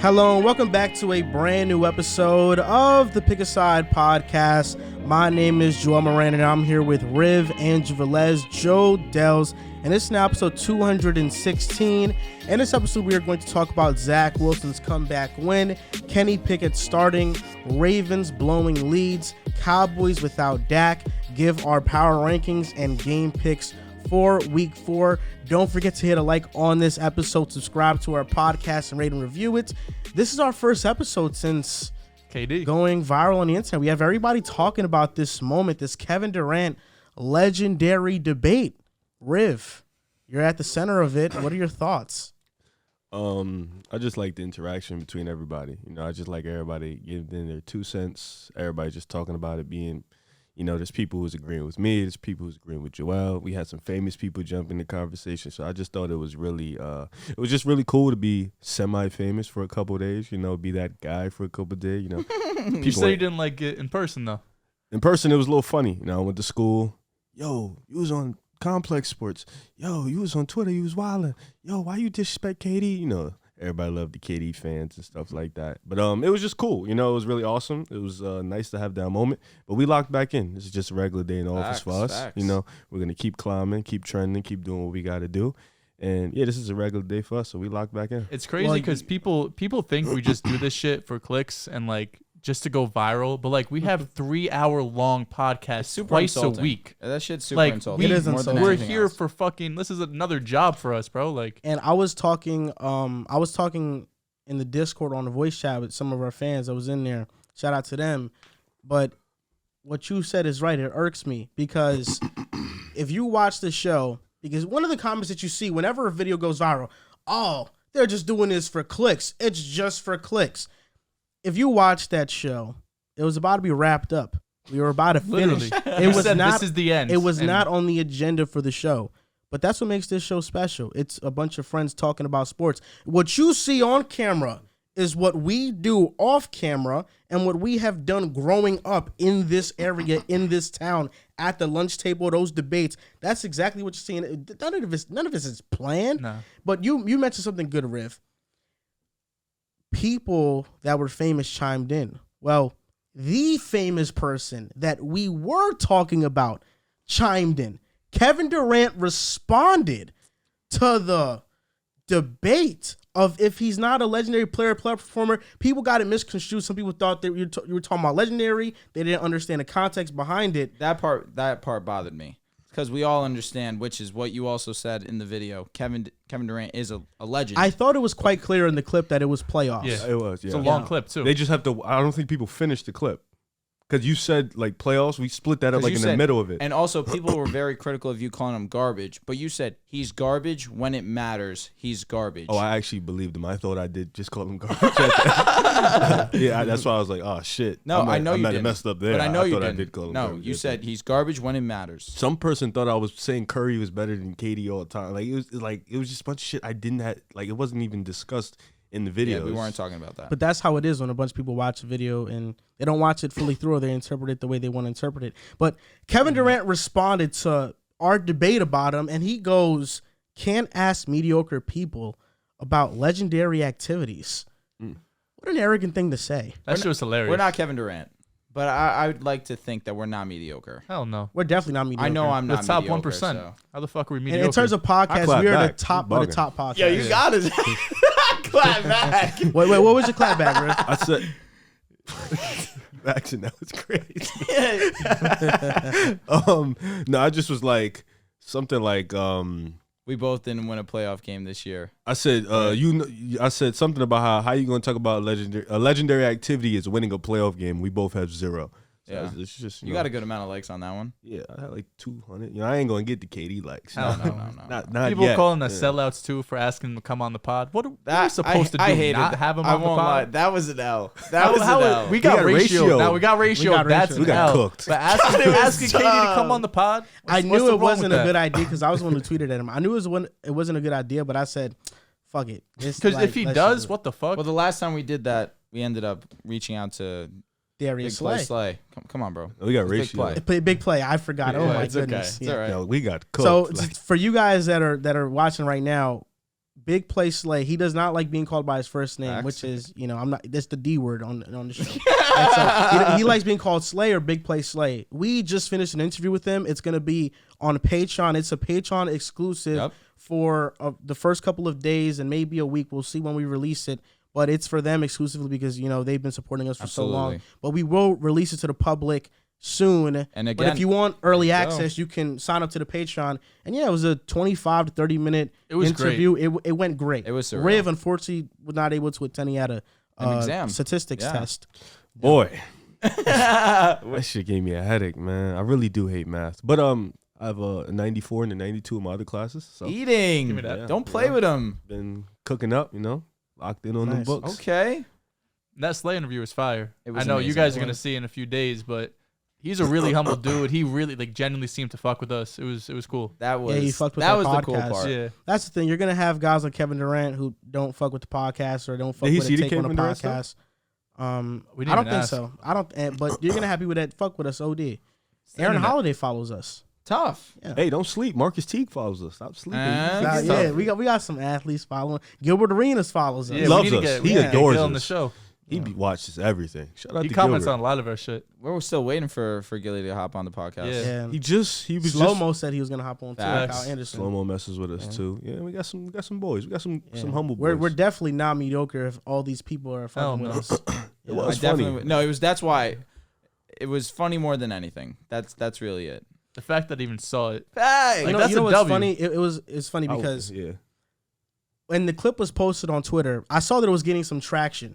Hello and welcome back to a brand new episode of the Pick a Side podcast. My name is Joel Moran and I'm here with Riv, Andrew, Velez, Joe, Dehls, and this is now episode 216. In this episode, we are going to talk about Zach Wilson's comeback win, Kenny Pickett starting, Ravens blowing leads, Cowboys without Dak, give our power rankings and game picks for week 4. Don't forget to hit a like on this episode, subscribe to our podcast, and rate and review it. This is our first episode since KD going viral on the internet. We have everybody talking about this moment, this Kevin Durant legendary debate. Riv, you're at the center of it. What are your thoughts? I just like the interaction between everybody. I just like everybody giving their 2 cents. Everybody just talking about it being, there's people who's agreeing with me. There's people who's agreeing with Joel. We had some famous people jump in the conversation. So I just thought it was really, really cool to be semi-famous for a couple of days, be that guy for a couple of days, You said you didn't like it in person, though. In person, it was a little funny. I went to school. Yo, you was on Complex Sports. Yo, you was on Twitter. You was wilding. Yo, why you disrespect KD? Everybody loved the KD fans and stuff like that. But it was just cool. It was really awesome. It was nice to have that moment. But we locked back in. This is just a regular day in the office for us. Facts. We're going to keep climbing, keep trending, keep doing what we got to do. And, yeah, this is a regular day for us, so we locked back in. It's crazy because people think we just do this shit for clicks and, just to go viral. But, we have 3-hour-long podcasts twice insulting. a week. That shit's super insulting. It is insulting. We're here for fucking – this is another job for us, bro. And I was talking in the Discord on the voice chat with some of our fans. I was in there. Shout out to them. But what you said is right. It irks me because if you watch the show, because one of the comments that you see whenever a video goes viral, oh, they're just doing this for clicks. It's just for clicks. If you watch that show, it was about to be wrapped up. We were about to finish. It was not. This is the end. It was not on the agenda for the show. But that's what makes this show special. It's a bunch of friends talking about sports. What you see on camera is what we do off camera and what we have done growing up in this area, in this town, at the lunch table, those debates. That's exactly what you're seeing. None of this is planned. No. But you mentioned something good, Riv. People that were famous chimed in. Well, the famous person that we were talking about chimed in. Kevin Durant responded to the debate of if he's not a legendary player performer. People got it misconstrued. Some people thought that you were talking about legendary. They didn't understand the context behind it. That part bothered me because we all understand, which is what you also said in the video. Kevin Durant is a legend. I thought it was quite clear in the clip that it was playoffs. Yeah. It was, yeah. It's a long clip, too. They just have to – I don't think people finished the clip. Because you said, playoffs, we split that up, in the middle of it. And also, people were very critical of you calling him garbage. But you said, he's garbage when it matters. He's garbage. Oh, I actually believed him. I thought I did just call him garbage. Yeah, that's why I was like, oh, shit. No, I know you might have didn't. messed up there. But I know you thought didn't. I did call him no, garbage. you said he's garbage when it matters. Some person thought I was saying Curry was better than KD all the time. It was just a bunch of shit I didn't have. It wasn't even discussed in the video. Yeah, we weren't talking about that. But that's how it is when a bunch of people watch a video and they don't watch it fully through or they interpret it the way they want to interpret it. But Kevin Durant responded to our debate about him and he goes, can't ask mediocre people about legendary activities. What an arrogant thing to say. That shit was hilarious. We're not Kevin Durant, but I would like to think that we're not mediocre. Hell no. We're definitely not mediocre. I know I'm The not top mediocre. 1%. So. How the fuck are we And mediocre? in terms of podcasts, clap we are back. the top You're of the top podcast. Yeah, you got it. Clap back. Wait, what was your clap back, Riv? I said, Action, that was crazy. No, I just was something We both didn't win a playoff game this year. I said, I said something about how you gonna talk about a legendary activity is winning a playoff game. We both have 0. So Yeah, it's just you got a good amount of likes on that one. Yeah, I had 200. I ain't gonna get the KD likes. Hell No. Not People yet. calling us sellouts, too, for asking them to come on the pod. What are we That supposed to do? I hated Not that. have them I on the won't lie. pod? That was an L. That was an L. We got got ratio. ratio. Now we got ratio. That's ratio. We got an L. cooked. But asking tough. KD to come on the pod? I what's knew the it wrong wasn't with a good that? idea because I was the one who tweeted at him. I knew it wasn't a good idea, but I said, fuck it. Because if he does, what the fuck? Well, the last time we did that, we ended up reaching out to Darius Big Play Slay. Slay. Come on, bro. We got It's big ratio. play. Big play. I forgot. Yeah, Oh my it's okay. goodness. It's all right. No, we got So cooked. for you guys that are watching right now, Big Play Slay. He does not like being called by his first name, Facts. which is, I'm not. That's the D word on the show. And so he likes being called Slay or Big Play Slay. We just finished an interview with him. It's gonna be on Patreon. It's a Patreon exclusive for the first couple of days and maybe a week. We'll see when we release it, but it's for them exclusively because they've been supporting us for so long. But we will release it to the public soon. And again, but if you want early access, you can sign up to the Patreon. And it was a 25 to 30 minute interview. It went great. It was surreal. Riv unfortunately was not able to attend. He had an exam statistics test. Boy, that shit gave me a headache, man. I really do hate math. But I have a 94 and a 92 in my other classes. So Eating. Give me that. Don't play with them. been cooking up, locked in on them books. Okay. That Slay interview was fire. It was I know you amazing. guys are gonna see in a few days, but he's a really humble dude. He really genuinely seemed to fuck with us. It was cool. That was he fucked with that our was the cool podcast. part. Yeah. That's the thing. You're gonna have guys like Kevin Durant who don't fuck with the podcast or don't fuck Did he with see the the take on the Kevin Durant podcast. We I didn't don't even think ask. so. I don't. But you're gonna have people that fuck with us. OD. Aaron internet. Holiday follows us. Tough. Hey, don't sleep. Marcus Teague follows us. Stop sleeping. Yeah, we got some athletes following. Gilbert Arenas follows us. Yeah, loves we need to us. get, we He need to get adores Gil on the us. show. He watches everything. Shout out He to comments Gilbert. on a lot of our shit. We're still waiting for Gilly to hop on the podcast. Yeah. Yeah. He was Slow Mo said he was gonna hop on too. Facts. Kyle Anderson. Slow Mo messes with us too. Yeah, we got some boys. We got some humble We're boys. definitely not mediocre if all these people are fucking Hell with no. us. It was I funny. definitely no. It was. That's why. It was funny more than anything. That's really it. The fact that I even saw it. Hey, Like, that's you know a what's W. funny? It's funny because yeah. when the clip was posted on Twitter, I saw that it was getting some traction.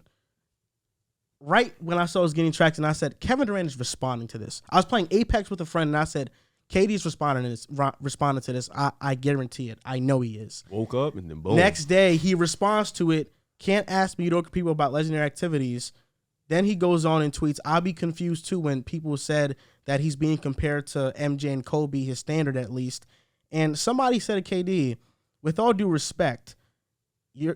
Right when I saw it was getting traction, I said, Kevin Durant is responding to this. I was playing Apex with a friend, and I said, KD's responding to this. I guarantee it. I know he is. Woke up and then boom. Next day, he responds to it, can't ask mediocre people about legendary activities. Then he goes on and tweets, I'll be confused too when people said that he's being compared to MJ and Kobe, his standard at least. And somebody said to KD, with all due respect, you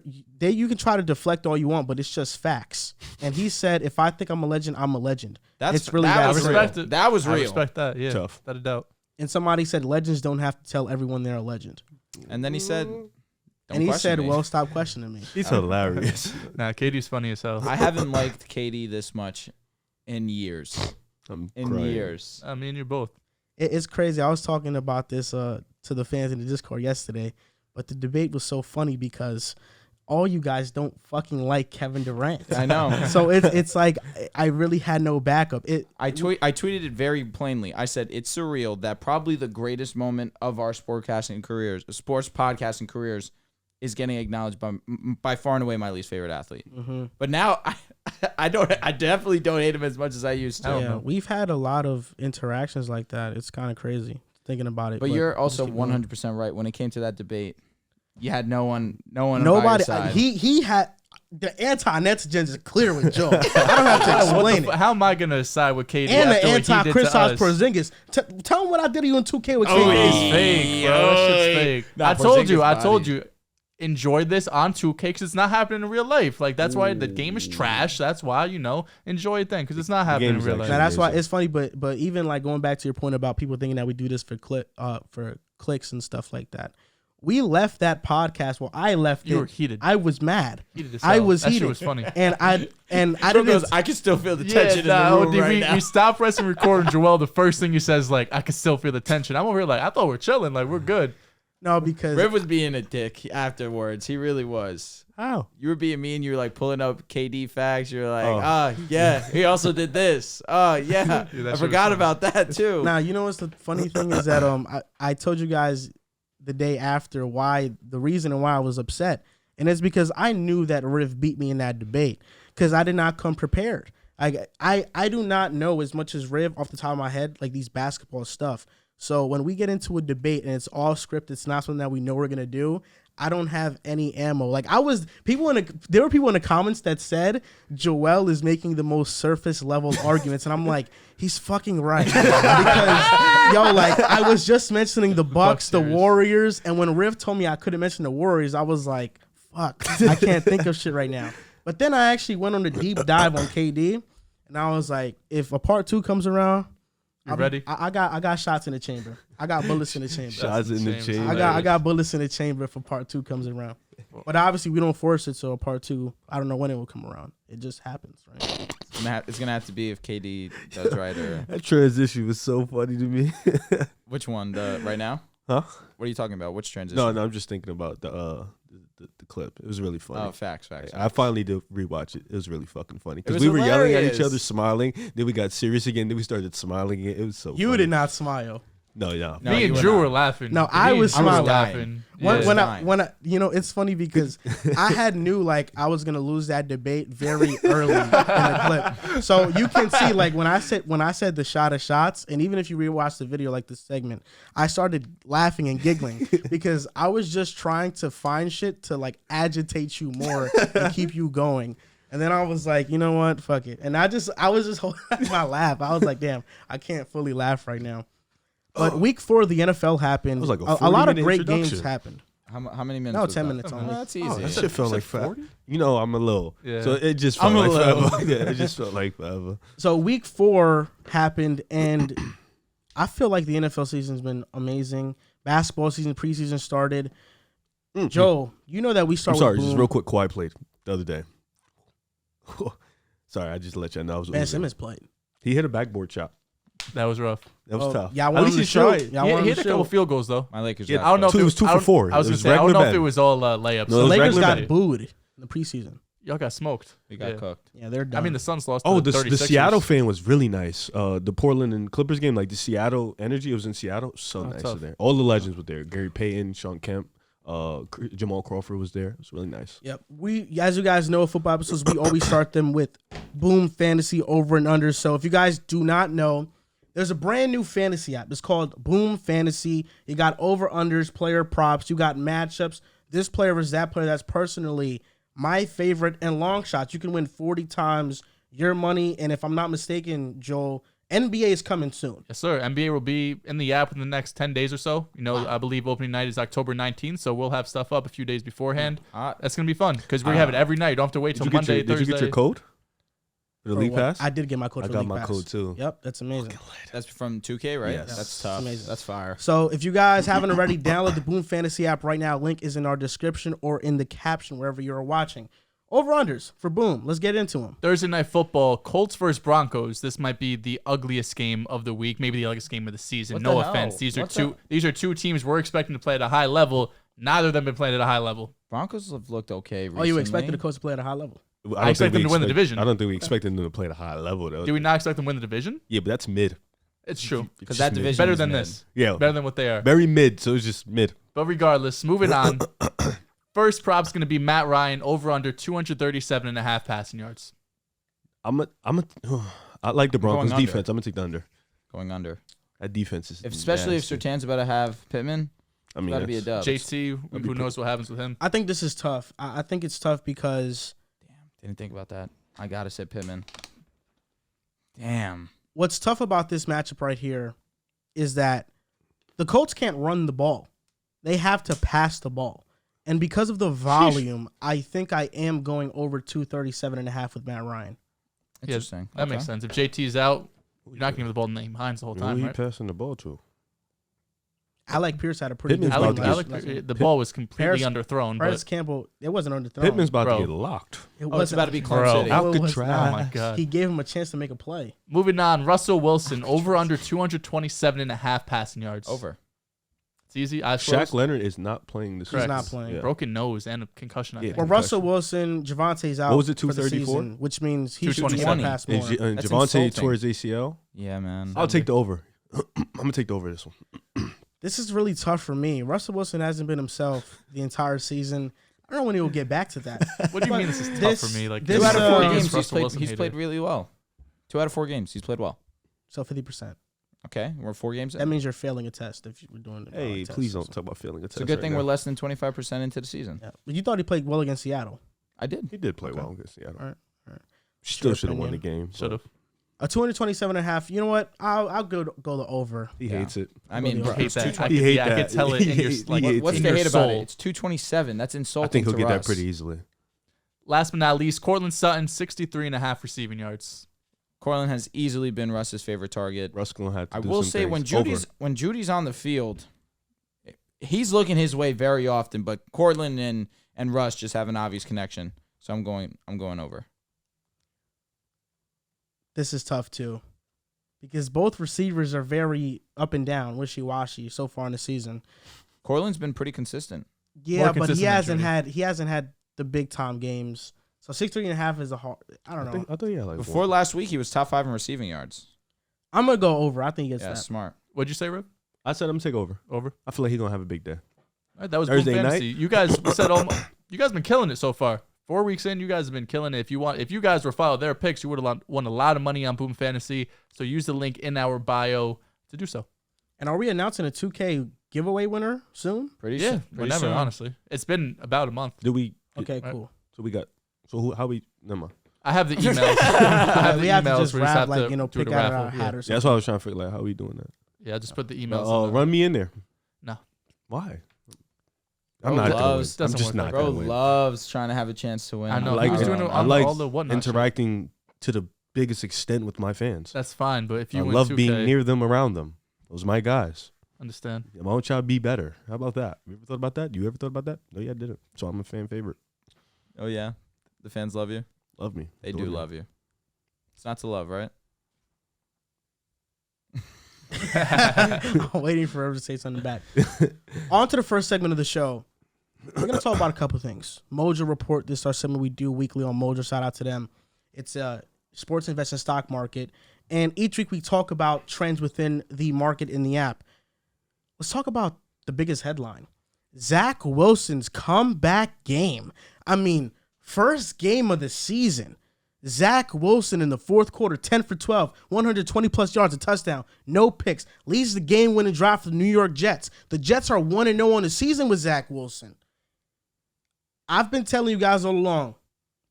can try to deflect all you want, but it's just facts. And he said, if I think I'm a legend, I'm a legend. It's really that bad. was Respect real. it. That was I real. respect that. Yeah. Tough. Without a doubt. And somebody said, legends don't have to tell everyone they're a legend. And then he said, "Don't And he question said, me." well, stop questioning me. He's hilarious. Nah, KD's funny as hell. I haven't liked KD this much in years. I'm In crying. years. I mean, you're both. It's crazy. I was talking about this to the fans in the Discord yesterday, but the debate was so funny because all you guys don't fucking like Kevin Durant. I know. So it's like I really had no backup. I tweeted it very plainly. I said it's surreal that probably the greatest moment of our sports podcasting careers is getting acknowledged by far and away my least favorite athlete. Mm-hmm. But now I definitely don't hate him as much as I used to. Yeah, we've had a lot of interactions like that. It's kind of crazy thinking about it. But you're also just keep going. 100% right. When it came to that debate, you had no one on Nobody. your side. He had the anti-Nets agenda is clear with Joe. I don't have to explain it. How am I gonna side with KD And the after what he did to anti-Kristaps us? Porzingis. Tell him what I did to you in 2K with Oh, KD. it's fake, bro. That shit's fake. Nah, I told Porzingis you. Enjoy this on 2K because it's not happening in real life. Like, that's why the game is trash. That's why, enjoy it then because it's not happening in game's real like life. Now that's why it's funny, but even like going back to your point about people thinking that we do this for clicks and stuff like that. We left that podcast. Well, I left You it. were heated. I was mad. Heated as I hell. was that heated. shit was funny. And I Bro didn't. goes, I can still feel the tension in the room right now. We stopped pressing record and Joel, the first thing he says, like, I can still feel the tension. I'm over here like, I thought we're chilling. Like, we're good. No, because Riv was being a dick afterwards. He really was. How? You were being mean. You were like pulling up KD facts. You were like, yeah, he also did this. Oh, yeah. Dude, that I shit forgot was about that, too. now you know what's the funny thing is that I told you guys the day after the reason why I was upset, and it's because I knew that Riv beat me in that debate because I did not come prepared. I do not know as much as Riv off the top of my head, like these basketball stuff. So when we get into a debate and it's all scripted, it's not something that we know we're gonna do. I don't have any ammo. Like there were people in the comments that said Joel is making the most surface level arguments, and I'm like, he's fucking right because like I was just mentioning the Bucks, the series. Warriors, and when Riv told me I couldn't mention the Warriors, I was like, fuck, I can't think of shit right now. But then I actually went on a deep dive on KD, and I was like, if a part 2 comes around. You ready? I got shots in the chamber. I got bullets in the chamber. Shots in the chamber. I got bullets in the chamber for part 2 comes around. But obviously we don't force it, so part 2, I don't know when it will come around. It just happens, right? It's gonna have to be if KD does right or That transition was so funny to me. which one? The right now? Huh? What are you talking about? Which transition? No, I'm just thinking about the clip. It was really funny. Oh, facts. I finally did rewatch it. It was really fucking funny because was we were yelling at each hilarious. other, smiling. Then we got serious again. Then we started smiling again. It was so. You funny. did not smile. No. No, Me you and were Drew not. were laughing. No, Me I and was Drew were smiling. laughing. When, Yeah. when I, you know, it's funny because I had knew like I was gonna lose that debate very early in the clip. So you can see like when I said the shot of shots, and even if you rewatch the video like this segment, I started laughing and giggling because I was just trying to find shit to like agitate you more and keep you going. And then I was like, you know what, fuck it. And I was just holding my laugh. I was like, damn, I can't fully laugh right now. But week 4 of the NFL happened. It was like a lot of 40-minute great introduction. games happened. How many minutes? No, was 10 that? minutes Oh, only. that's easy. Oh, that shit felt like 40? You know, I'm a little. Yeah. So it just felt I'm a like little. forever. Yeah, it just felt like forever. So week 4 happened, and I feel like the NFL season's been amazing. Basketball season, preseason started. Joe, you know that we I'm started. sorry, with just Boom. real quick. Kawhi played the other day. Sorry, I just let you know I was. Ben oozing. Simmons played. He hit a backboard shot. That was rough. That was tough. Yeah, I At want least him he to show tried. it. Yeah, I He want him hit to a couple show. field goals though. My Lakers. Yeah, got I don't know if It it was 2 for I don't- 4. I was It gonna was say I don't regular know if bad. it was all layups. No, The it was Lakers regular got bad. booed in the preseason. Y'all got smoked. We got Yeah. cooked. Yeah, they're done. I mean, the Suns lost. Oh, to the 36ers. Seattle fan was really nice. The Portland and Clippers game, like the Seattle energy, it was in Seattle. So nice tough. in there. All the legends were there. Gary Payton, Sean Kemp, Jamal Crawford was there. It was really nice. Yep. We, as you guys know, football episodes, we always start them with Boom Fantasy over and under. So if you guys do not know, there's a brand new fantasy app. It's called Boom Fantasy. You got over-unders, player props. You got matchups. This player versus that player. That's personally my favorite. And long shots. You can win 40 times your money. And if I'm not mistaken, Joel, NBA is coming soon. Yes, sir. NBA will be in the app in the next 10 days or so. You know, I believe opening night is October 19th, so we'll have stuff up a few days beforehand. That's going to be fun because we have it every night. You don't have to wait till Monday, Did Thursday. you get your code? For the For league what? pass? I did get my code I for got League my Pass. code too. Yep, that's amazing. That's from 2K, right? Yes. That's tough. amazing. That's fire. So if you guys haven't already, download the Boom Fantasy app right now. Link is in our description or in the caption wherever you're watching. Over-unders for Boom. Let's get into them. Thursday night football, Colts versus Broncos. This might be the ugliest game of the week, maybe the ugliest game of the season. What No the hell? offense. These What's are two teams we're expecting to play at a high level. Neither of them been playing at a high level. Broncos have looked okay recently. Oh, you expected the Colts to play at a high level? I expect them to win the division. I don't think we expected them to play at a high level though. Do we not expect them to win the division? Yeah, but that's mid. It's true. because Just that mid. division Better is than mid. this. Yeah, Better than what they are. very mid. So it's just mid. But regardless, moving on. First prop's going to be Matt Ryan over under 237.5 passing yards. I like the Broncos going under. defense. I'm gonna take the under. Going under. That defense is Especially if nasty. Surtain's about to have Pittman. I mean, Got to be a that's- dub. JT, who knows what happens with him. I think this is tough. I think it's tough because Didn't think about that. I got to say Pittman. Damn. what's tough about this matchup right here is that the Colts can't run the ball. They have to pass the ball. And because of the volume, I think I am going over 237.5 with Matt Ryan. Interesting. That makes sense. If JT's out, you're not going to give the ball to Naeem Hines the whole Who time, he right? passing the ball to? Alec Pierce had a pretty Pittman's good about game to last get- night. The ball was completely Paris- underthrown. Paris But Campbell, it wasn't underthrown. Pittman's about Oh, to get locked. It it's about to be Clone Bro. City. No, it was Alcatraz. not. Oh my God. He gave him a chance to make a play. moving on, Russell Wilson over under 227.5 passing yards. Over. It's easy. I Shaq Leonard is not playing this. Correct. He's not playing. Yeah. broken nose and a concussion. I Yeah. think. Well, Concussion. Russell Wilson, Javonte's out. What was it, for the 234? season, which means he should 227. pass And more. That's Javonte insulting. tore his ACL. Yeah, man. I'll take the over. I'm gonna take the over this one. This is really tough for me. Russell Wilson hasn't been himself the entire season. I don't know when he will get back to that. What do you mean this is tough This- for me? Like this, 2 out of 4 uh, games, he's Russell played, Wilson he's hater. played really well. 2 out of 4 games, he's played well. So 50%. Okay, we're 4 games in. That means you're failing a test if you were doing the Hey, test. please don't talk about failing a test. It's a good right thing now. we're less than 25% into the season. Yeah. But you thought he played well against Seattle. I did. He did play Okay. well against Seattle. All right. Still Your should have won the opinion. game. but Should have. A 227.5. You know what? I'll go the over. He Yeah. hates it. I mean, I bro, hate it's that. 220. He hate I that. could tell it in your He like. hates What's in the your hate about soul. it? It's 227. That's insulting I think he'll to get that Russ. pretty easily. Last but not least, Cortland Sutton, 63.5 receiving yards. Cortland has easily been Russ's favorite target. Russ gonna have to I do will some say things. when Judy's on the field, he's looking his way very often, but Cortland and Russ just have an obvious connection. So I'm going over. This is tough too, because both receivers are very up and down, wishy-washy so far in the season. Cortland's been pretty consistent. Yeah, but consistent he hasn't had the big time games. So 63.5 is a hard. I don't know. I thought he had like Before last week, he was top 5 in receiving yards. I'm gonna go over. I think he gets Yeah, that. smart. What'd you say, Rip? I said I'm gonna take over. Over. I feel like he's gonna have a big day. All right, that was Thursday Boom night? Fantasy. You guys said you guys been killing it so far. 4 weeks in, you guys have been killing it. If you guys were following their picks, you would have won a lot of money on Boom Fantasy. So use the link in our bio to do so. And are we announcing a 2K giveaway winner soon? Pretty Yeah, soon. whenever. Honestly, it's been about a month. Do we? Okay, Right. cool. So we got. So who? How we? Never mind. I have the emails. I have the We have to emails. just We wrap, have like, to do pick the out raffle. our hat or Yeah, something. that's what I was trying to figure. Like, how we doing that? Yeah, just put the emails. in the- Run me in there. No. Why? Bro I'm not gonna win. loves- I'm doesn't just work not like Bro gonna win. loves trying to have a chance to win. I know. I like he was that. doing it I on like all the whatnot. interacting to the biggest extent with my fans. That's fine, but if you I win love 2K, being near them, around them. Those are my guys. understand. Why don't y'all be better? How about that? You ever thought about that? You ever thought about that? No, yeah, I didn't. So I'm a fan favorite. Oh, yeah? The fans love you? Love me. They do love you. It's not to love, right? I'm waiting for her to say something back. On to the first segment of the show. We're going to talk about a couple things. Mojo Report. This is our segment we do weekly on Mojo. Shout out to them. It's a sports investment stock market. And each week we talk about trends within the market in the app. Let's talk about the biggest headline. Zach Wilson's comeback game. I mean, first game of the season. Zach Wilson in the fourth quarter, 10 for 12, 120-plus yards, a touchdown, no picks, leads the game-winning drive for the New York Jets. The Jets are 1-0 on the season with Zach Wilson. I've been telling you guys all along,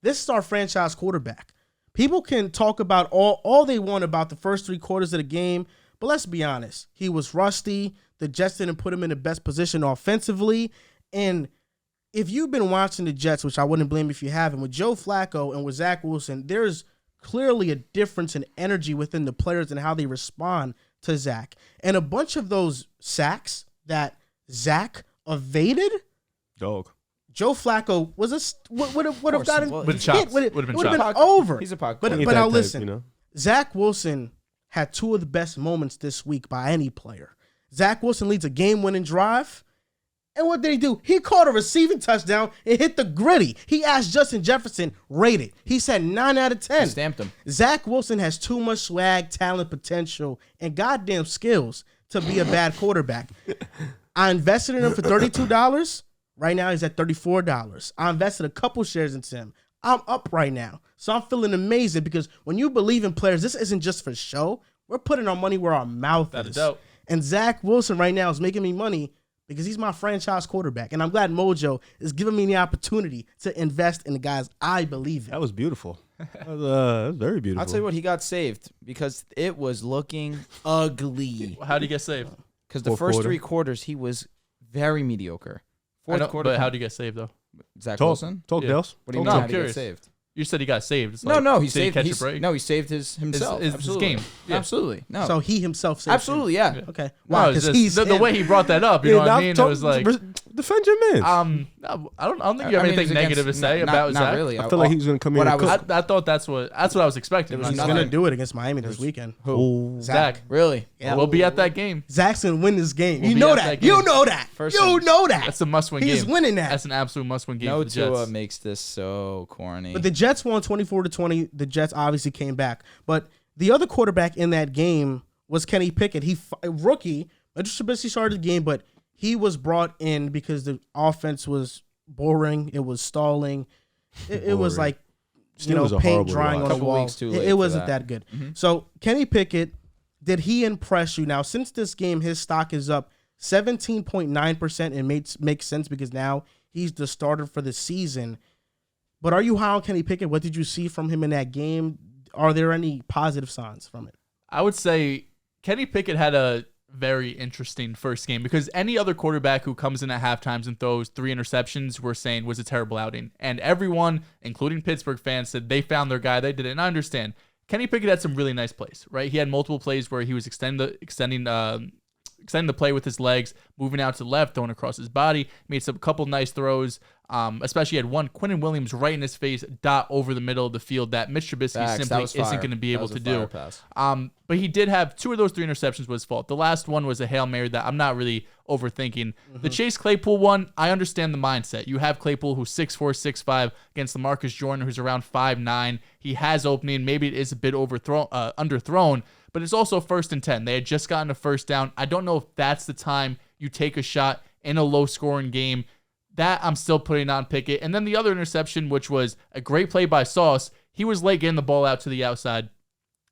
this is our franchise quarterback. People can talk about all they want about the first 3 quarters of the game, but let's be honest. He was rusty. The Jets didn't put him in the best position offensively, and if you've been watching the Jets, which I wouldn't blame if you haven't, with Joe Flacco and with Zach Wilson, there's clearly a difference in energy within the players and how they respond to Zach. And a bunch of those sacks that Zach evaded, Dog. Joe Flacco would have gotten Well, With chops. would have Would've been been chops. over. He's a pocket But Ain't but that now type, listen, you know? Zach Wilson had 2 of the best moments this week by any player. Zach Wilson leads a game-winning drive. And what did he do? He caught a receiving touchdown and hit the gritty. He asked Justin Jefferson, rate it. He said 9 out of 10. He stamped him. Zach Wilson has too much swag, talent, potential, and goddamn skills to be a bad quarterback. I invested in him for $32. Right now he's at $34. I invested a couple shares into him. I'm up right now. So I'm feeling amazing because when you believe in players, this isn't just for show. We're putting our money where our mouth That is. is dope. And Zach Wilson right now is making me money because he's my franchise quarterback. And I'm glad Mojo is giving me the opportunity to invest in the guys I believe in. That was beautiful. That was very beautiful. I'll tell you what, he got saved because it was looking ugly. How do you get saved? Because the Fourth first quarter. 3 quarters, he was very mediocre. I Fourth know, quarter, but how do you get saved though? Zach Talk, Wilson? talk, Yeah. Dehls. What do you No, mean? I'm How did he get curious. saved? You said he got saved. It's No, like, no, he did saved. catch a He's, break? no, he saved himself. his Absolutely. game. Yeah. Absolutely. No. So he himself saved Absolutely, yeah. him. Okay. No, Wow, it's because just he's the him. way he brought that up. You know what I mean? It was like, defend your man. no, I don't think you have I mean, anything it's negative to against- say not- about not Zach. really. I feel like he was gonna come what in. I and was- cook. I thought that's what I was expecting. was He's nothing. going to do it against Miami this weekend. Oh, Zach. Really? Yeah. We'll be at that game. Zach's going to win this game. We'll You be know at that. that You game. know that. First You thing- know that. That's a must-win game. He's winning that. That's an absolute must-win game No for the Jets. Tua makes this so corny. But the Jets won 24-20. The Jets obviously came back. But the other quarterback in that game was Kenny Pickett. A rookie. Mitchell started the game, but he was brought in because the offense was boring. It was stalling. It was Boring. like, Steelers are paint horrible to drying on watch. the Couple wall. weeks too It- late It for wasn't that. that good. So Kenny Pickett, did he impress you? Now, since this game, his stock is up 17.9%. It makes sense because now he's the starter for the season. But are you high on Kenny Pickett? What did you see from him in that game? Are there any positive signs from it? I would say Kenny Pickett had a very interesting first game because any other quarterback who comes in at halftimes and throws 3 interceptions, we're saying was a terrible outing. And everyone, including Pittsburgh fans, said they found their guy. They did it. And I understand. Kenny Pickett had some really nice plays, right? He had multiple plays where he was extending the play with his legs, moving out to the left, throwing across his body, made some couple nice throws. Especially had one Quinnen Williams right in his face, dot over the middle of the field that Mitch Trubisky simply isn't going to be able to do. But he did have 2 of those 3 interceptions was his fault. The last one was a Hail Mary that I'm not really overthinking. The Chase Claypool one, I understand the mindset. You have Claypool who's 6'4", 6'5", against LaMarcus Jordan who's around 5'9". He has opening. Maybe it is a bit underthrown, but it's also 1st and 10. They had just gotten a first down. I don't know if that's the time you take a shot in a low-scoring game. That I'm still putting on Pickett. And then the other interception, which was a great play by Sauce, he was late getting the ball out to the outside.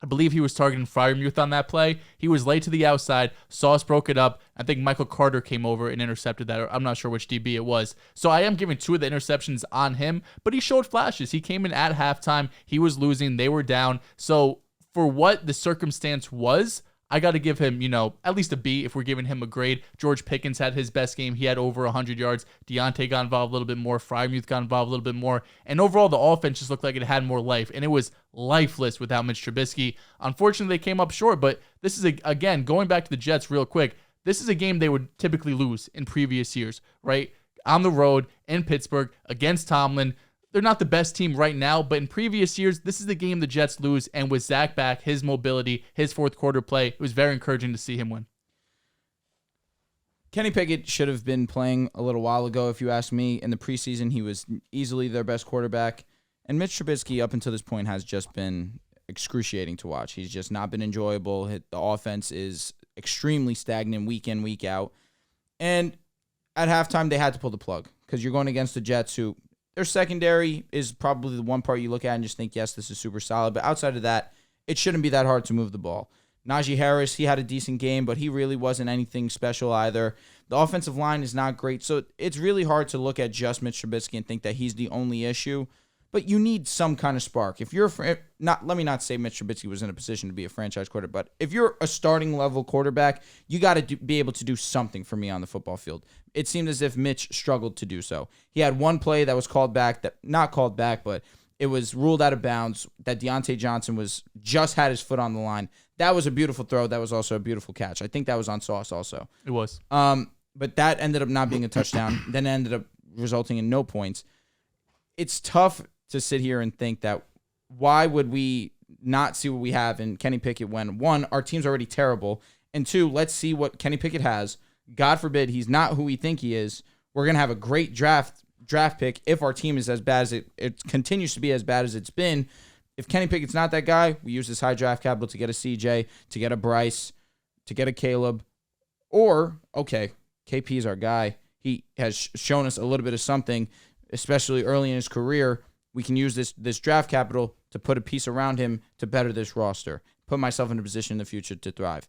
I believe he was targeting Freiermuth on that play. He was late to the outside. Sauce broke it up. I think Michael Carter came over and intercepted that. Or I'm not sure which DB it was. So I am giving 2 of the interceptions on him, but he showed flashes. He came in at halftime. He was losing. They were down. So for what the circumstance was, I got to give him, at least a B if we're giving him a grade. George Pickens had his best game. He had over 100 yards. Deontay got involved a little bit more. Freiermuth got involved a little bit more. And overall, the offense just looked like it had more life. And it was lifeless without Mitch Trubisky. Unfortunately, they came up short. But this is, again, going back to the Jets real quick, this is a game they would typically lose in previous years, right? On the road, in Pittsburgh, against Tomlin. They're not the best team right now, but in previous years, this is the game the Jets lose. And with Zach back, his mobility, his fourth quarter play, it was very encouraging to see him win. Kenny Pickett should have been playing a little while ago, if you ask me. In the preseason, he was easily their best quarterback. And Mitch Trubisky, up until this point, has just been excruciating to watch. He's just not been enjoyable. The offense is extremely stagnant week in, week out. And at halftime, they had to pull the plug because you're going against the Jets, who their secondary is probably the one part you look at and just think, yes, this is super solid. But outside of that, it shouldn't be that hard to move the ball. Najee Harris, he had a decent game, but he really wasn't anything special either. The offensive line is not great, so it's really hard to look at just Mitch Trubisky and think that he's the only issue. But you need some kind of spark. If you're let me not say Mitch Trubisky was in a position to be a franchise quarterback, but if you're a starting level quarterback, you got to be able to do something for me on the football field. It seemed as if Mitch struggled to do so. He had one play that was not called back, but it was ruled out of bounds. That Deontay Johnson just had his foot on the line. That was a beautiful throw. That was also a beautiful catch. I think that was on Sauce also. It was. But that ended up not being a touchdown. Then it ended up resulting in no points. It's tough to sit here and think that why would we not see what we have in Kenny Pickett when, 1, our team's already terrible, and 2, let's see what Kenny Pickett has. God forbid he's not who we think he is. We're going to have a great draft pick if our team is as bad as it continues to be as bad as it's been. If Kenny Pickett's not that guy, we use this high draft capital to get a CJ, to get a Bryce, to get a Caleb. Or, okay, KP is our guy. He has shown us a little bit of something, especially early in his career. We can use this draft capital to put a piece around him to better this roster, put myself in a position in the future to thrive.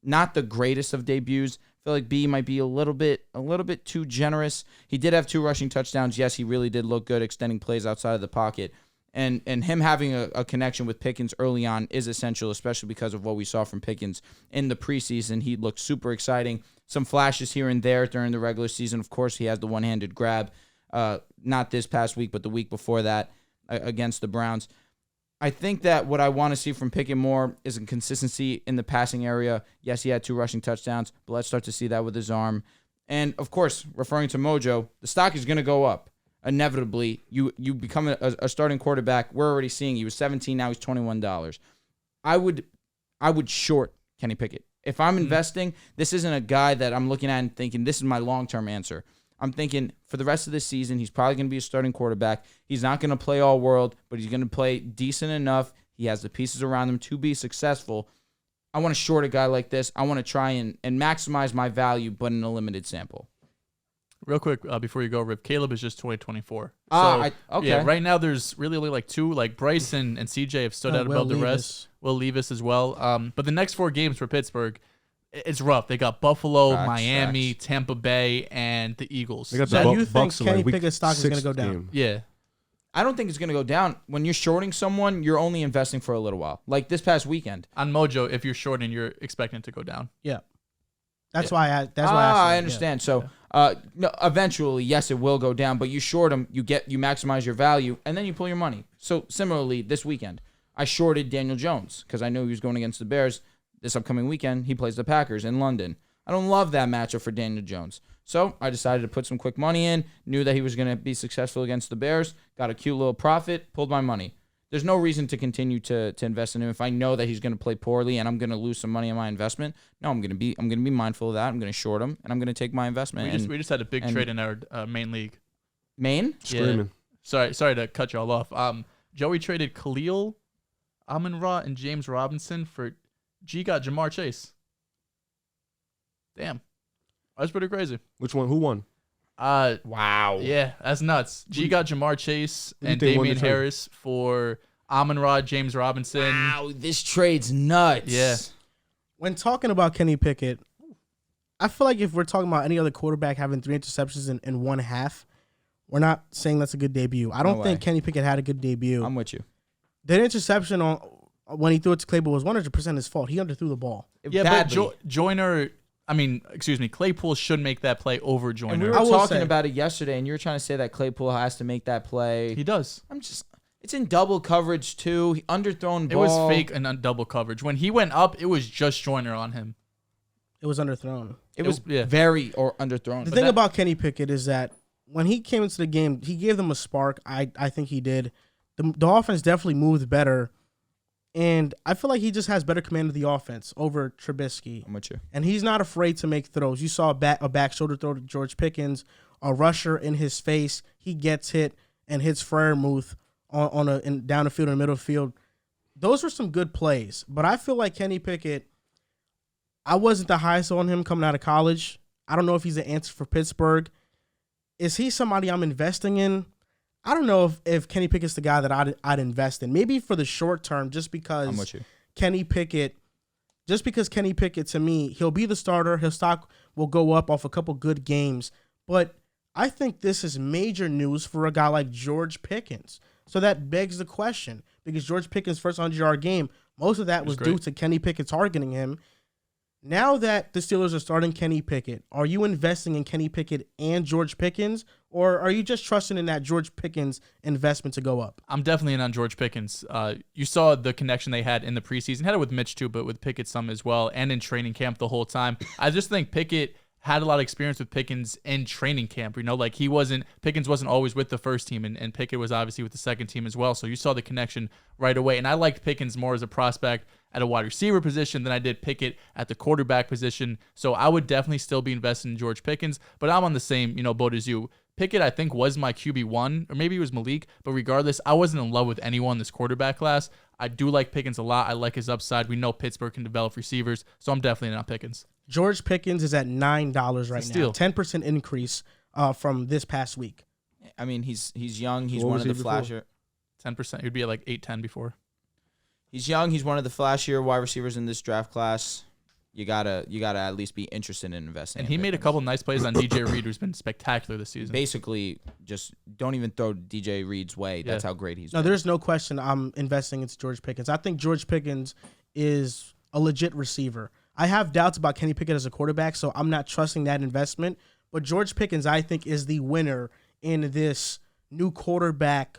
Not the greatest of debuts. I feel like B might be a little bit too generous. He did have 2 rushing touchdowns. Yes, he really did look good extending plays outside of the pocket. And him having a connection with Pickens early on is essential, especially because of what we saw from Pickens in the preseason. He looked super exciting. Some flashes here and there during the regular season. Of course, he has the one-handed grab. Not this past week, but the week before that against the Browns. I think that what I want to see from Pickett more is a consistency in the passing area. Yes, he had 2 rushing touchdowns, but let's start to see that with his arm. And, of course, referring to Mojo, the stock is going to go up. Inevitably, you become a starting quarterback. We're already seeing he was $17, now he's $21. I would short Kenny Pickett. If I'm investing, this isn't a guy that I'm looking at and thinking, this is my long-term answer. I'm thinking for the rest of the season, he's probably going to be a starting quarterback. He's not going to play all world, but he's going to play decent enough. He has the pieces around him to be successful. I want to short a guy like this. I want to try and maximize my value, but in a limited sample. Real quick, before you go, Rip, Caleb is just 2024. Okay. Yeah, right now there's really only like 2, like Bryce and CJ have stood out above the rest. Will Levis as well. But the next 4 games for Pittsburgh, it's rough. They got Buffalo, Miami, Tampa Bay, and the Eagles. They got So you think Bucks Kenny like Pickett's stock is going to go down? game. Yeah. I don't think it's going to go down. When you're shorting someone, you're only investing for a little while. Like this past weekend. On Mojo, if you're shorting, you're expecting it to go down. Yeah. That's why I asked. I understand. Yeah. So, no, eventually, yes, it will go down, but you short them, you maximize your value, and then you pull your money. So, similarly, this weekend, I shorted Daniel Jones because I knew he was going against the Bears this upcoming weekend. He plays the Packers in London. I don't love that matchup for Daniel Jones. So I decided to put some quick money in, knew that he was going to be successful against the Bears, got a cute little profit, pulled my money. There's no reason to continue to invest in him if I know that he's going to play poorly and I'm going to lose some money on my investment. No, I'm going to be mindful of that. I'm going to short him and I'm going to take my investment. We just had a big trade in our main league. Main? Screaming. Yeah. Sorry to cut y'all off. Joey traded Khalil, Amon-Ra, and James Robinson for G got Jamar Chase. Damn. That's pretty crazy. Which one? Who won? Wow. Yeah, that's nuts. G got Jamar Chase Who do you and think won the Damian trade? Harris for Amon-Ra, James Robinson. Wow, this trade's nuts. Yeah. When talking about Kenny Pickett, I feel like if we're talking about any other quarterback having 3 interceptions in one half, we're not saying that's a good debut. I don't think Kenny Pickett had a good debut. I'm with you. The interception when he threw it to Claypool was 100% his fault. He underthrew the ball. Yeah, Badly. but Claypool should make that play over And we Joyner. were I will talking say- about it yesterday, and you were trying to say that Claypool has to make that play. He does. It's in double coverage too. He underthrown It ball. was fake and double coverage. When he went up, it was just Joyner on him. It was underthrown. It was yeah. very underthrown. The thing about Kenny Pickett is that when he came into the game, he gave them a spark. I think he did. The offense definitely moved better. And I feel like he just has better command of the offense over Trubisky. I'm with you. And he's not afraid to make throws. You saw a back shoulder throw to George Pickens, a rusher in his face. He gets hit and hits Freiermuth down the field in the middle field. Those were some good plays. But I feel like Kenny Pickett, I wasn't the highest on him coming out of college. I don't know if he's the answer for Pittsburgh. Is he somebody I'm investing in? I don't know if Kenny Pickett's the guy that I'd invest in. Maybe for the short term, just because I'm with you. Kenny Pickett, to me, he'll be the starter. His stock will go up off a couple good games. But I think this is major news for a guy like George Pickens. So that begs the question, because George Pickens' first 100-yard game, most of that was due to Kenny Pickett targeting him. Now that the Steelers are starting Kenny Pickett, are you investing in Kenny Pickett and George Pickens, or are you just trusting in that George Pickens investment to go up? I'm definitely in on George Pickens. You saw the connection they had in the preseason. Had it with Mitch too, but with Pickett some as well, and in training camp the whole time. I just think Pickett had a lot of experience with Pickens in training camp. Pickens wasn't always with the first team, and Pickett was obviously with the second team as well. So you saw the connection right away. And I liked Pickens more as a prospect at a wide receiver position than I did Pickett at the quarterback position. So I would definitely still be invested in George Pickens, but I'm on the same, boat as you. Pickett, I think, was my QB1, or maybe it was Malik, but regardless, I wasn't in love with anyone this quarterback class. I do like Pickens a lot. I like his upside. We know Pittsburgh can develop receivers, so I'm definitely not Pickens. George Pickens is at $9 right now. Steal. 10% increase from this past week. I mean, he's young. He's What one was of the he before? flashier. 10%. He'd be at like 8-10 before. He's young. He's one of the flashier wide receivers in this draft class. You gotta at least be interested in investing. And in he made a Pickens. couple nice plays on DJ Reed, who's been spectacular this season. Basically, just don't even throw DJ Reed's way. That's how great he's No, been. there's no question I'm investing into George Pickens. I think George Pickens is a legit receiver. I have doubts about Kenny Pickett as a quarterback, so I'm not trusting that investment. But George Pickens, I think, is the winner in this new quarterback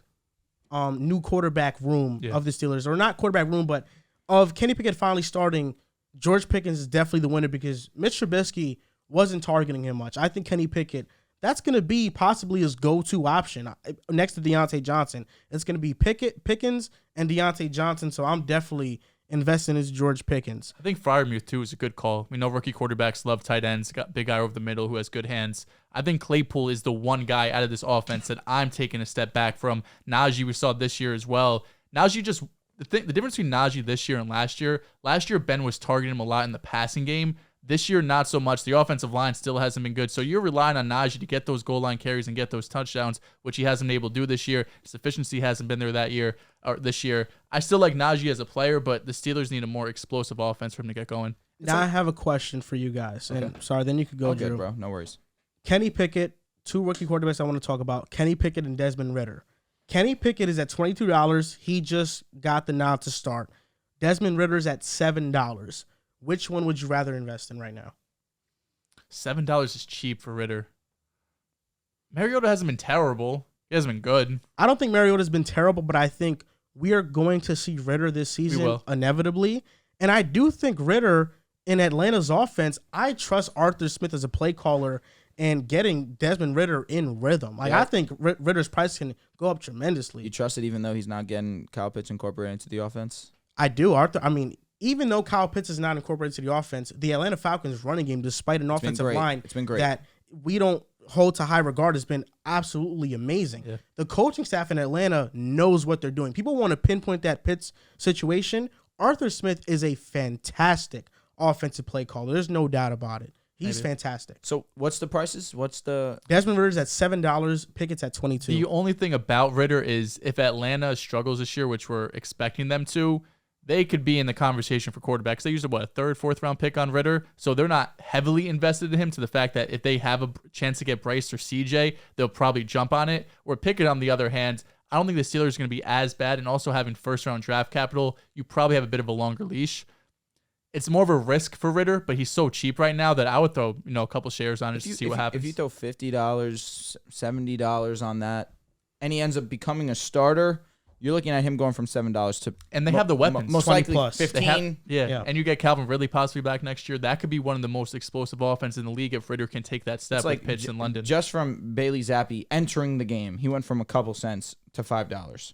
room of the Steelers. Or not quarterback room, but of Kenny Pickett finally starting, George Pickens is definitely the winner because Mitch Trubisky wasn't targeting him much. I think Kenny Pickett, that's going to be possibly his go-to option next to Deontay Johnson. It's going to be Pickens, and Deontay Johnson, so I'm definitely investing in George Pickens. I think Freiermuth, too, is a good call. We know rookie quarterbacks love tight ends. Got big guy over the middle who has good hands. I think Claypool is the one guy out of this offense that I'm taking a step back from. Najee, we saw this year as well. Najee just... The difference between Najee this year and last year, Ben was targeting him a lot in the passing game. This year, not so much. The offensive line still hasn't been good. So you're relying on Najee to get those goal line carries and get those touchdowns, which he hasn't been able to do this year. His efficiency hasn't been there this year. I still like Najee as a player, but the Steelers need a more explosive offense for him to get going. Now I have a question for you guys. And sorry, then you could go, All Drew. good, bro. No worries. Kenny Pickett, 2 rookie quarterbacks I want to talk about. Kenny Pickett and Desmond Ridder. Kenny Pickett is at $22. He just got the nod to start. Desmond Ridder's at $7. Which one would you rather invest in right now? $7 is cheap for Ridder. Mariota hasn't been terrible. He hasn't been good. I don't think Mariota's been terrible, but I think we are going to see Ritter this season will. inevitably. And I do think Ritter in Atlanta's offense, I trust Arthur Smith as a play caller and getting Desmond Ritter in rhythm. Like, Yeah. I think Ritter's price can go up tremendously. You trust it even though he's not getting Kyle Pitts incorporated into the offense? I do, Arthur. I mean, even though Kyle Pitts is not incorporated to the offense, the Atlanta Falcons running game, despite an offensive line It's been great. that we don't hold to high regard, has been absolutely amazing. Yeah. The coaching staff in Atlanta knows what they're doing. People want to pinpoint that Pitts situation. Arthur Smith is a fantastic offensive play caller. There's no doubt about it. He's fantastic. So what's the prices? What's the Desmond Ritter's at $7. Pickett's at $22. The only thing about Ritter is if Atlanta struggles this year, which we're expecting them to, they could be in the conversation for quarterbacks. They used a third, fourth round pick on Ritter, so they're not heavily invested in him to the fact that if they have a chance to get Bryce or CJ, they'll probably jump on it. Or Pickett, on the other hand, I don't think the Steelers are going to be as bad, and also having first round draft capital, you probably have a bit of a longer leash. It's more of a risk for Ritter, but he's so cheap right now that I would throw a couple shares on it to see what happens. If you throw $50, $70 on that, and he ends up becoming a starter, you're looking at him going from $7 to and they have the weapons. most 20 likely plus. 15. Yeah, and you get Calvin Ridley possibly back next year. That could be one of the most explosive offenses in the league if Ritter can take that step It's like with Pitts in London. Just from Bailey Zappi entering the game, he went from a couple cents to $5.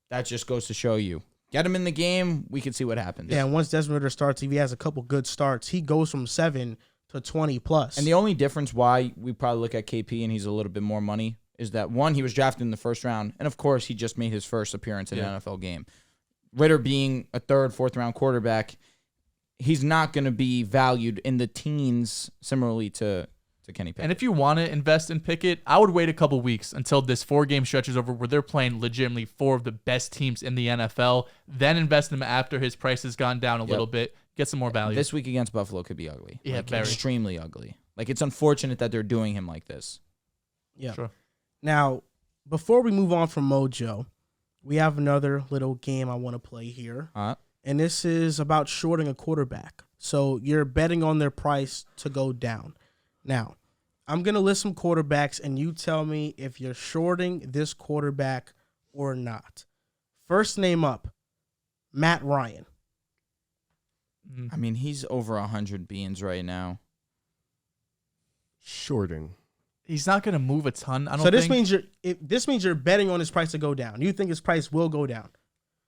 That just goes to show you. Get him in the game, we can see what happens. Yeah, and once Desmond Ritter starts, if he has a couple good starts, he goes from 7 to 20 plus. And the only difference why we probably look at KP and he's a little bit more money is that, one, he was drafted in the first round, and of course, he just made his first appearance in an NFL game. Ritter being a third, fourth round quarterback, he's not going to be valued in the teens similarly to Kenny Pickett. And if you want to invest in Pickett, I would wait a couple weeks until this 4-game stretch is over where they're playing legitimately 4 of the best teams in the NFL. Then invest in him after his price has gone down a little bit. Get some more value. This week against Buffalo could be ugly. Yeah, like, very. extremely ugly. Like, it's unfortunate that they're doing him like this. yeah. Sure. Now, before we move on from Mojo, we have another little game I want to play here. And this is about shorting a quarterback. So you're betting on their price to go down. Now, I'm going to list some quarterbacks, and you tell me if you're shorting this quarterback or not. First name up, Matt Ryan. I mean, he's over 100 beans right now. Shorting. He's not going to move a ton, I don't So this think. means you're betting on his price to go down. You think his price will go down.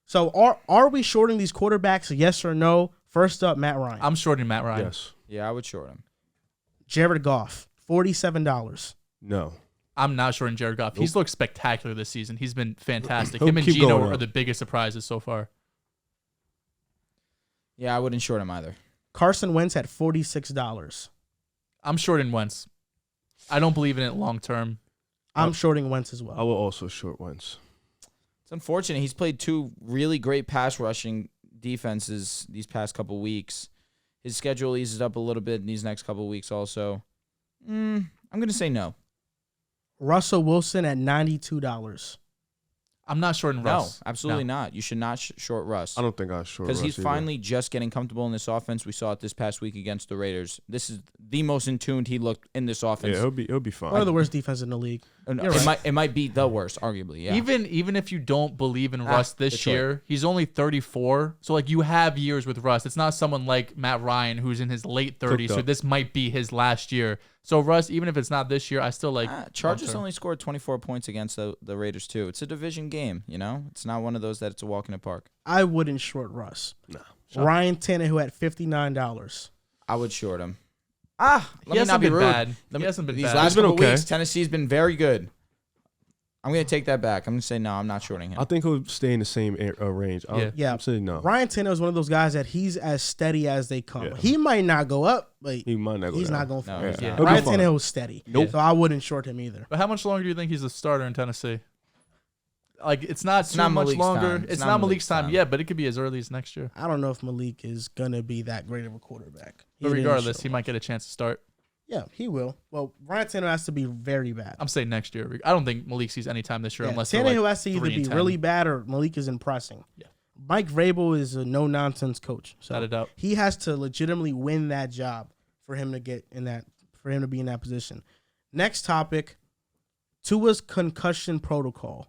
So are we shorting these quarterbacks, yes or no? First up, Matt Ryan. I'm shorting Matt Ryan. Yes. Yeah, I would short him. Jared Goff, $47. No. I'm not shorting Jared Goff. He's looked spectacular this season. He's been fantastic. He'll Him and keep Gino going are up. the biggest surprises so far. Yeah, I wouldn't short him either. Carson Wentz at $46. I'm shorting Wentz. I don't believe in it long term. I'm shorting Wentz as well. I will also short Wentz. It's unfortunate. He's played 2 really great pass rushing defenses these past couple weeks. His schedule eases up a little bit in these next couple weeks also. I'm going to say no. Russell Wilson at $92. I'm not shorting No, Russ. absolutely not. You should not short Russ. I don't think I short Because Russ he's either. finally just getting comfortable in this offense. We saw it this past week against the Raiders. This is the most in tune he looked in this offense. Yeah, he'll be fine. One of the worst defenses in the league. You're right. It might be the worst, arguably. Yeah. Even if you don't believe in Russ this Detroit. year, he's only 34. So like you have years with Russ. It's not someone like Matt Ryan who's in his late 30s. So up. this might be his last year. So Russ, even if it's not this year, I still like. Chargers long-term. only scored 24 points against the Raiders too. It's a division game, you know. It's not one of those that it's a walk in the park. I wouldn't short Russ. No. Ryan Tannehill at $59. I would short him. He Let me hasn't not be been rude. bad. He hasn't been These bad. last He's been couple okay. weeks, Tennessee's been very good. I'm going to take that back. I'm going to say no. I'm not shorting him. I think he'll stay in the same range. Yeah. I'm saying no. Ryan Tannehill is one of those guys that he's as steady as they come. Yeah. He might not go up, but He might not go he's down. not going No, for he's it. not. He'll be Ryan fine. Tannehill is steady. Nope. So I wouldn't short him either. But how much longer do you think he's a starter in Tennessee? Like it's not too not much Malik's longer. time. It's not Malik's time time. yet, but it could be as early as next year. I don't know if Malik is going to be that great of a quarterback. He But didn't regardless, show he much. might get a chance to start. Yeah, he will. Well, Ryan Tannehill has to be very bad. I'm saying next year. I don't think Malik sees any time this year Yeah, unless Tannehill they're like has to either 3 and be 10. really bad or Malik is impressing. Yeah. Mike Vrabel is a no-nonsense coach. So Without a doubt. he has to legitimately win that job for him to get in that, for him to be in that position. Next topic, Tua's concussion protocol.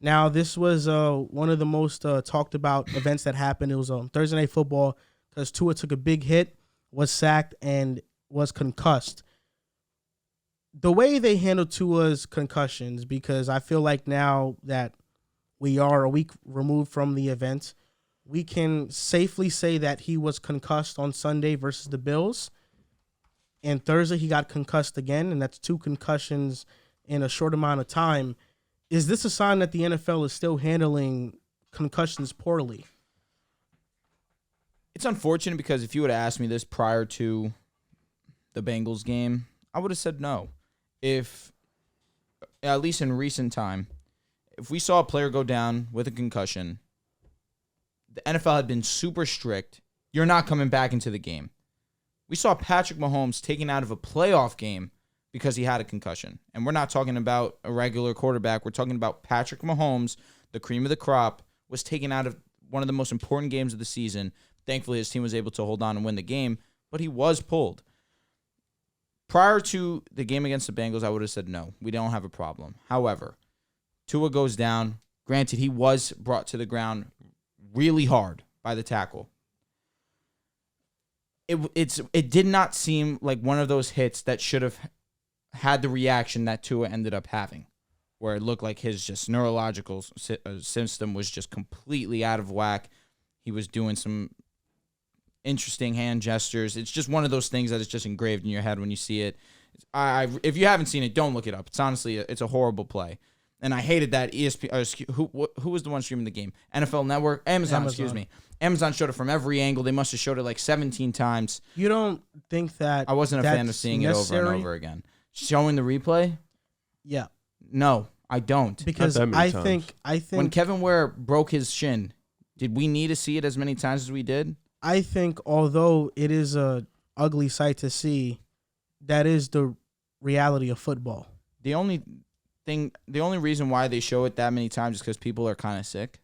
Now, this was one of the most talked about events that happened. It was on Thursday Night Football because Tua took a big hit, was sacked, and was concussed. The way they handled Tua's concussions, because I feel like now that we are a week removed from the event, we can safely say that he was concussed on Sunday versus the Bills. And Thursday he got concussed again, and that's 2 concussions in a short amount of time. Is this a sign that the NFL is still handling concussions poorly? It's unfortunate because if you would have asked me this prior to the Bengals game, I would have said no. If, at least in recent time, if we saw a player go down with a concussion, the NFL had been super strict. You're not coming back into the game. We saw Patrick Mahomes taken out of a playoff game because he had a concussion. And we're not talking about a regular quarterback. We're talking about Patrick Mahomes, the cream of the crop, was taken out of one of the most important games of the season. Thankfully, his team was able to hold on and win the game, but he was pulled. Prior to the game against the Bengals, I would have said no, we don't have a problem. However, Tua goes down. Granted, he was brought to the ground really hard by the tackle. It did not seem like one of those hits that should have had the reaction that Tua ended up having, where it looked like his just neurological system was just completely out of whack. He was doing some interesting hand gestures. It's just one of those things that is just engraved in your head when you see it. If you haven't seen it, don't look it up. It's honestly, it's a horrible play. And I hated that ESPN, who was the one streaming the game? NFL Network? Amazon, excuse me. Amazon showed it from every angle. They must have showed it like 17 times. You don't think that I wasn't a fan of seeing it over and over again. Showing the replay? Yeah. No, I don't. Because I think when Kevin Ware broke his shin, did we need to see it as many times as we did? I think although it is a ugly sight to see, that is the reality of football. The only reason why they show it that many times is because people are kind of sick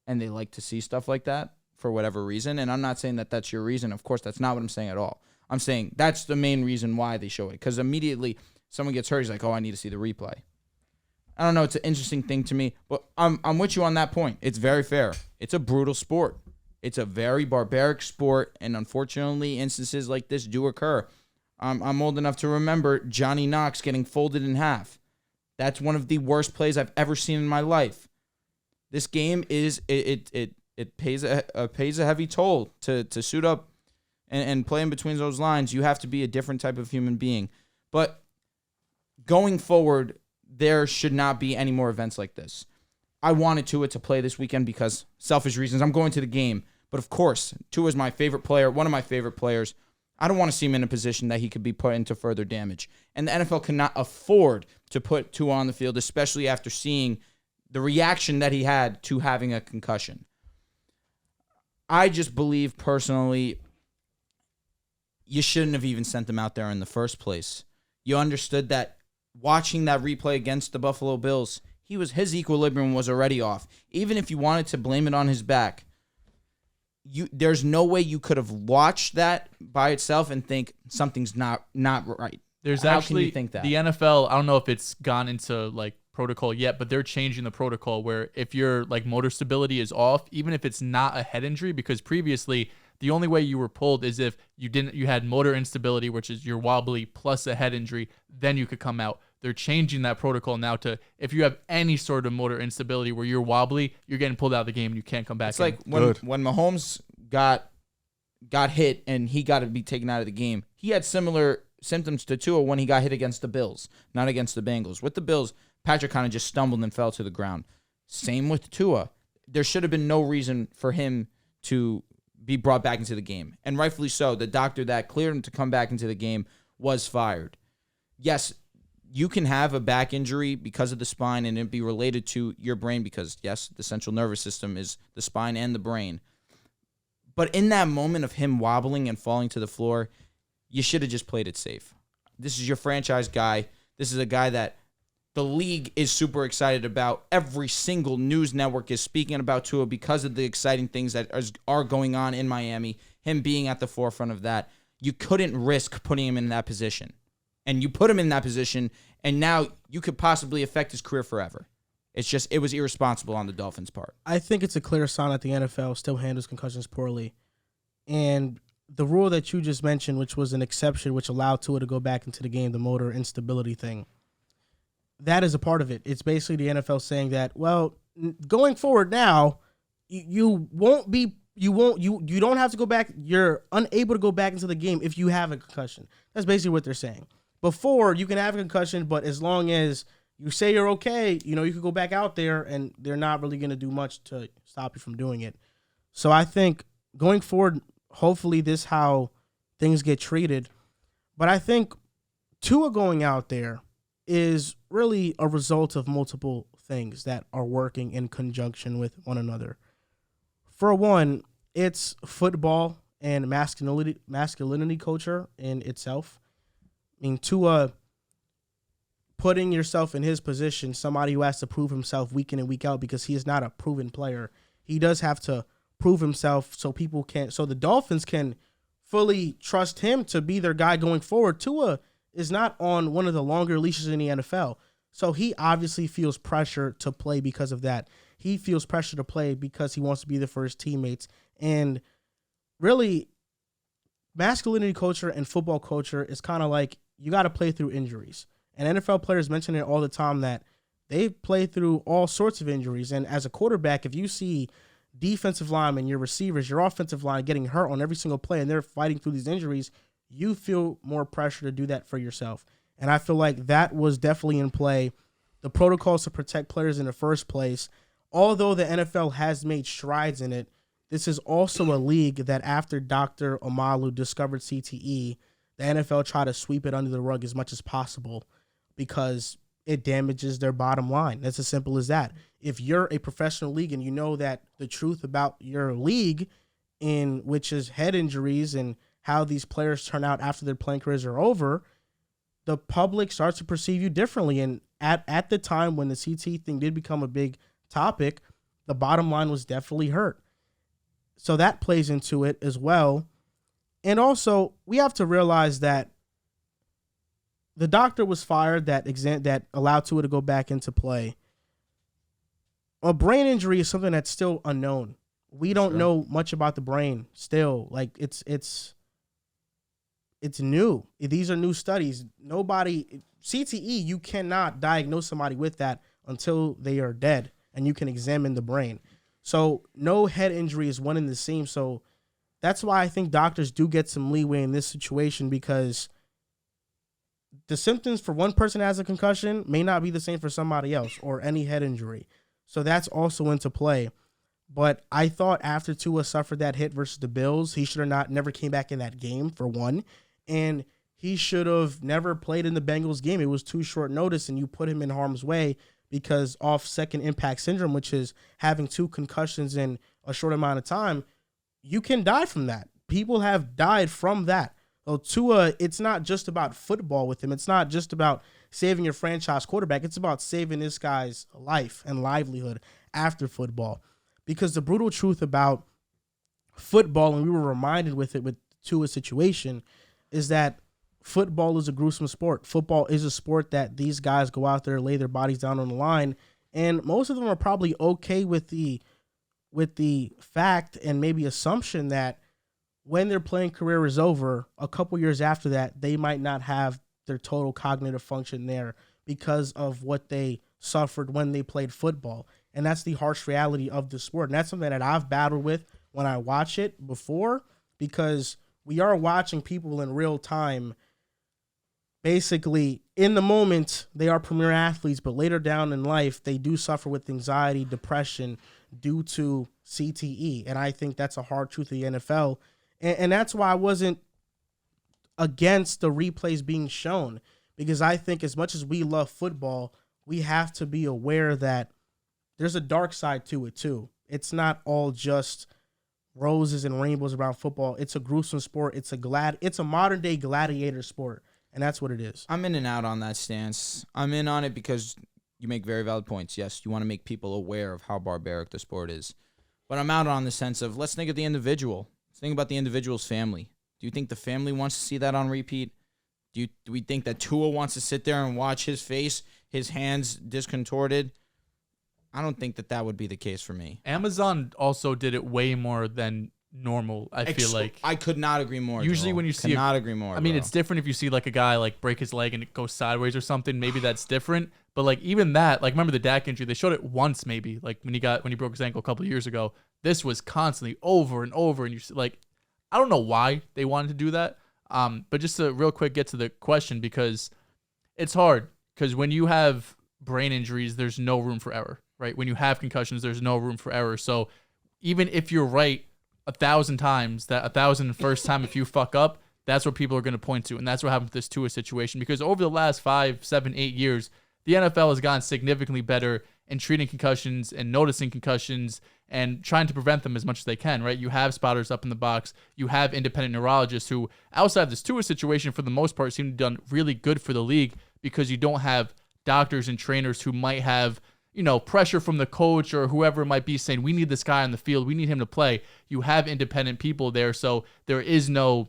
and they like to see stuff like that for whatever reason. And I'm not saying that that's your reason. Of course, that's not what I'm saying at all. I'm saying that's the main reason why they show it, because immediately someone gets hurt, he's like, oh, I need to see the replay. I don't know. It's an interesting thing to me, but I'm with you on that point. It's very fair. It's a brutal sport. It's a very barbaric sport, and unfortunately, instances like this do occur. I'm old enough to remember Johnny Knox getting folded in half. That's one of the worst plays I've ever seen in my life. This game it pays a heavy toll to suit up and play in between those lines. You have to be a different type of human being. But going forward, there should not be any more events like this. I wanted Tua to play this weekend because selfish reasons. I'm going to the game. But of course, Tua is my favorite player, one of my favorite players. I don't want to see him in a position that he could be put into further damage. And the NFL cannot afford to put Tua on the field, especially after seeing the reaction that he had to having a concussion. I just believe personally, you shouldn't have even sent him out there in the first place. You understood that watching that replay against the Buffalo Bills, his equilibrium was already off. Even if you wanted to blame it on his back, there's no way you could have watched that by itself and think something's not right. There's How actually can you think that? The NFL, I don't know if it's gone into like protocol yet, but they're changing the protocol where if your like motor stability is off, even if it's not a head injury, because previously the only way you were pulled is if you had motor instability, which is you're wobbly plus a head injury, then you could come out. They're changing that protocol now to if you have any sort of motor instability where you're wobbly, you're getting pulled out of the game and you can't come back. It's like when Mahomes got hit and he got to be taken out of the game. He had similar symptoms to Tua when he got hit against the Bills, not against the Bengals. With the Bills, Patrick kind of just stumbled and fell to the ground. Same with Tua. There should have been no reason for him to be brought back into the game. And rightfully so. The doctor that cleared him to come back into the game was fired. Yes, you can have a back injury because of the spine and it be related to your brain because, yes, the central nervous system is the spine and the brain. But in that moment of him wobbling and falling to the floor, you should have just played it safe. This is your franchise guy. This is a guy that the league is super excited about. Every single news network is speaking about Tua because of the exciting things that are going on in Miami, him being at the forefront of that. You couldn't risk putting him in that position. And you put him in that position, and now you could possibly affect his career forever. It's just it was irresponsible on the Dolphins' part. I think it's a clear sign that the NFL still handles concussions poorly. And the rule that you just mentioned, which was an exception, which allowed Tua to go back into the game, the motor instability thing, that is a part of it. It's basically the NFL saying that, well, going forward now, you don't have to go back. You're unable to go back into the game if you have a concussion. That's basically what they're saying. Before, you can have a concussion, but as long as you say you're okay, you could go back out there, and they're not really going to do much to stop you from doing it. So I think going forward, hopefully this is how things get treated. But I think Tua going out there is really a result of multiple things that are working in conjunction with one another. For one, it's football and masculinity culture in itself. I mean, Tua putting yourself in his position, somebody who has to prove himself week in and week out because he is not a proven player. He does have to prove himself so the Dolphins can fully trust him to be their guy going forward. Tua is not on one of the longer leashes in the NFL. So he obviously feels pressure to play because of that. He feels pressure to play because he wants to be there for his teammates. And really, masculinity culture and football culture is kind of like you got to play through injuries. And NFL players mention it all the time that they play through all sorts of injuries. And as a quarterback, if you see defensive linemen, your receivers, your offensive line getting hurt on every single play and they're fighting through these injuries, you feel more pressure to do that for yourself. And I feel like that was definitely in play. The protocols to protect players in the first place, although the NFL has made strides in it, this is also a league that after Dr. Omalu discovered CTE, the NFL tried to sweep it under the rug as much as possible because it damages their bottom line. That's as simple as that. If you're a professional league and you know that the truth about your league, in which is head injuries and how these players turn out after their playing careers are over, the public starts to perceive you differently. And at the time when the CTE thing did become a big topic, the bottom line was definitely hurt. So that plays into it as well. And also, we have to realize that the doctor was fired that allowed Tua to go back into play. A brain injury is something that's still unknown. We don't know much about the brain still. Like it's new. These are new studies. CTE, you cannot diagnose somebody with that until they are dead and you can examine the brain. So no head injury is one and the same. So that's why I think doctors do get some leeway in this situation, because the symptoms for one person that has a concussion may not be the same for somebody else or any head injury. So that's also into play. But I thought after Tua suffered that hit versus the Bills, he should have never came back in that game, for one. And he should have never played in the Bengals game. It was too short notice, and you put him in harm's way because of second impact syndrome, which is having 2 concussions in a short amount of time. You can die from that. People have died from that. So Tua, it's not just about football with him. It's not just about saving your franchise quarterback. It's about saving this guy's life and livelihood after football. Because the brutal truth about football, and we were reminded with Tua's situation, is that football is a gruesome sport. Football is a sport that these guys go out there, lay their bodies down on the line, and most of them are probably okay with the fact and maybe assumption that when their playing career is over, a couple years after that, they might not have their total cognitive function there because of what they suffered when they played football. And that's the harsh reality of the sport. And that's something that I've battled with when I watch it before, because we are watching people in real time. Basically, in the moment, they are premier athletes, but later down in life, they do suffer with anxiety, depression due to CTE. And I think that's a hard truth of the NFL. And that's why I wasn't against the replays being shown, because I think as much as we love football, we have to be aware that there's a dark side to it too. It's not all just roses and rainbows around football. It's a gruesome sport. It's a modern day gladiator sport, and that's what it is. I'm in and out on that stance. I'm in on it because you make very valid points. Yes, you want to make people aware of how barbaric the sport is. But I'm out on the sense of, let's think of the individual. Let's think about the individual's family. Do you think the family wants to see that on repeat? Do we think that Tua wants to sit there and watch his face, his hands discontorted, I don't think that would be the case for me. Amazon also did it way more than normal. I feel like I could not agree more. usually Joel. when you see, cannot agree more. I mean, bro. it's different if you see like a guy like break his leg and it goes sideways or something. Maybe that's different. But like even that, like remember the Dak injury? They showed it once maybe, like when he broke his ankle a couple of years ago. This was constantly over and over, and you like, I don't know why they wanted to do that. But just to real quick get to the question, because it's hard, because when you have brain injuries, there's no room for error, right? When you have concussions, there's no room for error. So even if you're right 1,000 times, that 1,001st time if you fuck up, that's what people are going to point to. And that's what happened with this Tua situation. Because over the last 5, 7, 8 years, the NFL has gotten significantly better in treating concussions and noticing concussions and trying to prevent them as much as they can, right? You have spotters up in the box. You have independent neurologists who, outside of this Tua situation, for the most part, seem to have done really good for the league, because you don't have doctors and trainers who might have, pressure from the coach or whoever might be saying, we need this guy on the field, we need him to play. You have independent people there, so there's no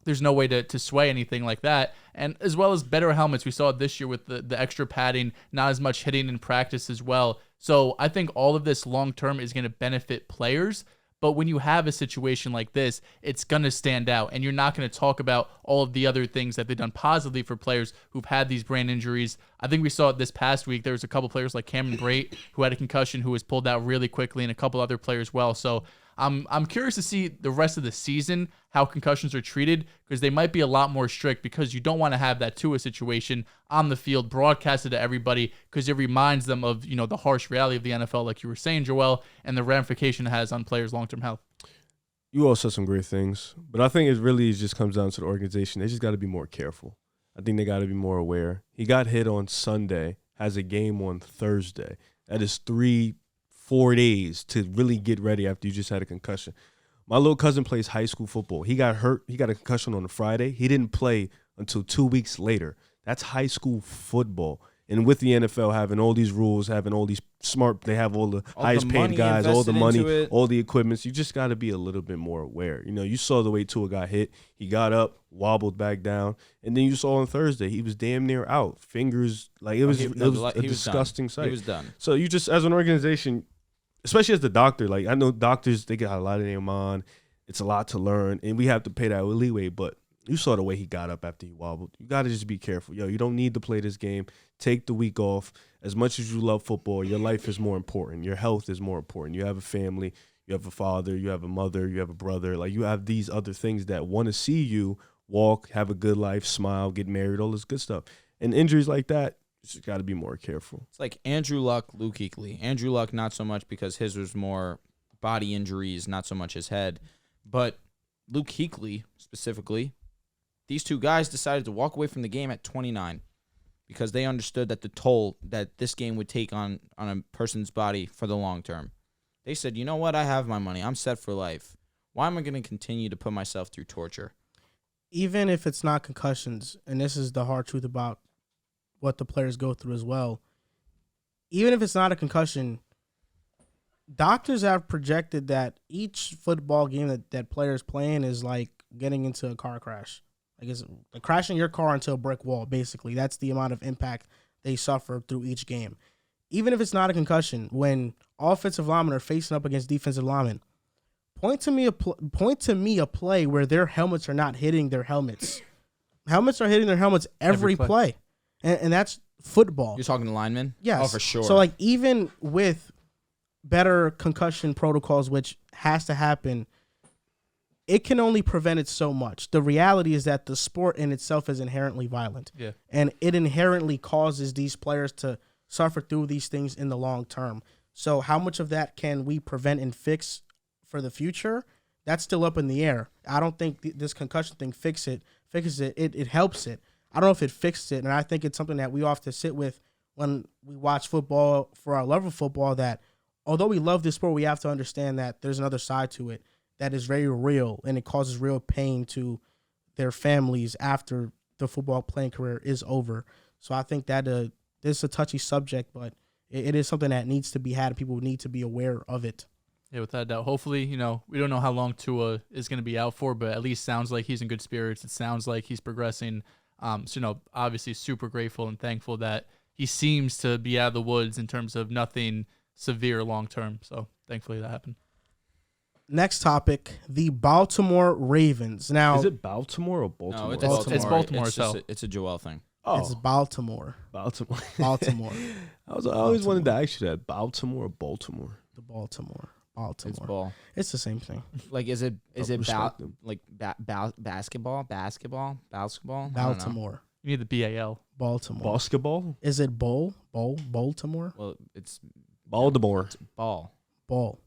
way to sway anything like that. And as well as better helmets. We saw it this year with the extra padding, not as much hitting in practice as well. So I think all of this long term is going to benefit players. But when you have a situation like this, it's going to stand out. And you're not going to talk about all of the other things that they've done positively for players who've had these brain injuries. I think we saw it this past week. There was a couple players like Cameron Brate who had a concussion who was pulled out really quickly, and a couple other players well. So I'm curious to see the rest of the season how concussions are treated, because they might be a lot more strict, because you don't want to have that Tua situation on the field broadcasted to everybody, because it reminds them of the harsh reality of the NFL, like you were saying, Joel, and the ramification it has on players' long-term health. You all said some great things, but I think it really just comes down to the organization. They just got to be more careful. I think they got to be more aware. He got hit on Sunday, has a game on Thursday. That is 3-4 days to really get ready after you just had a concussion. My little cousin plays high school football. He got hurt. He got a concussion on a Friday. He didn't play until 2 weeks later. That's high school football. And with the NFL having all these rules, having all these they have all the highest paid guys, all the money, all the equipments. You just got to be a little bit more aware. You saw the way Tua got hit. He got up, wobbled back down, and then you saw on Thursday he was damn near out. Fingers, like it was a disgusting sight. He was done. So you just, as an organization, especially as the doctor, like I know doctors, they got a lot in their mind. It's a lot to learn, and we have to pay that leeway. But you saw the way he got up after he wobbled. You got to just be careful. You don't need to play this game. Take the week off. As much as you love football, your life is more important. Your health is more important. You have a family. You have a father. You have a mother. You have a brother. Like, you have these other things that want to see you walk, have a good life, smile, get married, all this good stuff. And injuries like that, you just got to be more careful. It's like Andrew Luck, Luke Kuechly. Andrew Luck, not so much, because his was more body injuries, not so much his head. But Luke Kuechly, specifically, these two guys decided to walk away from the game at 29 because they understood that the toll that this game would take on a person's body for the long term. They said, you know what? I have my money. I'm set for life. Why am I going to continue to put myself through torture? Even if it's not concussions, and this is the hard truth about what the players go through as well, even if it's not a concussion, doctors have projected that each football game that players playing is like getting into a car crash. Like, it's like crashing your car into a brick wall, basically. That's the amount of impact they suffer through each game. Even if it's not a concussion, when offensive linemen are facing up against defensive linemen, point to me a play where their helmets are not hitting their helmets. Helmets are hitting their helmets every play. And that's football. You're talking to linemen? Yes. Oh, for sure. So, like, even with better concussion protocols, which has to happen, it can only prevent it so much. The reality is that the sport in itself is inherently violent. Yeah. And it inherently causes these players to suffer through these things in the long term. So how much of that can we prevent and fix for the future? That's still up in the air. I don't think this concussion thing fixes it. It helps it. I don't know if it fixes it. And I think it's something that we have to sit with when we watch football for our love of football, that although we love this sport, we have to understand that there's another side to it that is very real, and it causes real pain to their families after the football playing career is over. So I think that this is a touchy subject, but it is something that needs to be had. People need to be aware of it. Yeah, without doubt. Hopefully, we don't know how long Tua is going to be out for, but at least sounds like he's in good spirits. It sounds like he's progressing. So, obviously super grateful and thankful that he seems to be out of the woods in terms of nothing severe long term. So thankfully that happened. Next topic, the Baltimore Ravens. Now, Is it Baltimore or Baltimore? No, it's Baltimore. It's Baltimore It's, itself. it's a Joel thing. it's Baltimore. Baltimore. Baltimore. I always wanted to ask you that. Baltimore or Baltimore? The Baltimore. It's ball. It's the same thing. Like, is it respect them. like basketball? Basketball? I don't know. Baltimore. You need the BAL. Baltimore. Basketball? Is it Baltimore? Well, it's Baltimore. ball. Ball.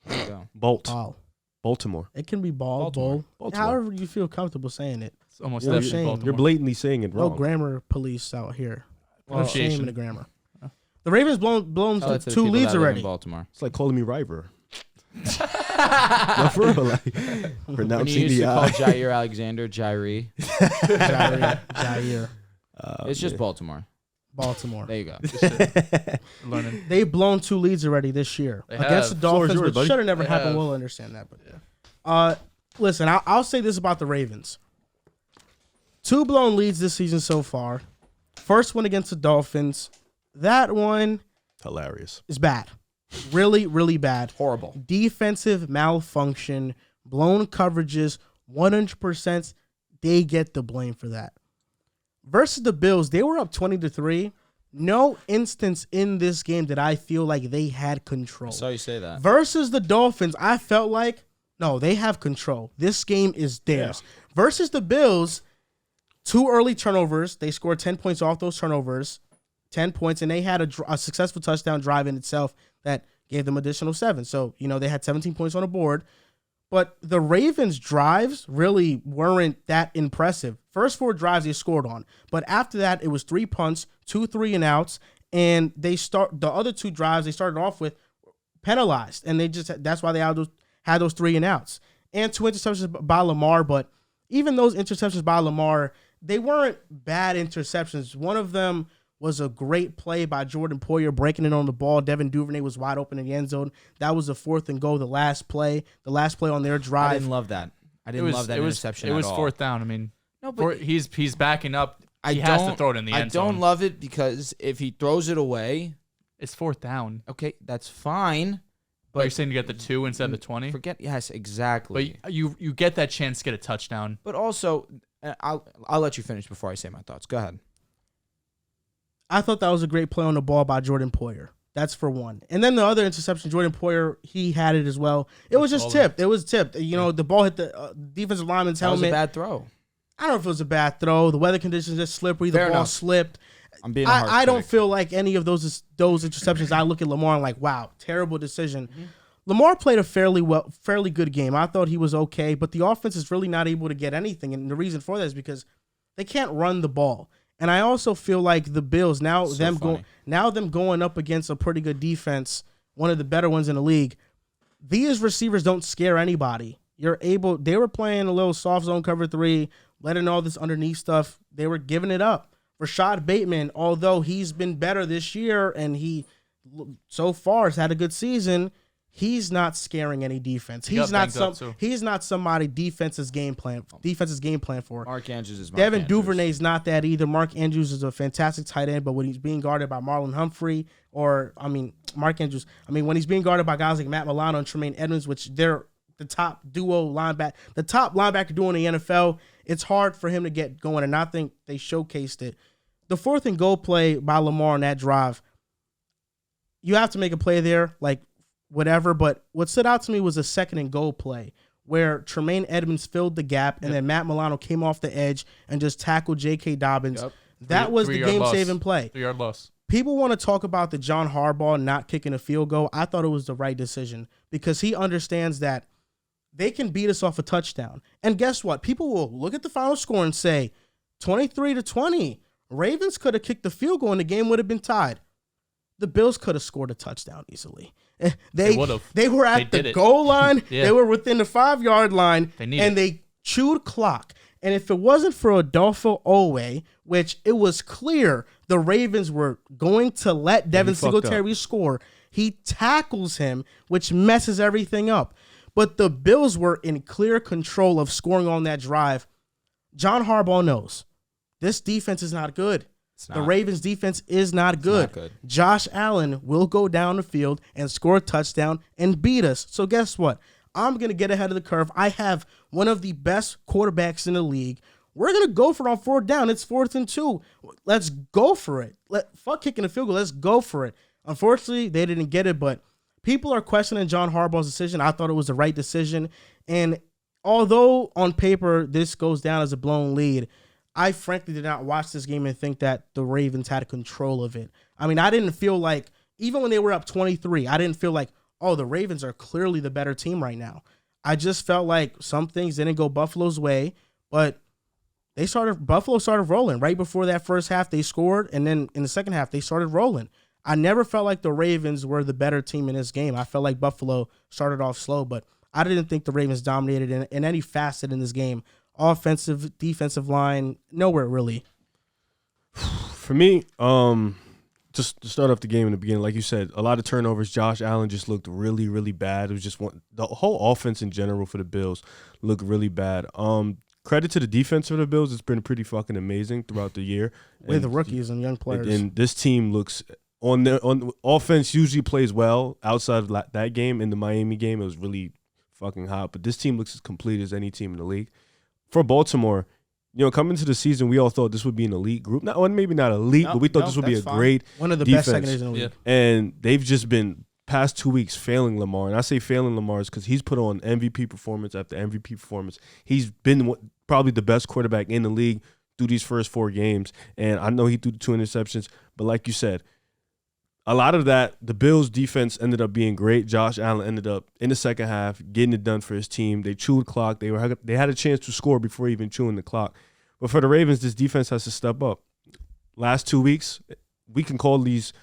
There you go. Ball. Baltimore. It can be ball, Baltimore. bowl. Baltimore. However you feel comfortable saying it. It's almost Yeah, definitely shame. Baltimore. You're blatantly saying it No wrong. grammar police out here. No shame Pronunciation. in the grammar. The Ravens blown Tell that to the 2 people leads that live in already. Baltimore. It's like calling me River. No, for real. Like, When you pronouncing used to the call I. Jair Alexander Jairi, Jair. it's just Baltimore. Baltimore. There you go. Learning. They've blown 2 leads already this year They against the have. Dolphins, Floor is yours, which buddy. should have never They happened. have. We'll understand that, but listen, I'll say this about the Ravens: 2 blown leads this season so far. First one against the Dolphins. That one Hilarious. is bad, really, really bad. Horrible. Defensive malfunction, blown coverages, 100%. They get the blame for that. Versus the Bills, they were up 20-3. No instance in this game that I feel like they had control. I saw you say that. Versus the Dolphins, I felt like, no, they have control. This game is theirs. Versus the Bills, 2 early turnovers. They scored 10 points off those turnovers, 10 points, and they had a successful touchdown drive in itself that gave them additional 7. So, they had 17 points on the board. But the Ravens' drives really weren't that impressive. First 4 drives they scored on. But after that, it was 3 punts, 2 3-and-outs, and the other 2 drives they started off with penalized. And that's why they had those 3-and-outs. And 2 interceptions by Lamar, but even those interceptions by Lamar, they weren't bad interceptions. One of them was a great play by Jordan Poyer breaking it on the ball. Devin Duvernay was wide open in the end zone. That was the 4th and goal, the last play on their drive. I didn't love that. I didn't love that interception It was at all. 4th down. I mean, No, but he's backing up. He has to throw it in the end zone. I don't love it because if he throws it away, It's 4th down. okay, that's fine. But you're saying to get the 2 instead of the 20. Yes, exactly. But you get that chance to get a touchdown. But also, I'll let you finish before I say my thoughts. Go ahead. I thought that was a great play on the ball by Jordan Poyer. That's for one. And then the other interception, Jordan Poyer, he had it as well. It was just tipped. It was tipped. The ball hit the defensive lineman's That was helmet. a bad throw. I don't know if it was a bad throw. The weather conditions just slippery. The Fair ball enough. slipped. I'm being a harsh I don't critic. feel like any of those interceptions. I look at Lamar and like, wow, terrible decision. Lamar played a fairly good game. I thought he was okay, but the offense is really not able to get anything, and the reason for that is because they can't run the ball. And I also feel like the Bills them going up against a pretty good defense, one of the better ones in the league. These receivers don't scare anybody. They were playing a little soft zone cover 3, letting all this underneath stuff. They were giving it up. Rashad Bateman, although he's been better this year and he so far has had a good season, he's not scaring any defense. He's not somebody defense's game plan for. Mark Andrews is Mark Devin Andrews. Duvernay's not that either. Mark Andrews is a fantastic tight end, but when he's being guarded by Marlon Humphrey Mark Andrews, when he's being guarded by guys like Matt Milano and Tremaine Edmonds, which they're the top linebacker duo in the NFL, it's hard for him to get going, and I think they showcased it. The 4th and goal play by Lamar on that drive, you have to make a play there, like whatever, but what stood out to me was a 2nd and goal play where Tremaine Edmonds filled the gap, and then Matt Milano came off the edge and just tackled J.K. Dobbins. Yep. That was the game-saving play. 3-yard loss. People want to talk about the John Harbaugh not kicking a field goal. I thought it was the right decision because he understands that they can beat us off a touchdown. And guess what? People will look at the final score and say 23-20. Ravens could have kicked the field goal and the game would have been tied. The Bills could have scored a touchdown easily. They would have. They were at They the did it. goal line. Yeah. They were within the 5-yard line. They chewed clock. And if it wasn't for Adolfo Owe, which it was clear the Ravens were going to let Devin Singletary score, he tackles him, which messes everything up. But the Bills were in clear control of scoring on that drive. John Harbaugh knows this defense is not good. The Ravens defense is not good. It's not good. Josh Allen will go down the field and score a touchdown and beat us. So guess what? I'm going to get ahead of the curve. I have one of the best quarterbacks in the league. We're going to go for it on 4th down. It's 4th and 2. Let's go for it. Fuck kicking the field goal. Let's go for it. Unfortunately, they didn't get it, but people are questioning John Harbaugh's decision. I thought it was the right decision. And although on paper this goes down as a blown lead, I frankly did not watch this game and think that the Ravens had control of it. I mean, I didn't feel like, even when they were up 23, I didn't feel like, oh, the Ravens are clearly the better team right now. I just felt like some things didn't go Buffalo's way, but Buffalo started rolling. Right before that first half, they scored, and then in the second half, they started rolling. I never felt like the Ravens were the better team in this game. I felt like Buffalo started off slow, but I didn't think the Ravens dominated in any facet in this game. Offensive, defensive line, nowhere really. For me, just to start off the game in the beginning, like you said, a lot of turnovers. Josh Allen just looked really, really bad. It was just the whole offense in general for the Bills looked really bad. Credit to the defense for the Bills. It's been pretty fucking amazing throughout the year. With the rookies and young players. And this team looks on offense usually plays well outside of that game. In the Miami game, it was really fucking hot. But this team looks as complete as any team in the league. For Baltimore, coming into the season, we all thought this would be an elite group. Maybe not elite, but we thought this would be a great one of the defense. best secondaries in the league. Yeah. And they've just been past 2 weeks failing Lamar. And I say failing Lamar is because he's put on MVP performance after MVP performance. He's been probably the best quarterback in the league through these first 4 games. And I know he threw 2 interceptions, but like you said, a lot of that, the Bills' defense ended up being great. Josh Allen ended up in the second half getting it done for his team. They chewed clock. They had a chance to score before even chewing the clock. But for the Ravens, this defense has to step up. Last 2 weeks, we can call these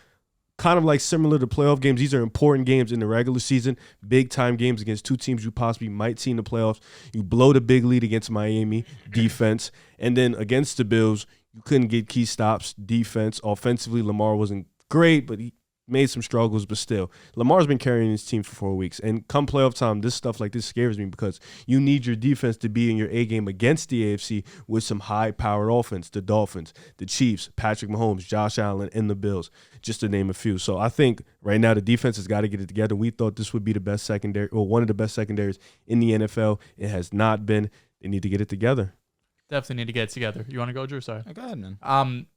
kind of like similar to playoff games. These are important games in the regular season, big-time games against 2 teams you possibly might see in the playoffs. You blow the big lead against Miami defense, and then against the Bills, you couldn't get key stops, defense. Offensively, Lamar wasn't great, but he made some struggles, but still. Lamar's been carrying his team for 4 weeks. And come playoff time, this stuff like this scares me because you need your defense to be in your A game against the AFC with some high-powered offense. The Dolphins, the Chiefs, Patrick Mahomes, Josh Allen, and the Bills, just to name a few. So I think right now the defense has got to get it together. We thought this would be the best secondary, or one of the best secondaries in the NFL. It has not been. They need to get it together. Definitely need to get it together. You want to go, Drew? Sorry. Go ahead, man.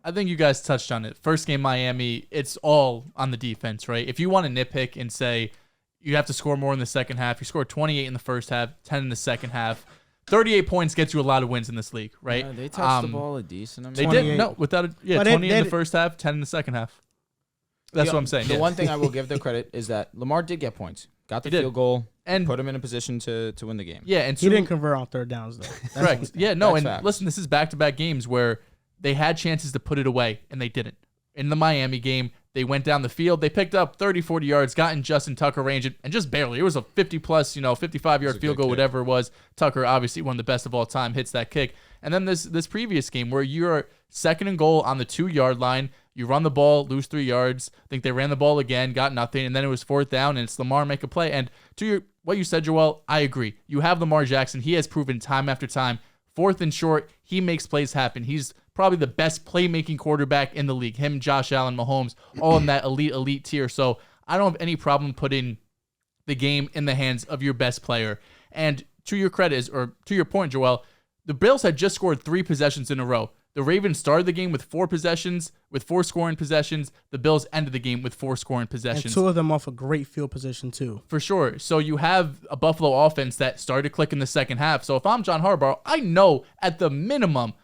I think you guys touched on it. First game, Miami, it's all on the defense, right? If you want to nitpick and say you have to score more in the second half, you score 28 in the first half, 10 in the second half. 38 points gets you a lot of wins in this league, right? Yeah, they touched the ball a decent amount. They did. No, without a, 20 in the first half, 10 in the second half. That's what I'm saying. The one thing I will give them credit is that Lamar did get points. Got the field goal and put him in a position to win the game. Yeah, and he didn't convert on 3rd downs, though. Correct. Yeah, no, and facts. Listen, this is back-to-back games where they had chances to put it away, and they didn't. In the Miami game, they went down the field. They picked up 30, 40 yards, got in Justin Tucker range, and just barely. It was a 50-plus, 55-yard field goal, whatever it was. Tucker, obviously one of the best of all time, hits that kick. And then this previous game where you're 2nd and goal on the 2-yard line, you run the ball, lose 3 yards. I think they ran the ball again, got nothing, and then it was 4th down, and it's Lamar make a play. And to what you said, Joel, I agree. You have Lamar Jackson. He has proven time after time, 4th and short, he makes plays happen. He's probably the best playmaking quarterback in the league. Him, Josh Allen, Mahomes, all in that elite tier. So I don't have any problem putting the game in the hands of your best player. And to your credit, or to your point, Joel, the Bills had just scored 3 possessions in a row. The Ravens started the game with 4 possessions, with 4 scoring possessions. The Bills ended the game with 4 scoring possessions. And 2 of them off a great field position, too. For sure. So you have a Buffalo offense that started to click in the second half. So if I'm John Harbaugh, I know at the minimum,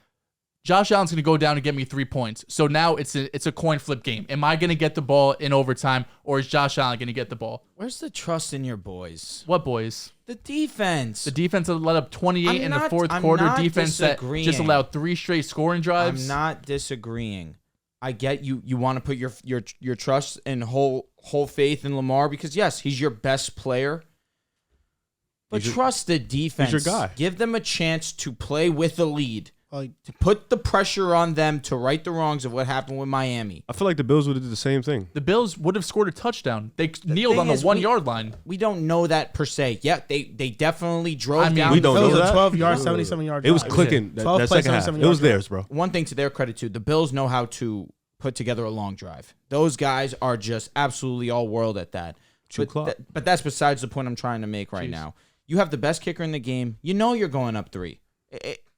Josh Allen's going to go down and get me 3 points. So now it's a coin flip game. Am I going to get the ball in overtime, or is Josh Allen going to get the ball? Where's the trust in your boys? What boys? The defense. The defense that let up 28 in the fourth quarter. Defense that just allowed 3 straight scoring drives. I'm not disagreeing. I get you. You want to put your trust and whole faith in Lamar because yes, he's your best player. But trust the defense. He's your guy. Give them a chance to play with the lead. Like, to put the pressure on them to right the wrongs of what happened with Miami. I feel like the Bills would have did the same thing. The Bills would have scored a touchdown. They kneeled thing on the is, 1 yard line. We don't know that per se. Yeah, they definitely drove down. we don't it know was that. a 12-yard, 77-yard. It was drive. clicking. That 12 plays, second half. 77 It was yards. theirs, bro. One thing to their credit too, the Bills know how to put together a long drive. Those guys are just absolutely all world at that. But that's besides the point I'm trying to make right now. You have the best kicker in the game. You know you're going up 3.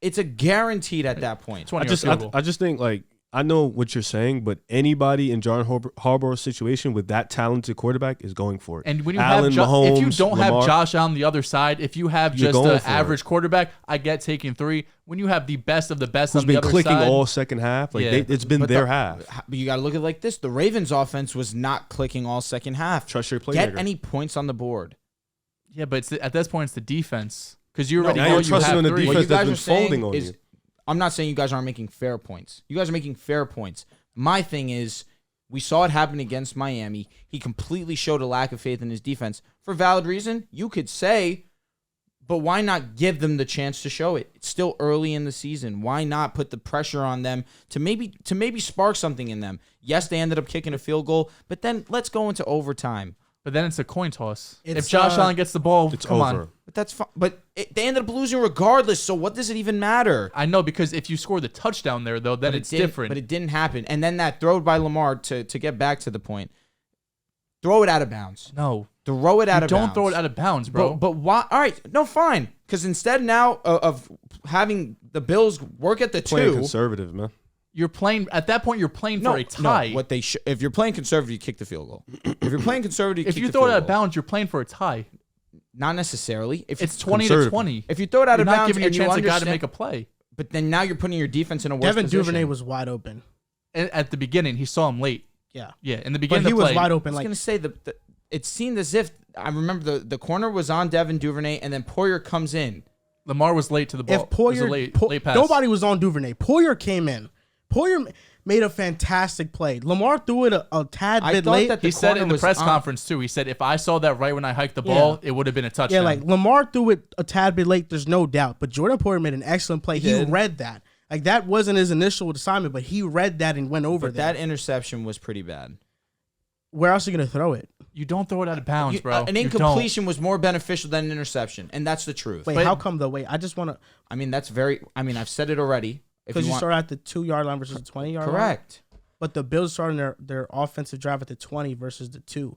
It's a guaranteed at that point. I just think, like, I know what you're saying, but anybody in John Harbaugh's situation with that talented quarterback is going for it. And when you Allen, have Mahomes, if you don't Lamar, have Josh Allen the other side, if you have You're just going an for average quarterback, I get taking 3. When you have the best of the best who's on the been other clicking side, all second half, like Yeah. it's been But their half. But you got to look at it like this. The Ravens offense was not clicking all second half. Trust your playmaker. Get any points on the board. yeah, but at this point it's the defense because you already now know you're you trusting have on the 3. defense What you that's guys been are saying folding on is, you. I'm not saying you guys aren't making fair points. You guys are making fair points. My thing is, we saw it happen against Miami. He completely showed a lack of faith in his defense. For valid reason, you could say, but why not give them the chance to show it? It's still early in the season. Why not put the pressure on them to maybe spark something in them? Yes, they ended up kicking a field goal, but then let's go into overtime. But then it's a coin toss. It's, If Josh Allen gets the ball, It's come over. on. But that's fine. But they ended up losing regardless, so what does it even matter? I know because if you score the touchdown there, though, then it's different. But it didn't happen. And then that throw by Lamar, to get back to the point, throw it out of bounds. No. Throw it out of bounds. Don't throw it out of bounds, bro. But why? All right, no, fine. Because instead now of having the Bills work at the Playing 2, conservative, man. You're playing at that point. You're playing for a tie. No, what they if you're playing conservative, you kick the field goal. If you're playing conservative, if you throw it out of bounds, you're playing for a tie. not necessarily. If It's 20-20. if you throw it out You're of not bounds giving a and you chance a guy to understand, make a play. but then now you're putting your defense in a worse Devin position. Duvernay was wide open. At the beginning, he saw him late. Yeah. Yeah, in the But beginning he of the was play, wide I open. was Like, gonna say it seemed as if I remember the corner was on Devin Duvernay and then Poyer comes in. Lamar was late to the ball. if Poyer, it was a late pass. nobody was on Duvernay. Poyer came in. Poyer made a fantastic play. Lamar threw it a tad I bit thought late. that He said corner in the was press on. conference too. He said if I saw that right when I hiked the ball, it would have been a touchdown. Yeah, like Lamar threw it a tad bit late. There's no doubt. But Jordan Poyer made an excellent play. He did. read that. Like that wasn't his initial assignment, but he read that and went over But that. that interception was pretty bad. Where else are you gonna throw it? you don't throw it out of bounds, bro. An You incompletion was more beneficial than an interception, and that's the truth. Wait, how come though? Wait, I just want to I mean, that's very. I mean, I've said it already. If because you want, start at the 2-yard line versus the 20-yard line. correct. But the Bills starting their offensive drive at the 20 versus the 2.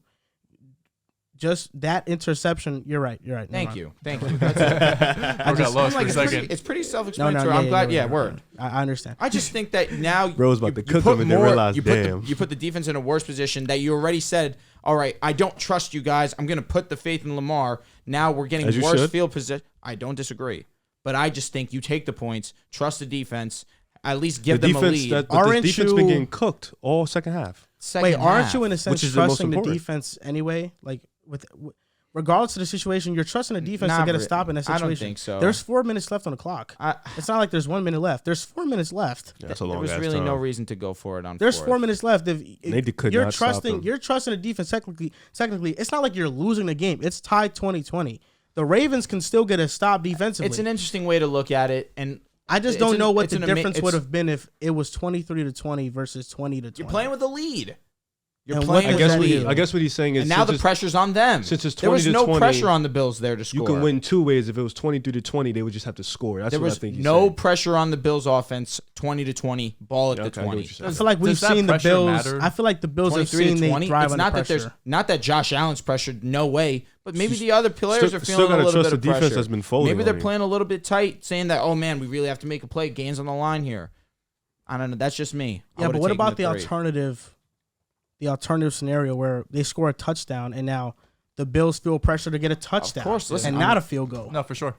Just that interception. You're right. Never Thank mind. you. That's I got lost for a it's second. pretty No, self-explanatory. no, I'm glad. yeah, Yeah, word. I understand. I just think that now Bro was about to cook them and then realized, damn. You put the defense in a worse position that you already said, all right, I don't trust you guys. I'm going to put the faith in Lamar. Now we're getting As you worse should. field position. I don't disagree. But I just think you take the points, trust the defense, at least give The them a defense lead. that Aren't this defense been you- getting cooked all second half. Second Aren't half. you in a sense which is the most trusting the important. defense anyway? Like regardless of the situation, you're trusting the defense to Not get a re- stop in that I situation. don't think so. There's 4 minutes left on the clock. It's not like there's 1 minute left. There's 4 minutes left. Yeah, that's a There long was ass really time. no reason to go for it on There's fourth. 4 minutes left. If They could you're not stop trusting, them. you're trusting the defense. Technically, it's not like you're losing the game. It's tied 20-20. The Ravens can still get a stop defensively. It's an interesting way to look at it, and I just it's don't an- know what it's the an ama- difference it's- would have been if it was 23-20 versus 20-20. you're playing with a lead. You're And playing what I with does guess a that what lead. do? I guess what he's saying is And now since the it's- pressure's on them. since it's there was 20 to no 20, pressure on the Bills there to score. you can win two ways. If it was 23-20, they would just have to score. That's There what I was think he's no saying. pressure on the Bills offense, 20-20, ball at Okay, I the get what 20. you're saying. I feel like we've Does that seen the pressure Bills. matter? I feel like the Bills have 23 seen to they 20. thrive It's under not that pressure. not that Josh Allen's pressured, no way. But maybe the other players are Still feeling a gotta little trust bit of the defense pressure. that's been folding Maybe they're on you. playing a little bit tight, saying that, oh man, we really have to make a play. Gains on the line here. I don't know. That's just me. I Yeah, would've but what taken about the 3. alternative? The alternative scenario where they score a touchdown and now the Bills feel pressure to get a touchdown, course, listen, and not a field goal. No, for sure.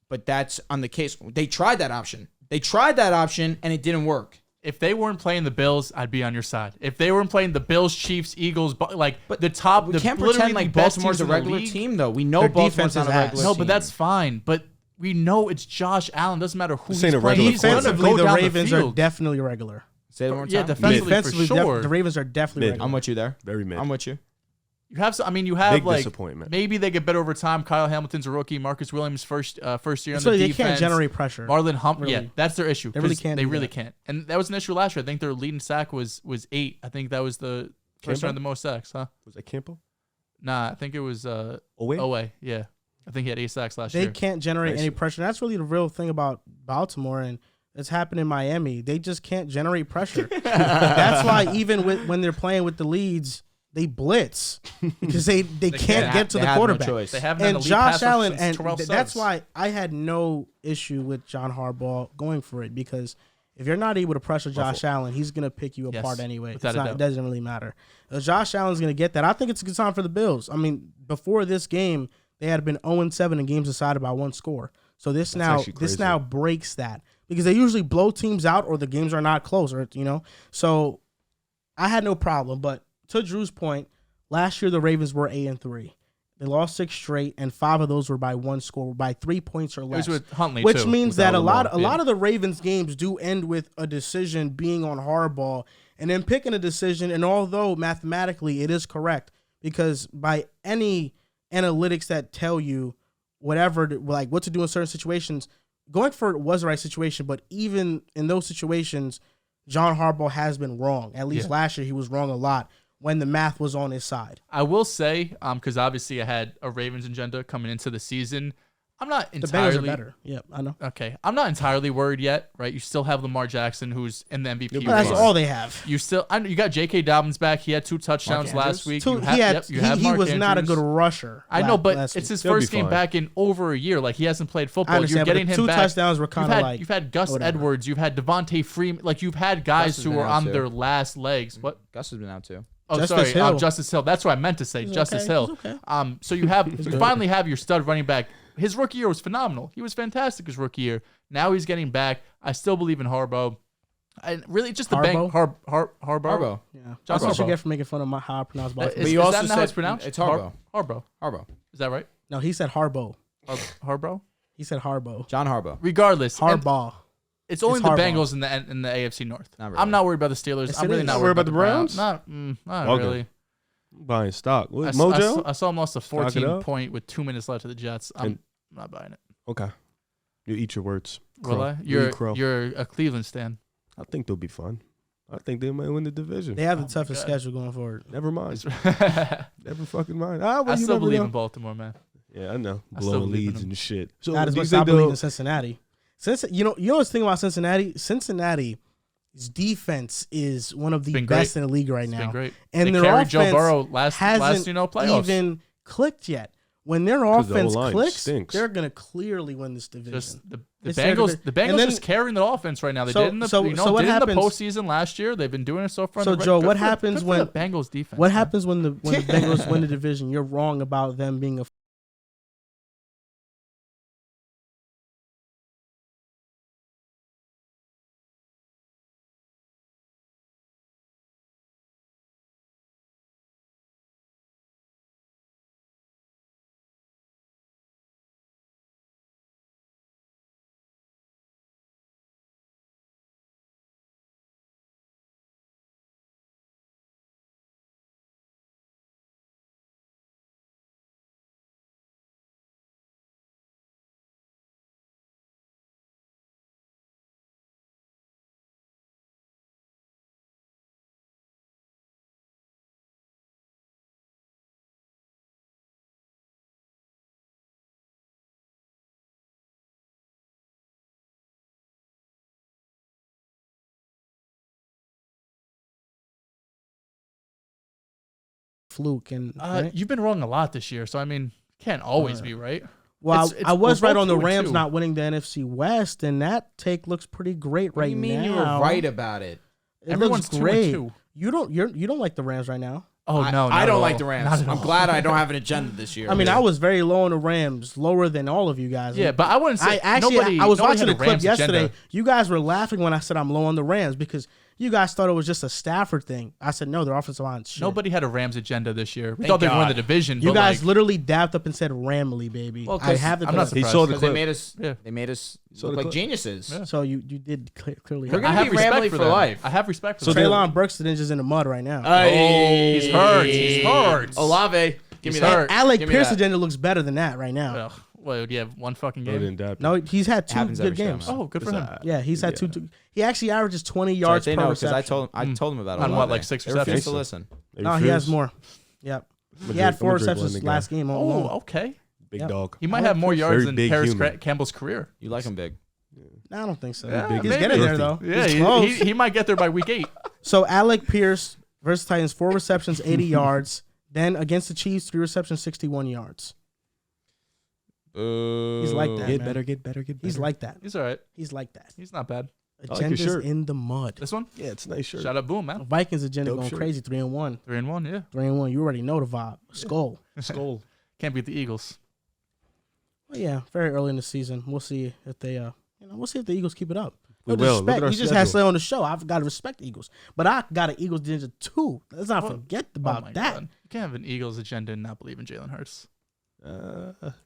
But that's on the case. They tried that option. And it didn't work. If they weren't playing the Bills, I'd be on your side. If they weren't playing the Bills, Chiefs, Eagles, like the top, We the can't literally pretend like the best Baltimore's teams a in the regular league. team, though. We know Their Baltimore's defense not is a ass. regular No, team. but that's fine. But we know it's Josh Allen. Doesn't matter who This he's ain't a playing. regular He's gonna quarterback. Defensively, go the down Ravens the are field. definitely regular. Say it one more Yeah, time. defensively Defensively, for sure. the Ravens are definitely Mid. regular. I'm with you there. Very mid. I'm with you. You have, you have Big like disappointment. maybe they get better over time. Kyle Hamilton's a rookie. Marcus Williams first year on the So they defense. can't generate pressure. Marlon Hump, Really. yeah, that's their issue. They really 'cause can't They do really that. can't, and that was an issue last year. I think their leading sack was 8. I think that was the first Campbell? round the most sacks, huh? Was that Campo? Nah, I think it was Owe? Owe. Yeah, I think he had 8 sacks last They year. can't generate Nice. any pressure. That's really the real thing about Baltimore, and it's happened in Miami. They just can't generate pressure. That's why even when they're playing with the leads, they blitz because they can't get to the quarterback. No choice. They haven't had And an elite Josh passer Allen, since and Terrell that's Suggs. why I had no issue with John Harbaugh going for it, because if you're not able to pressure Josh Allen, he's going to pick you Yes, apart anyway. without a doubt. It doesn't really matter. Josh Allen's going to get that. I think it's a good time for the Bills. I mean, before this game, they had been 0-7 in games decided by one score. So this actually crazy. now breaks that, because they usually blow teams out or the games are not close, or So I had no problem. But to Drew's point, last year the Ravens were 8-3. They lost 6 straight, and 5 of those were by one score, by 3 points or It less. was with Huntley, Which too. means that a Without lot of the Ravens games do end with a decision being on Harbaugh and then picking a decision. And although mathematically it is correct, because by any analytics that tell you whatever, like what to do in certain situations, going for it was the right situation. But even in those situations, John Harbaugh has been wrong. At least last year he was wrong a lot when the math was on his side. I will say, because obviously I had a Ravens agenda coming into the season. I'm not The Bengals entirely are better. Yeah, I know. okay. I'm not entirely worried yet, right? You still have Lamar Jackson, who's in the MVP But But that's race. all they have. You got J.K. Dobbins back. He had 2 touchdowns Mark last Andrews? week. You have He Mark was not a Andrews. good rusher. I know, but last it's week. his He'll be first game fine. back in over a year. Like, he hasn't played I football. You're understand, but getting the him 2 back. touchdowns were kind of like You've had Gus whatever. Edwards. You've had Devontae Freeman. Like, you've had guys has who been were out on too. their last legs. What? Gus has been out too. Oh, Justice sorry, Hill. Justice Hill. That's what I meant to say. He's Justice okay. Hill. He's okay. So you finally have your stud running back. His rookie year was phenomenal. He was fantastic his rookie year. Now he's getting back. I still believe in Harbaugh. And really, just the bank. Harbaugh. Harbaugh. Yeah, John that's what you Harbaugh. get for making fun of how I pronounce Baltimore. But you is also that how it's said pronounced? it's Harbaugh. Harbaugh. Harbaugh. Is that right? No, he said Harbaugh. Harbaugh. He said Harbaugh. John Harbaugh. Regardless, and Harbaugh. it's only It's the Harbaugh. Bengals in the AFC North. Not really. I'm not worried about the Steelers. Yes, I'm it really is. not Worried worried about about the the Browns. Browns? Not Okay. really. Buying stock. What, I Mojo? saw him lost a Stock it 14 up? point with 2 minutes left to the Jets. I'm And- not buying it. Okay. You eat your words. Will Crow. I? You eat crow. You're a Cleveland stan. I think they'll be fun. I think they might win the division. They have the Oh my toughest God. schedule going forward. Never mind. I Never fucking mind. Well, you still never believe know. in Baltimore, man. Yeah, I know. I still Blowing believe in leads them. and shit. So Not as do you much as I think believe they'll- in Cincinnati. You know what's the thing about Cincinnati? Cincinnati's defense is one of the Been best great. in the league right It's now. been great. And They their carried Joe offense Burrow last hasn't playoffs. even clicked yet. When their 'Cause the offense O-line clicks, stinks. they're gonna clearly win this division. Just the It's their Bengals. division. The Bengals And then- just carrying the offense right now. They So- did in the so did what in the happens- postseason last year. They've been doing it so far. So, in the Joe, good what for- happens good when- for the Bengals defense? What man. happens when the Bengals win the division? You're wrong about them being a fluke. And right? You've been wrong a lot this year, so I mean, can't always be right. Well, It's- I was we're right both on the 2-2. Rams not winning the NFC West, and that take looks pretty great What right do you mean now. you were right about it? It Everyone's looks great. 2-2. You don't like the Rams right now. Oh no, I not don't at like all. the Not Rams. at I'm all. glad I don't have an agenda this year. I mean, I was very low on the Rams, lower than all of you guys. Yeah, but I wouldn't say I actually nobody. I was nobody watching had the a clip Rams yesterday. agenda. You guys were laughing when I said I'm low on the Rams because You guys thought it was just a Stafford thing. I said, no, their offensive line's shit. Nobody had a Rams agenda this year. We Thank thought they would win the God. division. You but guys like, literally dapped up and said Ramley, baby. Well, I have the I'm not clip. He surprised. saw the Because they clip. made us. Yeah. They made us Saw the look like clip. geniuses. Yeah. So you did clearly. They're I gonna have be respect Ramley for for them. life. I have respect for So them. Traylon Burks is just in the mud right now. He's hurt. He's hurt. Olave, give He's me that. hurt. Alec Give me Pierce that. agenda looks better than that right now. Ugh. Well, do you have one fucking Bro game? didn't dap No, he's had 2 happens good every show, games. man. Oh, good for him. Yeah, he's had Yeah. 2. He actually averages 20 Sorry, yards they per know because reception. I told him about it. On what, like 6 They refuse receptions? to listen. No, he has more. Yep. He had 4 receptions last game alone. Oh, okay. Big Yep. dog. He might have more yards Very than big Paris human. Campbell's career. You like him big. No, I don't think so. Yeah, He's maybe. getting there, though. Yeah, He's close. he might get there by week 8. So Alec Pierce versus Titans, 4 receptions, 80 yards. Then against the Chiefs, 3 receptions, 61 yards. He's like that. Get man. better, get better, get better. He's like that. He's all right. He's like that. He's not bad. like your Agenda's shirt. in the mud. This one? Yeah, it's a nice shirt. Shout out Boom, man. Vikings agenda Dope going shirt. crazy. 3-1. 3-1, yeah. 3-1. You already know the vibe. Skull. Skull. Can't beat the Eagles. Well, yeah, very early in the season. We'll see if they we'll see if the Eagles keep it up. We No will. Look disrespect. at our You just had to schedule. say on the show. I've got to respect the Eagles. But I got an Eagles agenda too. Let's not forget about my that. God. You can't have an Eagles agenda and not believe in Jalen Hurts.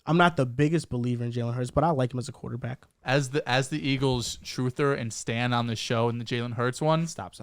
I'm not the biggest believer in Jalen Hurts, but I like him as a quarterback. As the Eagles truther and stan on the show in the Jalen Hurts one, Stop.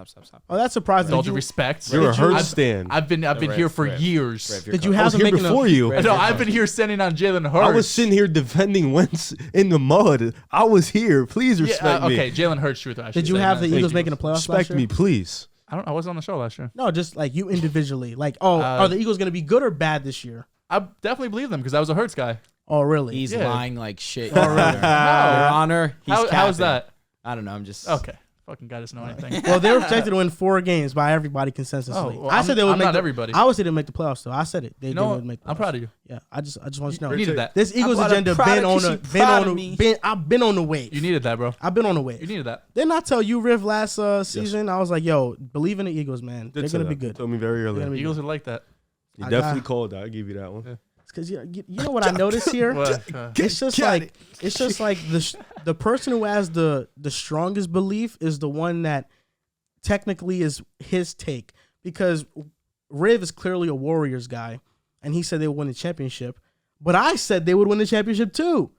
Oh, that's surprising. with all Did due you, respect, You're a Did you- Hurts stan. I've been here for years. did you I have was them here making before a, you. No, I've been here standing on Jalen Hurts. I was sitting here defending Wentz in the mud. I was here. Please respect me. Okay, Jalen Hurts truther. I should Did you say, have man. the Eagles you. making the playoffs last Respect year? me, please. I wasn't on the show last year. No, just like you individually. Like, are the Eagles going to be good or bad this year? I definitely believe them because I was a Hurts guy. Oh, really? He's Yeah. lying like shit. Oh, really? Your Honor, he's How's capping. that? I don't know. I'm just Okay, fucking guy doesn't know anything. Well, they were projected to win 4 games by everybody consensusly. Oh, well, I said they would I'm make not the, everybody. I would say they'd make the playoffs, though. I said it. They You know would what? make the I'm playoffs. proud of you. Yeah, I just want you to know. You needed that. This Eagles I'm agenda proud been of on you. the She proud of me. I've been on the wave. You needed that, bro. I've been on the wave. You needed that. Didn't I tell you, Riv, last season? I was like, yo, believe in the Eagles, man. They're gonna be good. Told me very early. They're gonna be Eagles would like that. You I definitely got- called that. I give you that one. Yeah. Because you know what I noticed here? What? It's just like the person who has the strongest belief is the one that technically is his take, because Riv is clearly a Warriors guy and he said they would win the championship, but I said they would win the championship too.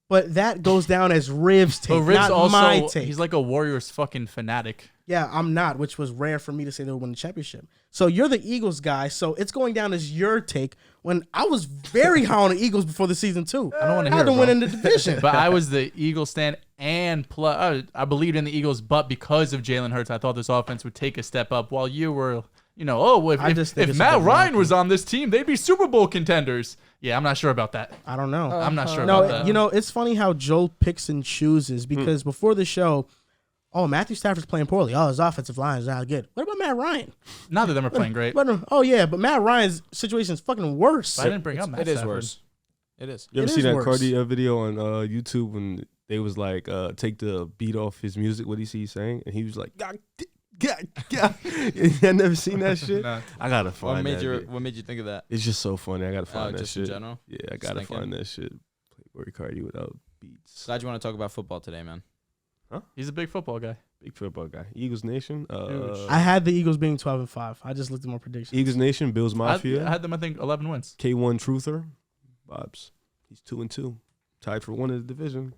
But that goes down as Riv's take, But Riv's not also my take. he's like a Warriors fucking fanatic. Yeah, I'm not, which was rare for me to say they would win the championship. So you're the Eagles guy, so it's going down as your take when I was very high on the Eagles before the season too. I don't want to I hear had it, them bro. winning the division. But I was the Eagles stan and I believed in the Eagles, but because of Jalen Hurts, I thought this offense would take a step up. While you were, I just think if it's Matt a bit Ryan wonky. was on this team, they'd be Super Bowl contenders. Yeah, I'm not sure about that. I don't know. I'm not sure No, about that. it's funny how Joel picks and chooses because before the show, Matthew Stafford's playing poorly. His offensive line is not good. What about Matt Ryan? Neither of them are playing great. But Matt Ryan's situation is fucking worse. I didn't bring up Matt It is Stafford. worse. It is. You ever It see is that worse. Cardi video on YouTube when they was like, take the beat off his music? What he saying? And he was like, God. I never seen that shit. Nah. I gotta find that. What made you think of that? It's just so funny. I gotta find that Just shit. in general. Yeah, I gotta thinking. find that shit. Playboy Cardi without beats. Glad you want to talk about football today, man. He's a big football guy. Big football guy. Eagles Nation. I had the Eagles being 12-5. I just looked at my predictions. Eagles Nation. Bills I Mafia. had them, I think, 11 wins. K1 Truther. Bobs. He's 2-2. Tied for one of the division.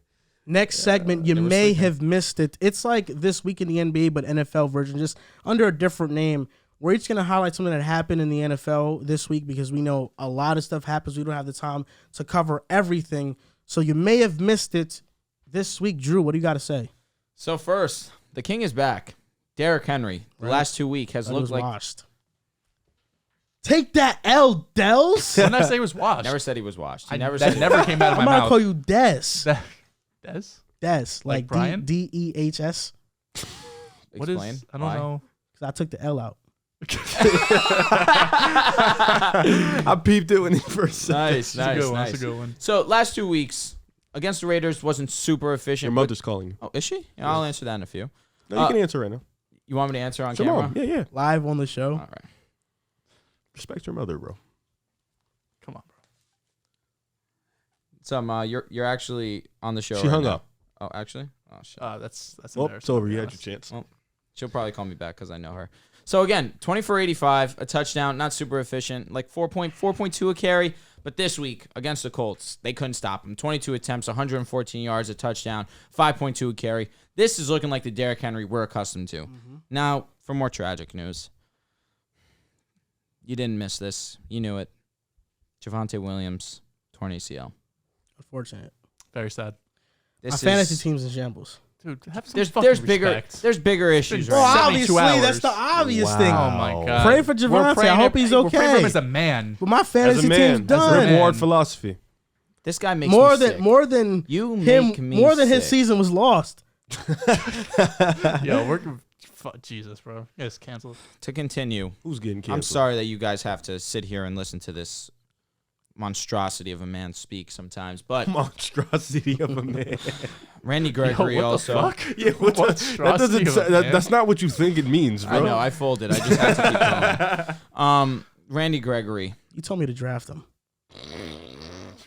Next segment, you they were may sleeping. have missed it. It's like This Week in the NBA, but NFL version, just under a different name. We're each going to highlight something that happened in the NFL this week because we know a lot of stuff happens. We don't have the time to cover everything. So you may have missed it this week. Drew, what do you got to say? So first, the king is back. Derrick Henry, the Right. last 2 weeks has That looked was like washed. Take that L, Dehls. Didn't I say he was washed? never said he was washed. He I never that said never came out of I'm my going to mouth. call you Des. Des? Des. Like Brian? Dehs. What is? Explain. I don't Why? know. Because I took the L out. I peeped it when he first said Nice, That's a nice, good one. nice. That's a good one. So last 2 weeks against the Raiders wasn't super efficient. Your but- mother's calling you. Oh, is she? Yeah, I'll answer that in a few. No, you can answer right now. You want me to answer on Come camera? on. Yeah, yeah. Live on the show. All right. Respect your mother, bro. Come on, bro. So, you're actually on the show. She right hung now. up. Oh, actually? Oh shit. That's Well, embarrassing. it's over. to be You had your honest. chance. Well, She'll probably call me back because I know her. So again, 20 for 85, a touchdown, not super efficient, like 4.2 a carry. But this week against the Colts, they couldn't stop him. 22 attempts, 114 yards, a touchdown, 5.2 a carry. This is looking like the Derrick Henry we're accustomed to. Now, for more tragic news, you didn't miss this. You knew it. Javonte Williams, torn ACL. Unfortunate. Very sad. My fantasy team's in shambles. Dude, have some There's fucking bigger respect. there's bigger issues Well, right now. obviously, 72 that's the obvious thing. Oh my god. Pray for We're Javonte. praying I hope he's We're praying for him okay. as a man. But my As fantasy a man, team's as a done. reward philosophy. This guy makes More me than sick. more than You him. make me More than his sick. season was lost. Yo, Jesus, bro. It's canceled. To continue, Who's getting canceled? I'm sorry that you guys have to sit here and listen to this monstrosity of a man speak sometimes, but Monstrosity of a man. Randy Gregory Yo, what also. the fuck? Yeah, that Monstrosity doesn't. of a man. That's not what you think it means, bro. I know, I folded. I just had to keep going. Randy Gregory. You told me to draft him.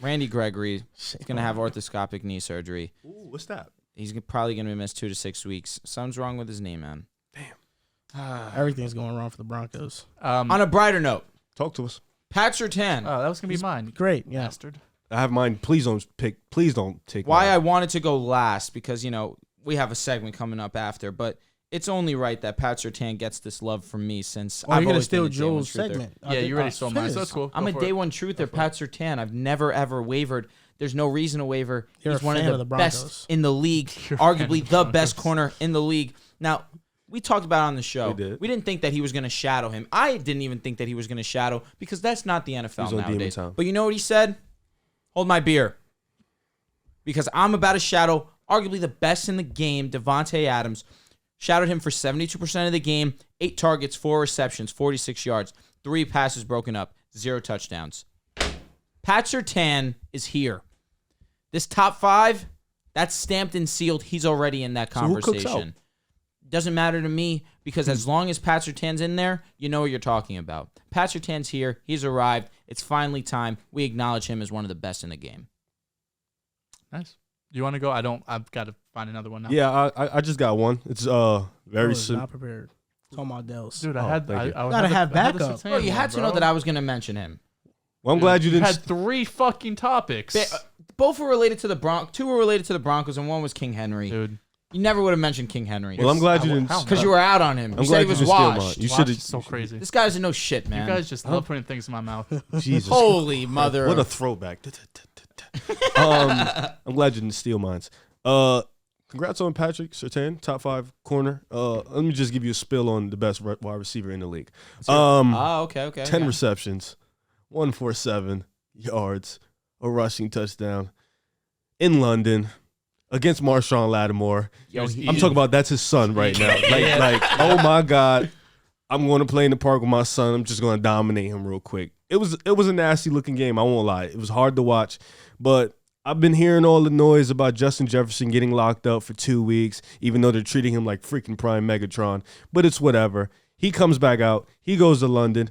Randy Gregory is going to have arthroscopic knee surgery. Ooh, what's that? He's probably going to miss 2 to 6 weeks. Something's wrong with his knee, man. Everything's going wrong for the Broncos. On a brighter note, Talk to us. Pat Surtain. Oh, that was gonna be mine. Great, yeah. Bastard. I have mine. Please don't pick. Please don't take. Why I mine. wanted to go last, because, we have a segment coming up after, but it's only right that Pat Surtain gets this love from me since Oh, I've you're gonna always been steal a day one Joel's truther. segment. Yeah, you already stole mine, so that's cool. I'm Go a for day it. one truther, Pat Surtain. I've never, ever wavered. There's no reason to waver. You're He's a one fan of of the the Broncos. best in the league, You're a fan arguably of the the best Broncos. corner in the league. Now, we talked about it on the show. We did. We didn't think that he was going to shadow him. I didn't even think that he was going to shadow because that's not the NFL He's on demon nowadays. time. But you know what he said? Hold my beer. Because I'm about to shadow arguably the best in the game, Devontae Adams. Shadowed him for 72% of the game, 8 targets, 4 receptions, 46 yards, 3 passes broken up, 0 touchdowns. Pat Surtain is here. This top 5, that's stamped and sealed. He's already in that So who cooks conversation. Doesn't matter to me because as long as Pat Surtain's in there, you know what you're talking about. Pat Surtain's here. He's arrived. It's finally time. We acknowledge him as one of the best in the game. Nice. Do you want to go? I've got to find another one now. Yeah, I just got one. It's very was simple. not prepared. Talking about Dehls. Dude, Oh, I had. thank you. I Gotta have I had the backup. Surtain Bro, you had one, to know that I was going to mention him. Well, I'm glad you You didn't. had 3 fucking topics. Both were related to the Broncos. 2 were related to the Broncos, and 1 was King Henry. Dude. You never would have mentioned King Henry. Well, I'm glad you didn't. How- Because you were out on him. I'm You said glad he you was didn't steal mine. washed. You Watch should is have. so crazy. This guy doesn't know shit, man. You guys just love putting things in my mouth. Jesus. Holy mother. What a throwback. I'm glad you didn't steal mine. Congrats on Patrick Surtain, top 5 corner. Let me just give you a spill on the best wide receiver in the league. Okay. 10 receptions, 147 yards, a rushing touchdown in London against Marshawn Lattimore. Yo, I'm talking about that's his son right now. Like, oh my God, I'm going to play in the park with my son. I'm just going to dominate him real quick. It was a nasty looking game. I won't lie. It was hard to watch, but I've been hearing all the noise about Justin Jefferson getting locked up for 2 weeks, even though they're treating him like freaking prime Megatron. But it's whatever. He comes back out. He goes to London.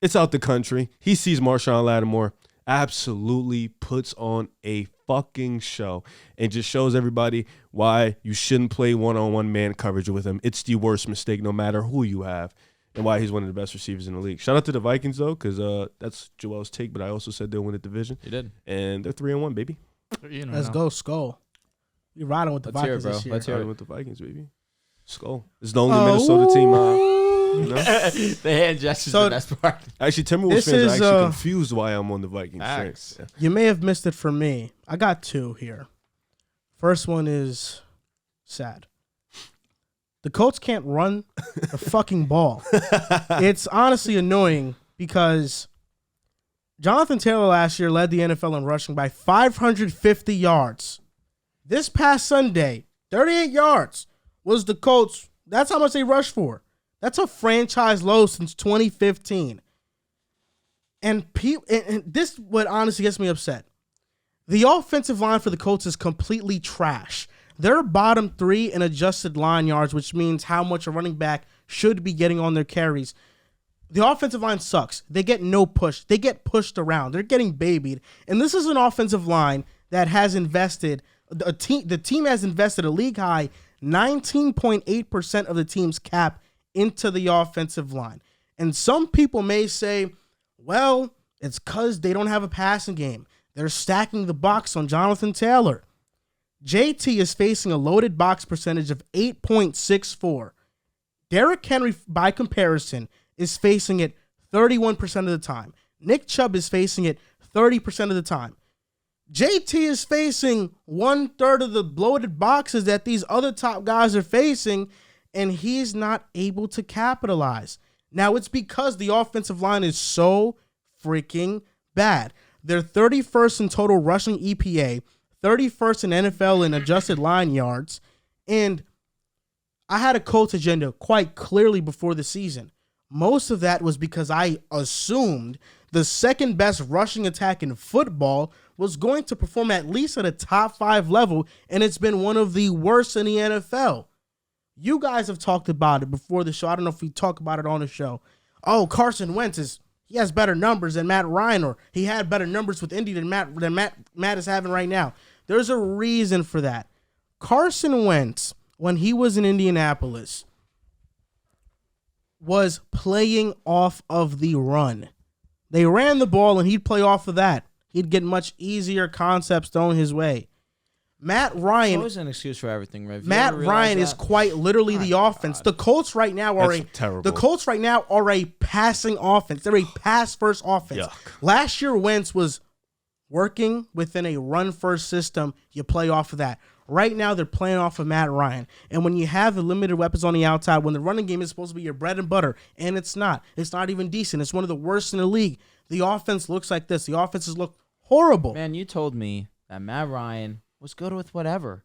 It's out the country. He sees Marshawn Lattimore. Absolutely puts on a fucking show and just shows everybody why you shouldn't play one-on-one man coverage with him. It's the worst mistake no matter who you have, and why he's one of the best receivers in the league. Shout out to the Vikings, though, because that's Joel's take, but I also said they'll win the division. You did. And they're 3-1, baby. You know, Let's go, Skull. We riding with the Let's hear it, Vikings bro. this year. Let's hear Starting it. with the Vikings, baby. Skull. It's the only Minnesota team. You know? The hand gesture's So- the best part. Actually, Timberwolves This fans are is, actually confused why I'm on the Vikings. Facts. Yeah. You may have missed it from me. I got 2 here. First one is sad. The Colts can't run the fucking ball. It's honestly annoying because Jonathan Taylor last year led the NFL in rushing by 550 yards. This past Sunday, 38 yards was the Colts. That's how much they rushed for. That's a franchise low since 2015. And this what honestly gets me upset. The offensive line for the Colts is completely trash. They're bottom 3 in adjusted line yards, which means how much a running back should be getting on their carries. The offensive line sucks. They get no push. They get pushed around. They're getting babied. And this is an offensive line that has invested, the team has invested a league-high 19.8% of the team's cap into the offensive line. And some people may say, well, it's because they don't have a passing game. They're stacking the box on Jonathan Taylor. JT is facing a loaded box percentage of 8.64. Derrick Henry, by comparison, is facing it 31% of the time. Nick Chubb is facing it 30% of the time. JT is facing 1/3 of the loaded boxes that these other top guys are facing, and he's not able to capitalize. Now, it's because the offensive line is so freaking bad. They're 31st in total rushing EPA, 31st in NFL in adjusted line yards, and I had a Colts agenda quite clearly before the season. Most of that was because I assumed the second best rushing attack in football was going to perform at least at a top 5 level, and it's been one of the worst in the NFL. You guys have talked about it before the show. I don't know if we talk about it on the show. Oh, Carson Wentz he has better numbers than Matt Ryan, or he had better numbers with Indy than Matt is having right now. There's a reason for that. Carson Wentz, when he was in Indianapolis, was playing off of the run. They ran the ball, and he'd play off of that. He'd get much easier concepts thrown his way. Matt Ryan. It's always an excuse for everything, Rev. Matt Ryan is quite literally the offense. The Colts right now are a passing offense. They're a pass-first offense. Yuck. Last year, Wentz was working within a run-first system. You play off of that. Right now, they're playing off of Matt Ryan. And when you have the limited weapons on the outside, when the running game is supposed to be your bread and butter, and it's not even decent. It's one of the worst in the league. The offense looks like this. The offenses look horrible. Man, you told me that Matt Ryan was good with whatever.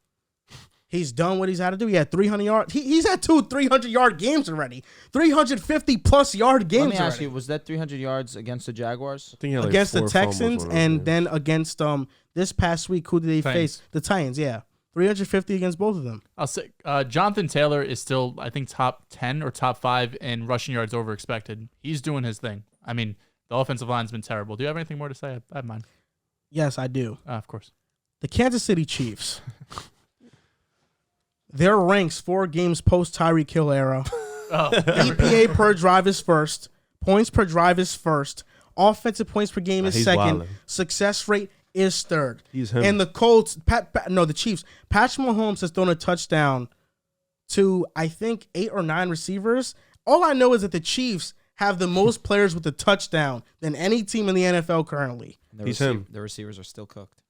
He's done what he's had to do. He had 300 yards. He's had 2 300-yard games already. 350-plus yard games already. Let me ask you, was that 300 yards against the Jaguars? I think he had against the Texans, and then against this past week, who did they face? The Titans, yeah. 350 against both of them. I'll say Jonathan Taylor is still, I think, top 10 or top 5 in rushing yards over expected. He's doing his thing. I mean, the offensive line's been terrible. Do you have anything more to say? I have mine. Yes, I do. Of course. The Kansas City Chiefs. Their ranks 4 games post Tyreek Hill era. EPA per drive is first. Points per drive is first. Offensive points per game is second. Wildin'. Success rate is third. He's him. And the Colts, the Chiefs. Patrick Mahomes has thrown a touchdown to, I think, 8 or 9 receivers. All I know is that the Chiefs have the most players with a touchdown than any team in the NFL currently. He's him. The receivers are still cooked.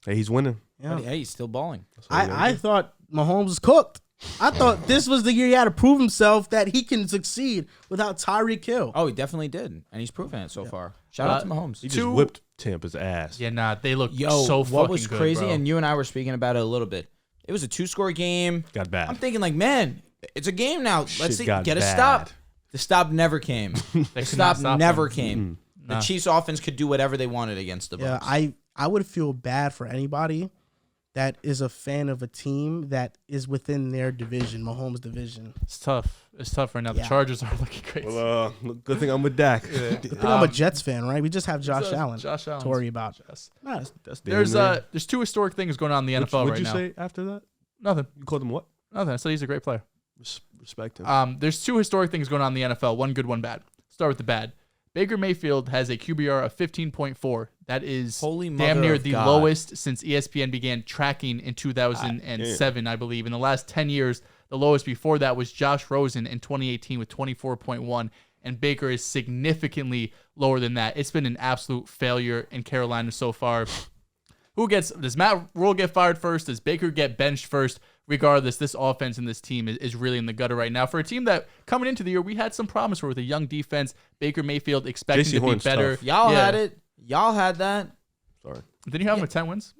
Hey, he's winning. Yeah. Hey, he's still balling. I thought Mahomes was cooked. I thought this was the year he had to prove himself that he can succeed without Tyreek Hill. Oh, he definitely did, and he's proven it so far. Shout out to Mahomes. He just whipped Tampa's ass. Yeah, nah, they look so fucking good, what was crazy, bro. and you and I were speaking about it a little bit. It was a 2-score game. Got bad. I'm thinking like, man, it's a game now. Let's see, got get a bad. stop. The stop never came. The stop never came. Nah. The Chiefs offense could do whatever they wanted against the Bucs. Yeah, I would feel bad for anybody that is a fan of a team that is within their division, Mahomes' division. It's tough. It's tough right now. Yeah. The Chargers are looking crazy. Well, good thing I'm with Dak. Good thing I'm a Jets fan, right? We just have Josh Allen to worry about. Yes. Nah, That's There's 2 historic things going on in the NFL right now. What'd you say after that? Nothing. You called him what? Nothing. I said he's a great player. Respect him. There's 2 historic things going on in the NFL. One good, one bad. Start with the bad. Baker Mayfield has a QBR of 15.4. That is damn near the lowest since ESPN began tracking in 2007, I believe. In the last 10 years, the lowest before that was Josh Rosen in 2018 with 24.1. And Baker is significantly lower than that. It's been an absolute failure in Carolina so far. Does Matt Rule get fired first? Does Baker get benched first? Regardless, this offense and this team is really in the gutter right now. For a team that coming into the year, we had some promise for with a young defense. Baker Mayfield expecting to be better. Tough. Y'all had it. Y'all had that. Sorry. Didn't you have him with 10 wins?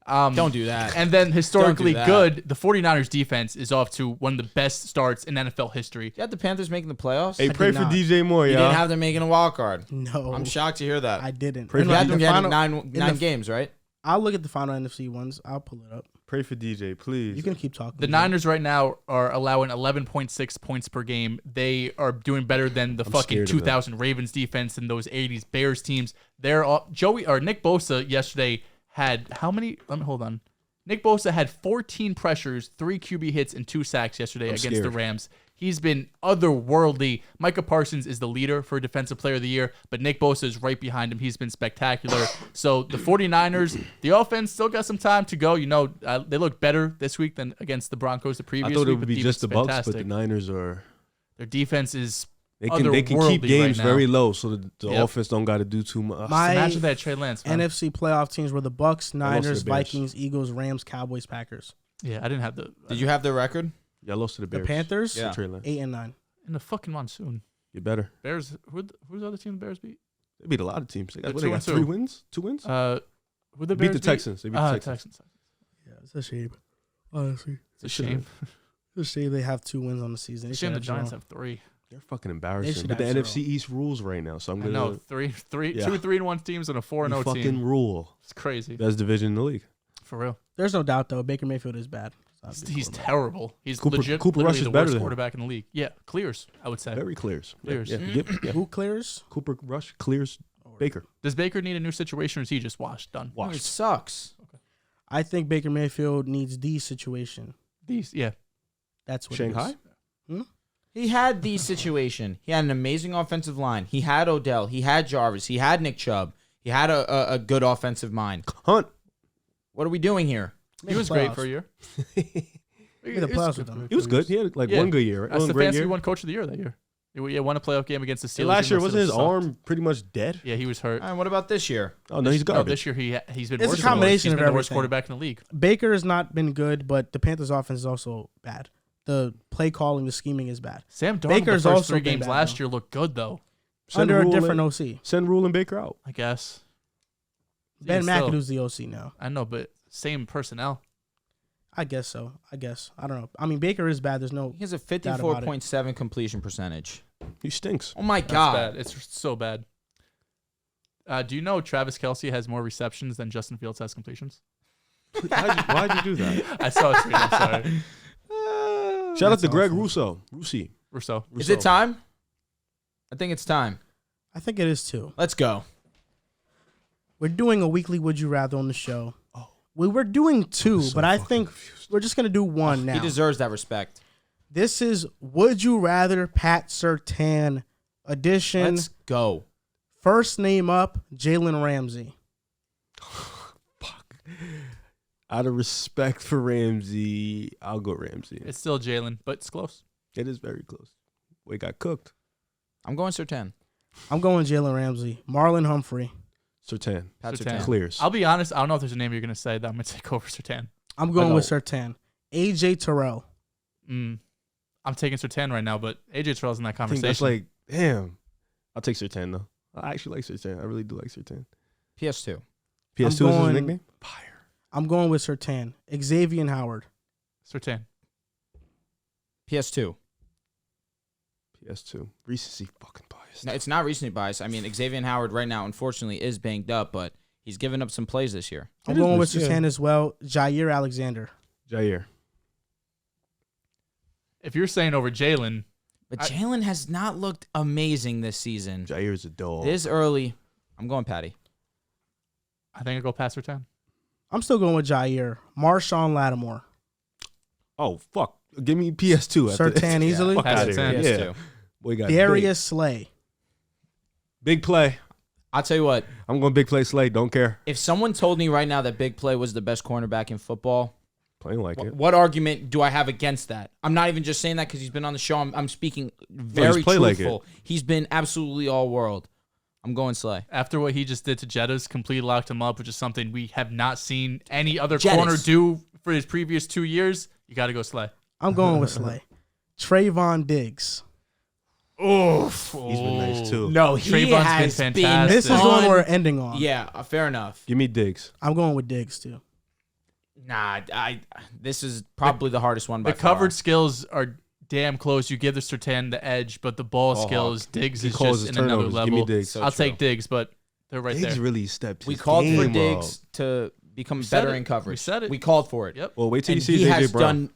Don't do that. And then historically good, the 49ers defense is off to one of the best starts in NFL history. You had the Panthers making the playoffs? Hey, pray for DJ Moore, You y'all. didn't have them making a wild card. no. I'm shocked to hear that. I didn't. Pray You for had them getting final- nine games, right? I'll look at the final NFC ones. I'll pull it up. Pray for DJ, please. You can keep talking. The Niners right now are allowing 11.6 points per game. They are doing better than the fucking 2000 Ravens defense and those 80s Bears teams. They're all, Nick Bosa yesterday had how many? Hold on. Nick Bosa had 14 pressures, 3 QB hits, and 2 sacks yesterday against the Rams. He's been otherworldly. Micah Parsons is the leader for Defensive Player of the Year, but Nick Bosa is right behind him. He's been spectacular. So the 49ers, the offense still got some time to go. They look better this week than against the Broncos the previous week. I thought it would be just the Bucs, fantastic. but the Niners are... Their defense is They can keep games right very low so the offense don't got to do too much. Imagine that, Trey Lance. Man. NFC playoff teams were the Bucs, Niners, the Bears. Vikings, Eagles, Rams, Cowboys, Packers. Yeah, I didn't have the... Did you have the record? Yeah, I lost to the Bears. The Panthers, Yeah. 8-9. In the fucking monsoon. Get better. Bears, who's the other team the Bears beat? They beat a lot of teams. They got, They're they got 2-2. 3 wins? 2 wins? Who the beat Bears the Texans. They beat the Texans. Yeah, it's a shame. Honestly, It's a shame. it's a shame they have 2 wins on the season. They It's a shame the should Giants zero. have 3. They're fucking They embarrassing. should But the have NFC 0. East rules right now, so I'm I going know. to... 2 Yeah. 3-1 teams and a 4-0 fucking team. rule. It's crazy. Best division in the league. For real. There's no doubt though. Baker Mayfield is bad. He's terrible. He's Cooper legit Rush literally is the better worst than him. quarterback in the league. Yeah, clears, I would say. Very clears. Clears. Yeah. Who clears? Cooper Rush clears Baker. Does Baker need a new situation or is he just washed? Done. No, it sucks. I think Baker Mayfield needs the situation. Yeah. That's what Shanghai? It is. He had the situation. He had an amazing offensive line. He had Odell. He had Jarvis. He had Nick Chubb. He had a good offensive mind. Hunt. What are we doing here? He was great for a year. Made the playoffs with them. He was good. He had like Yeah. one good year. Right? That's One the great fantasy year. won Coach of the Year that year. He won a playoff game against the Steelers. Last year, even though wasn't his Steelers sucked. arm pretty much dead? Yeah, he was hurt. And what about this year? Oh, no, he's No, garbage. this year he's been It's a worse. combination He's of been the worst everything. quarterback in the league. Baker has not been good, but the Panthers' offense is also bad. The play calling, the scheming is bad. Sam Darnold, Baker's the first also 3 been games bad, last though. year looked good though. Send Under a Rule different and- OC. Send Rule and Baker out. I guess. Ben Even still, McAdoo's the OC now. I know, but same personnel. I guess so. I don't know. I mean, Baker is bad. There's no. He has a Doubt about it. 54.7 completion percentage. He stinks. Oh my That's god. bad. It's so bad. Do you know Travis Kelce has more receptions than Justin Fields has completions? Why'd you do that? I saw it. I'm sorry. Shout out That's to Greg awful. Russo. Russi. Rousseau. Is it time? I think it's time. I think it is too. Let's go. We're doing a weekly Would You Rather on the show. We were doing 2, so but I fucking think we're just gonna do 1 now. He deserves that respect. This is Would You Rather Pat Surtain edition. Let's go. First name up, Jalen Ramsey. Out of respect for Ramsey, I'll go Ramsey. It's still Jalen, but it's close. It is very close. We got cooked. I'm going Surtain. I'm going Jalen Ramsey. Marlon Humphrey. Surtain. Pat Surtain. Surtain. Clears. I'll be honest. I don't know if there's a name you're gonna say that I'm gonna take over Surtain. I'm going know. with Surtain. AJ Terrell. I'm taking Surtain right now, but AJ Terrell's in that I think conversation. that's like, damn. I'll take Surtain, though. I actually like Surtain. I really do like Surtain. PS2. PS2 is his going- nickname? Fire. I'm going with Surtain. Xavier Howard. Surtain. PS2. PS2. Recency fucking biased. No, it's not recently biased. I mean, Xavier Howard right now, unfortunately, is banged up, but he's given up some plays this year. I'm It is going with loose, yeah. Surtain as well. Jair Alexander. Jair. If you're saying over Jalen, But Jalen has not looked amazing this season. Jair's a dog. This early, I'm going Patty. I think I'll go past Surtain. I'm still going with Jair. Marshawn Lattimore. Oh, fuck. Give me PS2. after this. Surtain easily. Fuck Pass out of here. Surtain. Yeah. PS2. Boy got Darius Slay. big play. I'll tell you what, I'm going big play Slade. Don't care. if someone told me right now that Big Play was the best cornerback in football, Playing like it. what argument do I have against that? I'm not even just saying that because he's been on the show. I'm speaking very played like truthful. He's been absolutely all world. I'm going Slay. After what he just did to Jettas, completely locked him up, which is something we have not seen any other Jettas. corner do for his previous 2 years. You got to go Slay. I'm going with Slay. Trayvon Diggs. Oof. He's been nice, too. No, he Trayvon's has been been. fantastic. This is one we're ending on. Yeah, fair enough. Give me Diggs. I'm going with Diggs too. Nah, this is probably the hardest one by The far. coverage skills are damn close. You give the Surtain the edge, but the ball skills, Diggs He is calls just his in another turnovers. level. Give me Diggs. So I'll true. take Diggs, but they're right Diggs there. really stepped We his called for game Diggs up. to become said better it. in coverage. We said it. We called for it. Yep. Well, wait till And you see he AJ has Brown. done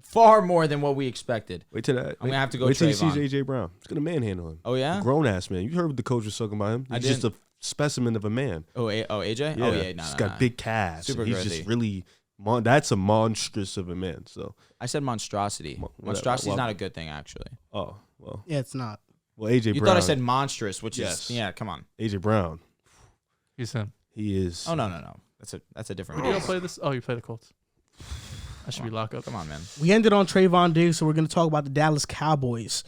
far more than what we expected. Wait till that. I'm gonna have to go Wait till you Trayvon. see AJ Brown. He's gonna manhandle him. Oh yeah. Grown ass man. You heard what the coach was talking about him. I He's just didn't. a specimen of a man. AJ. Yeah. Oh yeah. He's got big calves. Super and he's girthy. just really That's a monstrous of a man. So I said monstrosity. Monstrosity is not a good thing, actually. oh well. Yeah, it's not. Well, AJ You Brown. thought I said monstrous, which Yes. is come on. AJ Brown. He's him. He is. Oh no. That's a different. You don't play this? Oh, you play the Colts. I should be locked up. Come on, man. We ended on Trayvon Diggs, so we're going to talk about the Dallas Cowboys.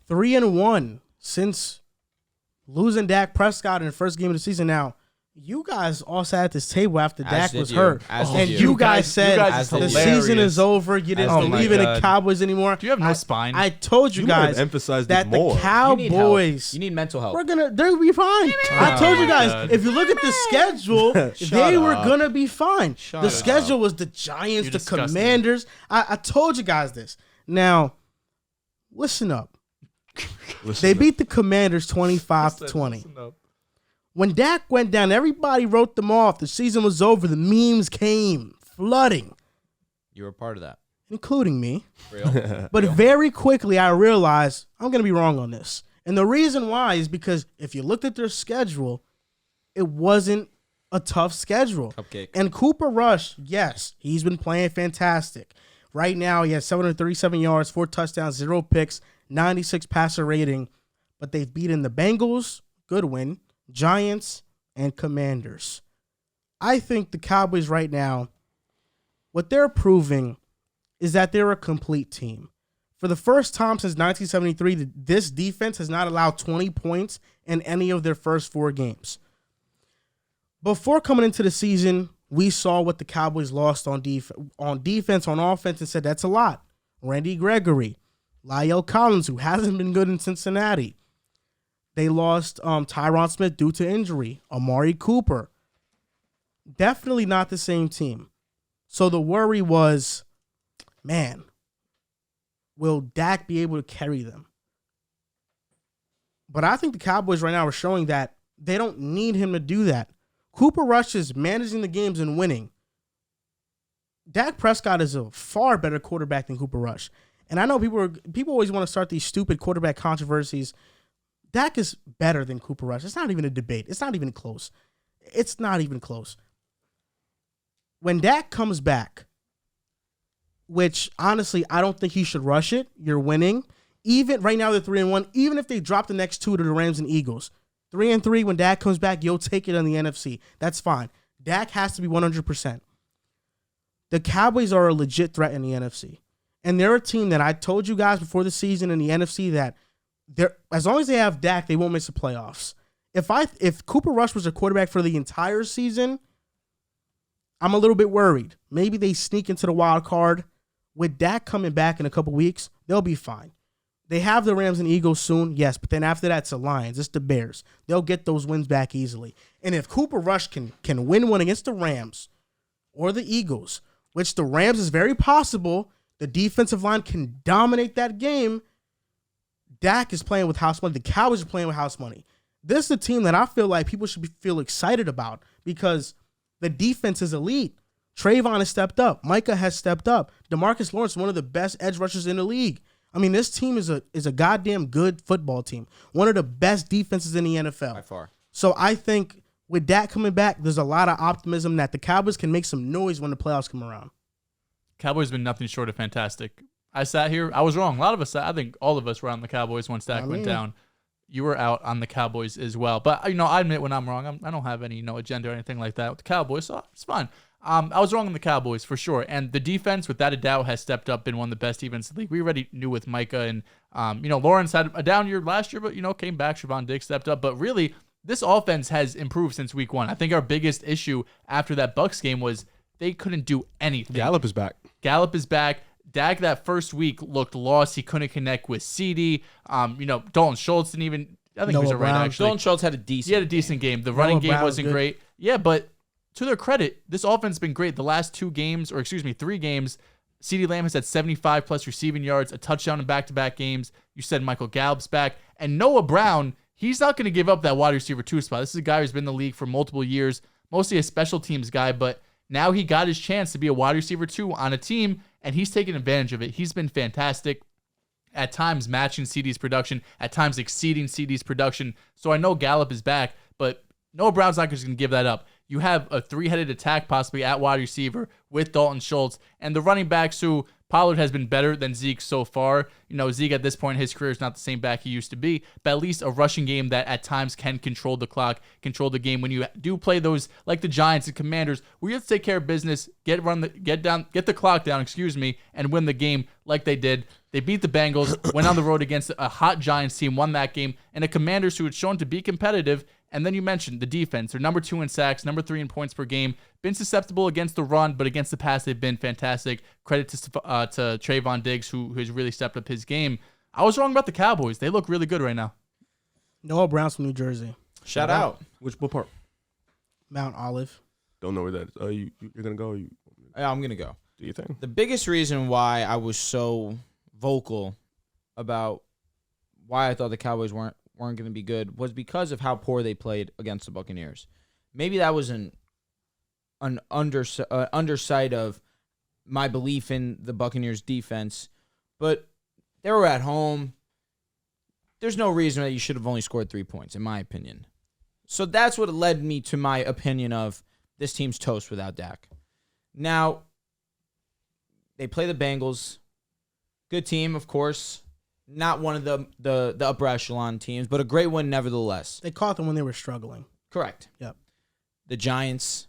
3-1 since losing Dak Prescott in the first game of the season. Now, you guys all sat at this table after Dak did was you. hurt. As And did you you. guys said you guys the is season hilarious. is over. You didn't As did believe you. in the Cowboys anymore. Do you have no spine? I told you You might have guys emphasized that it the more. You need help. Cowboys You need mental help. they'll be fine. I told you guys, God. if you look at the schedule, they were up. gonna be fine. Shut The up. schedule was the Giants, You're the disgusting. Commanders. I told you guys this. Now, listen up. Listen They up. beat the Commanders 25-20. When Dak went down, everybody wrote them off. The season was over. The memes came flooding, You were a part of that. including me. Real. But very quickly, I realized I'm going to be wrong on this. And the reason why is because if you looked at their schedule, it wasn't a tough schedule. Cupcake. And Cooper Rush, yes, he's been playing fantastic. Right now, he has 737 yards, 4 touchdowns, 0 picks, 96 passer rating. But they've beaten the Bengals, good win, Giants, and Commanders. I think the Cowboys right now, what they're proving is that they're a complete team. For the first time since 1973, this defense has not allowed 20 points in any of their first 4 games. Before coming into the season, we saw what the Cowboys lost on defense, on offense, and said that's a lot. Randy Gregory, Lyle Collins, who hasn't been good in Cincinnati. They lost Tyron Smith due to injury. Amari Cooper. Definitely not the same team. So the worry was, man, will Dak be able to carry them? But I think the Cowboys right now are showing that they don't need him to do that. Cooper Rush is managing the games and winning. Dak Prescott is a far better quarterback than Cooper Rush. And I know people always want to start these stupid quarterback controversies. Dak is better than Cooper Rush. It's not even a debate. It's not even close. It's not even close. When Dak comes back, which honestly, I don't think he should rush it. You're winning. Even right now, they're 3-1. Even if they drop the next 2 to the Rams and Eagles, 3-3, when Dak comes back, you'll take it on the NFC. That's fine. Dak has to be 100%. The Cowboys are a legit threat in the NFC. And they're a team that I told you guys before the season in the NFC that as long as they have Dak, they won't miss the playoffs. If Cooper Rush was a quarterback for the entire season, I'm a little bit worried. Maybe they sneak into the wild card. With Dak coming back in a couple weeks, they'll be fine. They have the Rams and Eagles soon, yes, but then after that, it's the Lions, it's the Bears. They'll get those wins back easily. And if Cooper Rush can win one against the Rams or the Eagles, which the Rams is very possible, the defensive line can dominate that game. Dak is playing with house money. The Cowboys are playing with house money. This is a team that I feel like people should feel excited about because the defense is elite. Trayvon has stepped up. Micah has stepped up. DeMarcus Lawrence, one of the best edge rushers in the league. I mean, this team is a goddamn good football team. One of the best defenses in the NFL. By far. So I think with Dak coming back, there's a lot of optimism that the Cowboys can make some noise when the playoffs come around. Cowboys been nothing short of fantastic. I sat here. I was wrong. A lot of us, I think all of us were on the Cowboys once Dak went down. You were out on the Cowboys as well. But, I admit when I'm wrong. I don't have any agenda or anything like that with the Cowboys, so it's fine. I was wrong on the Cowboys for sure. And the defense, without a doubt, has stepped up, been one of the best defenses in the league. We already knew with Micah and, Lawrence had a down year last year, but, came back. Trayvon Diggs stepped up. But really, this offense has improved since week 1. I think our biggest issue after that Bucs game was they couldn't do anything. Gallup is back. Dak that first week looked lost. He couldn't connect with CD. Dalton Schultz didn't even. I think he was Noah alright Brown. actually. Dalton Schultz had a decent. Game. The Noah running game Brown was wasn't good. great. Yeah, but to their credit, this offense has been great. The last 3 games, CeeDee Lamb has had 75 plus receiving yards, a touchdown in back-to-back games. You said Michael Gallup's back, and Noah Brown. He's not going to give up that wide receiver 2 spot. This is a guy who's been in the league for multiple years, mostly a special teams guy, but now he got his chance to be a wide receiver 2 on a team, and he's taken advantage of it. He's been fantastic, at times matching CD's production, at times exceeding CD's production. So I know Gallup is back, but Noah Brown's not just going to give that up. You have a three-headed attack possibly at wide receiver with Dalton Schultz, and the running backs who Pollard has been better than Zeke so far. Zeke at this point in his career is not the same back he used to be, but at least a rushing game that at times can control the clock, control the game. When you do play those like the Giants and Commanders, where you have to take care of business, get the clock down, and win the game like they did. They beat the Bengals, went on the road against a hot Giants team, won that game, and a Commanders who had shown to be competitive. And then you mentioned the defense. They're number 2 in sacks, number 3 in points per game. Been susceptible against the run, but against the pass, they've been fantastic. Credit to Trayvon Diggs, who has really stepped up his game. I was wrong about the Cowboys. They look really good right now. Noah Brown's from New Jersey. Shout out. What part? Mount Olive. Don't know where that is. You're gonna go? Yeah, I'm gonna go. Do you think? The biggest reason why I was so vocal about why I thought the Cowboys weren't going to be good was because of how poor they played against the Buccaneers. Maybe that was an undersight of my belief in the Buccaneers defense, but they were at home. There's no reason that you should have only scored 3 points, in my opinion. So that's what led me to my opinion of this team's toast without Dak. Now, they play the Bengals. Good team, of course. Not one of the upper echelon teams, but a great one nevertheless. They caught them when they were struggling. Correct. Yep. The Giants.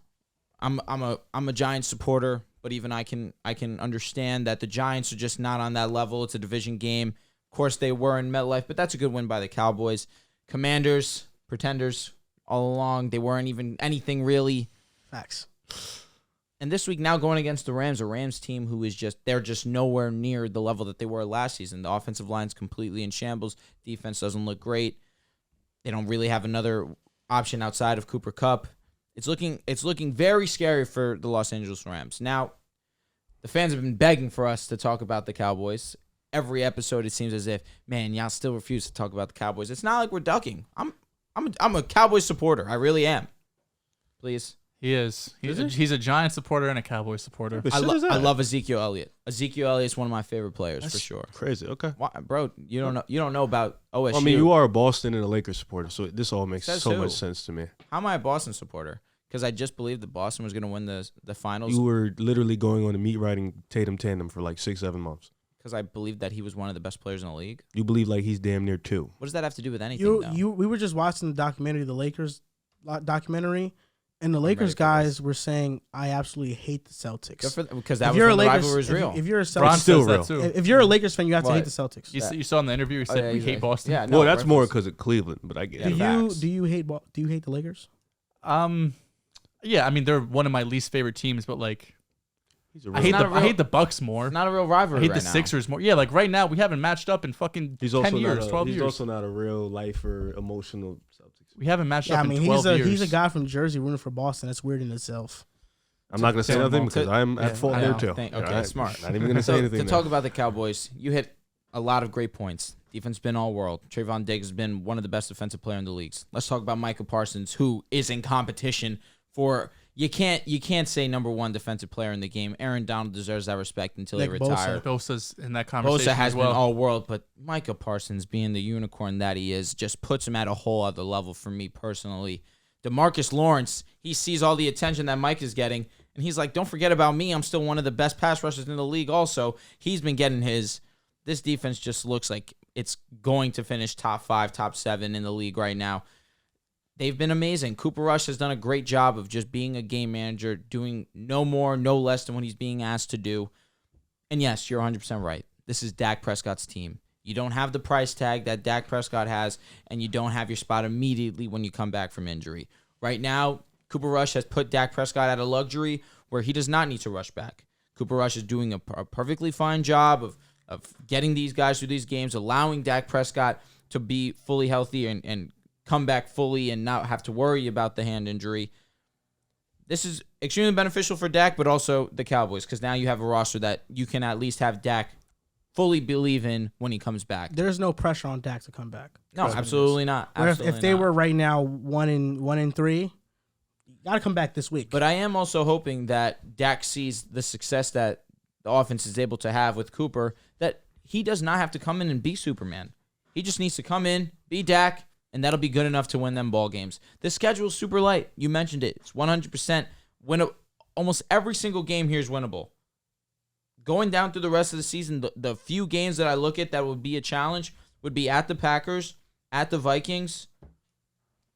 I'm a Giants supporter, but even I can understand that the Giants are just not on that level. It's a division game. Of course, they were in MetLife, but that's a good win by the Cowboys. Commanders, pretenders all along. They weren't even anything really. Facts. And this week now going against the Rams, a Rams team who is they're just nowhere near the level that they were last season. The offensive line's completely in shambles. Defense doesn't look great. They don't really have another option outside of Cooper Kupp. It's looking very scary for the Los Angeles Rams. Now, the fans have been begging for us to talk about the Cowboys. Every episode it seems as if, man, y'all still refuse to talk about the Cowboys. It's not like we're ducking. I'm a Cowboys supporter. I really am. Please. He is. He's a Giants supporter and a Cowboys supporter. I love Ezekiel Elliott. Ezekiel Elliott's one of my favorite players. That's for sure. Crazy. Okay. Why, bro, you don't know about OSU. I mean, you are a Boston and a Lakers supporter, so this all makes much sense to me. How am I a Boston supporter? Because I just believed that Boston was going to win the finals. You were literally going on a meat riding Tatum tandem for like 6-7 months. Because I believed that he was one of the best players in the league. You believe like he's damn near 2. What does that have to do with anything? We were just watching the documentary, the Lakers documentary. And the Lakers guys were saying, "I absolutely hate the Celtics." Because that was when the rivalry was real. If you're a Bron Celtics, says that too. if you're a Lakers fan, you have to hate the Celtics. You saw in the interview he said we hate Boston. Yeah, no, well, that's more because of Cleveland, but I get it. Do you hate the Lakers? Yeah, I mean they're one of my least favorite teams, but like I hate the Bucks more. It's not a real rivalry. I hate the Sixers more. Yeah, like right now we haven't matched up in fucking 10 years, 12 years. He's also not a real life or emotional Celtics. We haven't matched up in 12 years. He's a guy from Jersey rooting for Boston. That's weird in itself. I'm not going to say nothing because I'm at fault there too. Okay, smart. Not even going to say anything. To talk about the Cowboys, you hit a lot of great points. Defense been all world. Trayvon Diggs has been one of the best defensive players in the leagues. Let's talk about Micah Parsons, who is in competition for. You can't say number 1 defensive player in the game. Aaron Donald deserves that respect until he retires. Bosa's in that conversation. Bosa has been all world, but Micah Parsons, being the unicorn that he is, just puts him at a whole other level for me personally. DeMarcus Lawrence, he sees all the attention that Mike is getting, and he's like, "Don't forget about me. I'm still one of the best pass rushers in the league." Also, he's been getting his. This defense just looks like it's going to finish top 5, top 7 in the league right now. They've been amazing. Cooper Rush has done a great job of just being a game manager, doing no more, no less than what he's being asked to do. And yes, you're 100% right. This is Dak Prescott's team. You don't have the price tag that Dak Prescott has, and you don't have your spot immediately when you come back from injury. Right now, Cooper Rush has put Dak Prescott at a luxury where he does not need to rush back. Cooper Rush is doing a perfectly fine job of getting these guys through these games, allowing Dak Prescott to be fully healthy and come back fully and not have to worry about the hand injury. This is extremely beneficial for Dak, but also the Cowboys, because now you have a roster that you can at least have Dak fully believe in when he comes back. There's no pressure on Dak to come back. No, absolutely not. If they were right now 1-3, you got to come back this week. But I am also hoping that Dak sees the success that the offense is able to have with Cooper, that he does not have to come in and be Superman. He just needs to come in, be Dak, and that'll be good enough to win them ball games. The schedule's super light. You mentioned it. It's 100% win. Almost every single game here is winnable. Going down through the rest of the season, the few games that I look at that would be a challenge would be at the Packers, at the Vikings.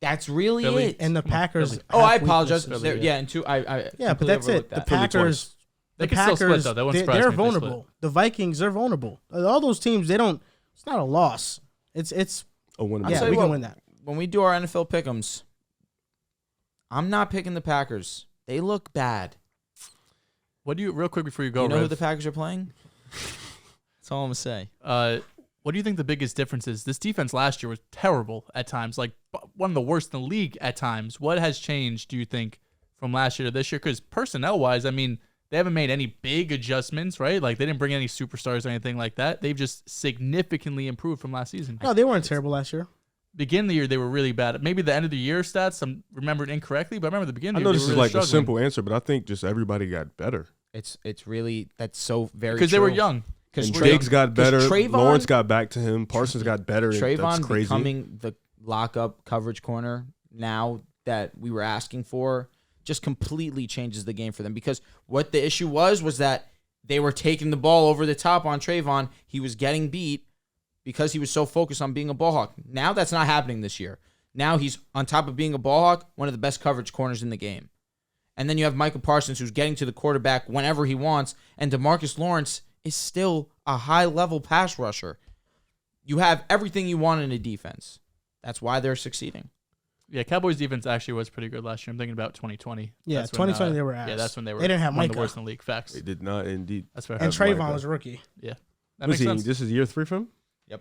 That's really Philly. it. And the Packers. Philly. Oh, I have apologize. weaknesses. Yeah, and two. I Yeah, but completely that's it. overlooked The that. Packers. They The can still split, Packers, though. That wouldn't surprise they're me if they split. vulnerable. The Vikings, they're vulnerable. All those teams, they don't. It's not a loss. It's. Oh, one I'll Yeah, tell we you can what, win that. when we do our NFL pick'ems, I'm not picking the Packers. They look bad. What do you real quick before you go? You know who Rev, the Packers are playing? That's all I'm gonna say. what do you think the biggest difference is? This defense last year was terrible at times, like one of the worst in the league at times. What has changed, do you think, from last year to this year? Because personnel-wise, I mean, they haven't made any big adjustments, right? Like, they didn't bring any superstars or anything like that. They've just significantly improved from last season. No, they weren't terrible last year. Beginning of the year, they were really bad. Maybe the end of the year stats, I'm remembered incorrectly, but I remember the beginning I of know the year, this they is were like really a simple answer, but I think just everybody got better. It's really that's so very because they were young. And Trayvon- Diggs got better. Trayvon- Lawrence got back to him. Parsons got better. That's Trayvon crazy. becoming the lockup coverage corner now that we were asking for just completely changes the game for them. Because what the issue was that they were taking the ball over the top on Trayvon. He was getting beat because he was so focused on being a ball hawk. Now that's not happening this year. Now he's on top of being a ball hawk, one of the best coverage corners in the game. And then you have Michael Parsons, who's getting to the quarterback whenever he wants, and DeMarcus Lawrence is still a high-level pass rusher. You have everything you want in a defense. That's why they're succeeding. Yeah, Cowboys defense actually was pretty good last year. I'm thinking about 2020. Yeah, That's when, 2020 they were ass. Yeah, that's when they were. They didn't have one of Micah. the worst in the league. Facts. They did not indeed. That's fair. And have Trayvon Micah. was a rookie. That Was makes he? sense. This is year 3 for him.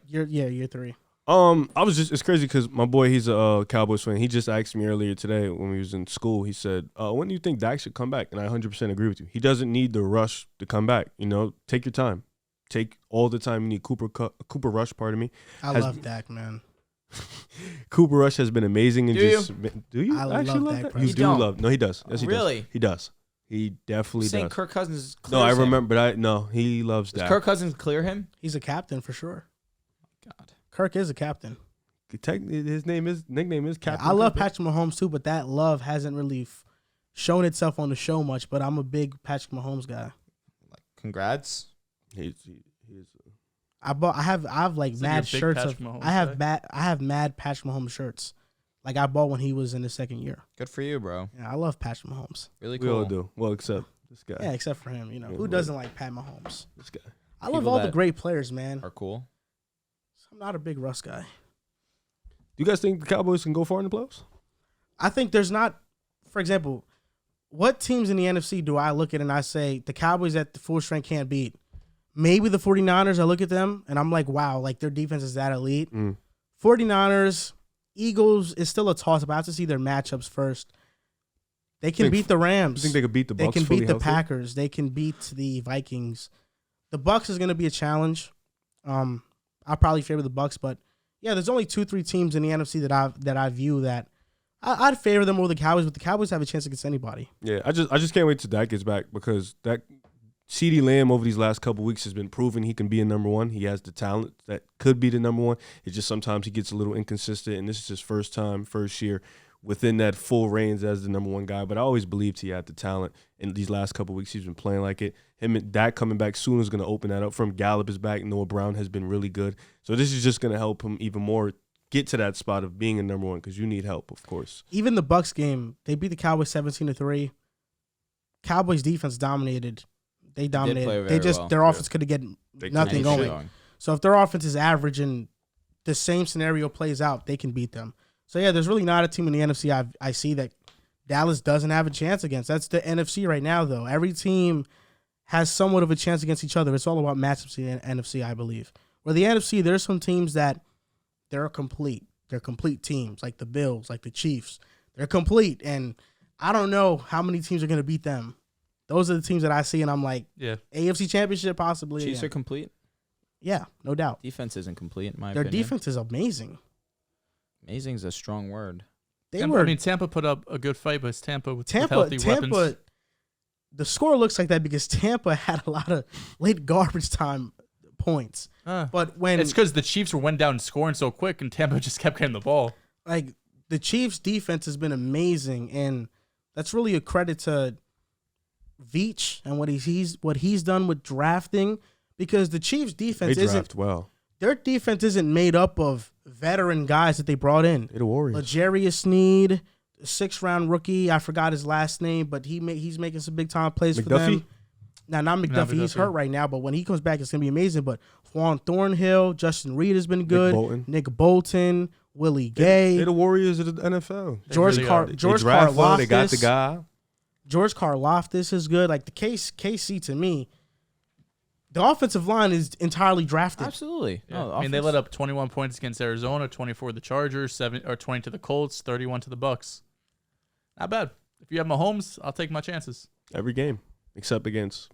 Year 3. I was just, it's crazy because my boy, he's a Cowboys fan. He just asked me earlier today when we was in school. He said, when do you think Dak should come back? And I 100% agree with you. He doesn't need the rush to come back. You know, take your time. Take all the time you need. Cooper Rush, pardon me. I love Dak, man. Cooper Rush has been amazing. And Do just, do you I actually love love Dak that? Prescott. You do don't. love. No, he does. Yes, he Really? does. He does. He definitely Saying does. Kirk Cousins No, clears I him. remember, but no, he loves Does Dak. Kirk Cousins clear him? He's a captain for sure. God. Kirk is a captain. His nickname is Captain. I love Kirk. Patrick Mahomes too, but that love hasn't really shown itself on the show much. But I'm a big Patrick Mahomes guy. Congrats. He's I have like So you're a mad big shirts of Patrick Mahomes I have guy? mad Patrick Mahomes shirts. Like I bought when he was in his second year. Good for you, bro. Yeah, I love Patrick Mahomes. Really we cool. all do. Well, except this guy. Yeah, except for him. You know Yeah, who right. doesn't like Pat Mahomes? This guy. I love People all the that great players, man. Are cool. I'm not a big Russ guy. Do you guys think the Cowboys can go far in the playoffs? I think there's not, for example, what teams in the NFC do I look at and I say the Cowboys at the full strength can't beat? Maybe the 49ers, I look at them and I'm like, wow, like their defense is that elite. 49ers, Eagles is still a toss-up. I have to see their matchups first. They can beat the Rams. You think they could beat the They Bucs can fully beat the healthy? Packers. They can beat the Vikings. The Bucs is going to be a challenge. I probably favor the Bucs, but yeah, there's only 2-3 teams in the NFC that I view that I'd favor them over the Cowboys, but the Cowboys have a chance against anybody. Yeah, I just can't wait till Dak gets back because that CeeDee Lamb over these last couple weeks has been proven he can be a number one. He has the talent that could be the number one. It's just sometimes he gets a little inconsistent, and this is his first year within that full reigns as the number one guy. But I always believed he had the talent. In these last couple weeks, he's been playing like it. Him and Dak coming back soon is going to open that up for him. Gallup is back. Noah Brown has been really good. So this is just going to help him even more get to that spot of being a number one because you need help, of course. Even the Bucs game, they beat the Cowboys 17-3. Cowboys defense dominated. They dominated. play They very just well. their offense could have get They nothing couldn't going. So if their offense is average and the same scenario plays out, they can beat them. So yeah, there's really not a team in the NFC I see that Dallas doesn't have a chance against. That's the NFC right now, though. Every team has somewhat of a chance against each other. It's all about matchups in the NFC, I believe. Where the NFC, there's some teams that they're complete. They're complete teams, like the Bills, like the Chiefs. They're complete, and I don't know how many teams are going to beat them. Those are the teams that I see, and I'm like, Yeah. AFC Championship possibly. Chiefs yeah. are complete. Yeah, no doubt. Defense isn't complete, in my Their opinion. defense is amazing. Amazing is a strong word. They I were mean, Tampa put up a good fight, but it's Tampa with Tampa. healthy weapons. The score looks like that because Tampa had a lot of late garbage time points. But when It's because the Chiefs went down scoring so quick, and Tampa just kept getting the ball. like the Chiefs' defense has been amazing, and that's really a credit to Veach and what he's done with drafting, because the Chiefs' defense They draft well. their defense isn't made up of veteran guys that they brought in. They're the Warriors. L'Jarius Sneed, 6th-round rookie, I forgot his last name, but he's making some big time plays for them. Now, not McDuffie. He's hurt right now, but when he comes back, it's gonna be amazing. But Juan Thornhill, Justin Reed has been good. Nick Bolton, Willie Gay. They're the Warriors of the NFL. George They draft well. They got the guy. George Karlaftis is good. Like the KC to me, the offensive line is entirely drafted. Absolutely. Yeah. No, I mean, they let up 21 points against Arizona, 24 to the Chargers, 20 to the Colts, 31 to the Bucks. Not bad. If you have Mahomes, I'll take my chances. Every game, except against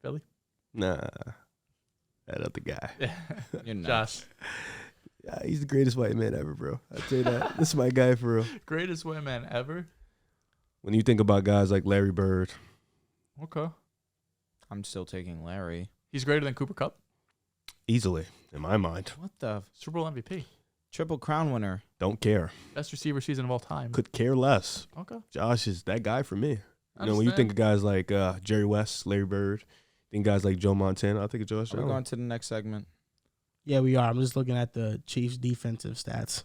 Philly? Nah, that other guy. You're nuts. Josh. Yeah, he's the greatest white man ever, bro. I'll tell you that. This is my guy for real. Greatest white man ever? When you think about guys like Larry Bird, Okay. I'm still taking Larry. He's greater than Cooper Kupp? easily, in my mind, What the Super Bowl MVP. Triple Crown winner? don't care. Best receiver season of all time. Could care less. Okay. Josh is that guy for me. I You know, when you understand. think of guys like Jerry West, Larry Bird, think guys like Joe Montana, I think of Josh Are we Allen. going to the next segment? Yeah, we are. I'm just looking at the Chiefs' defensive stats.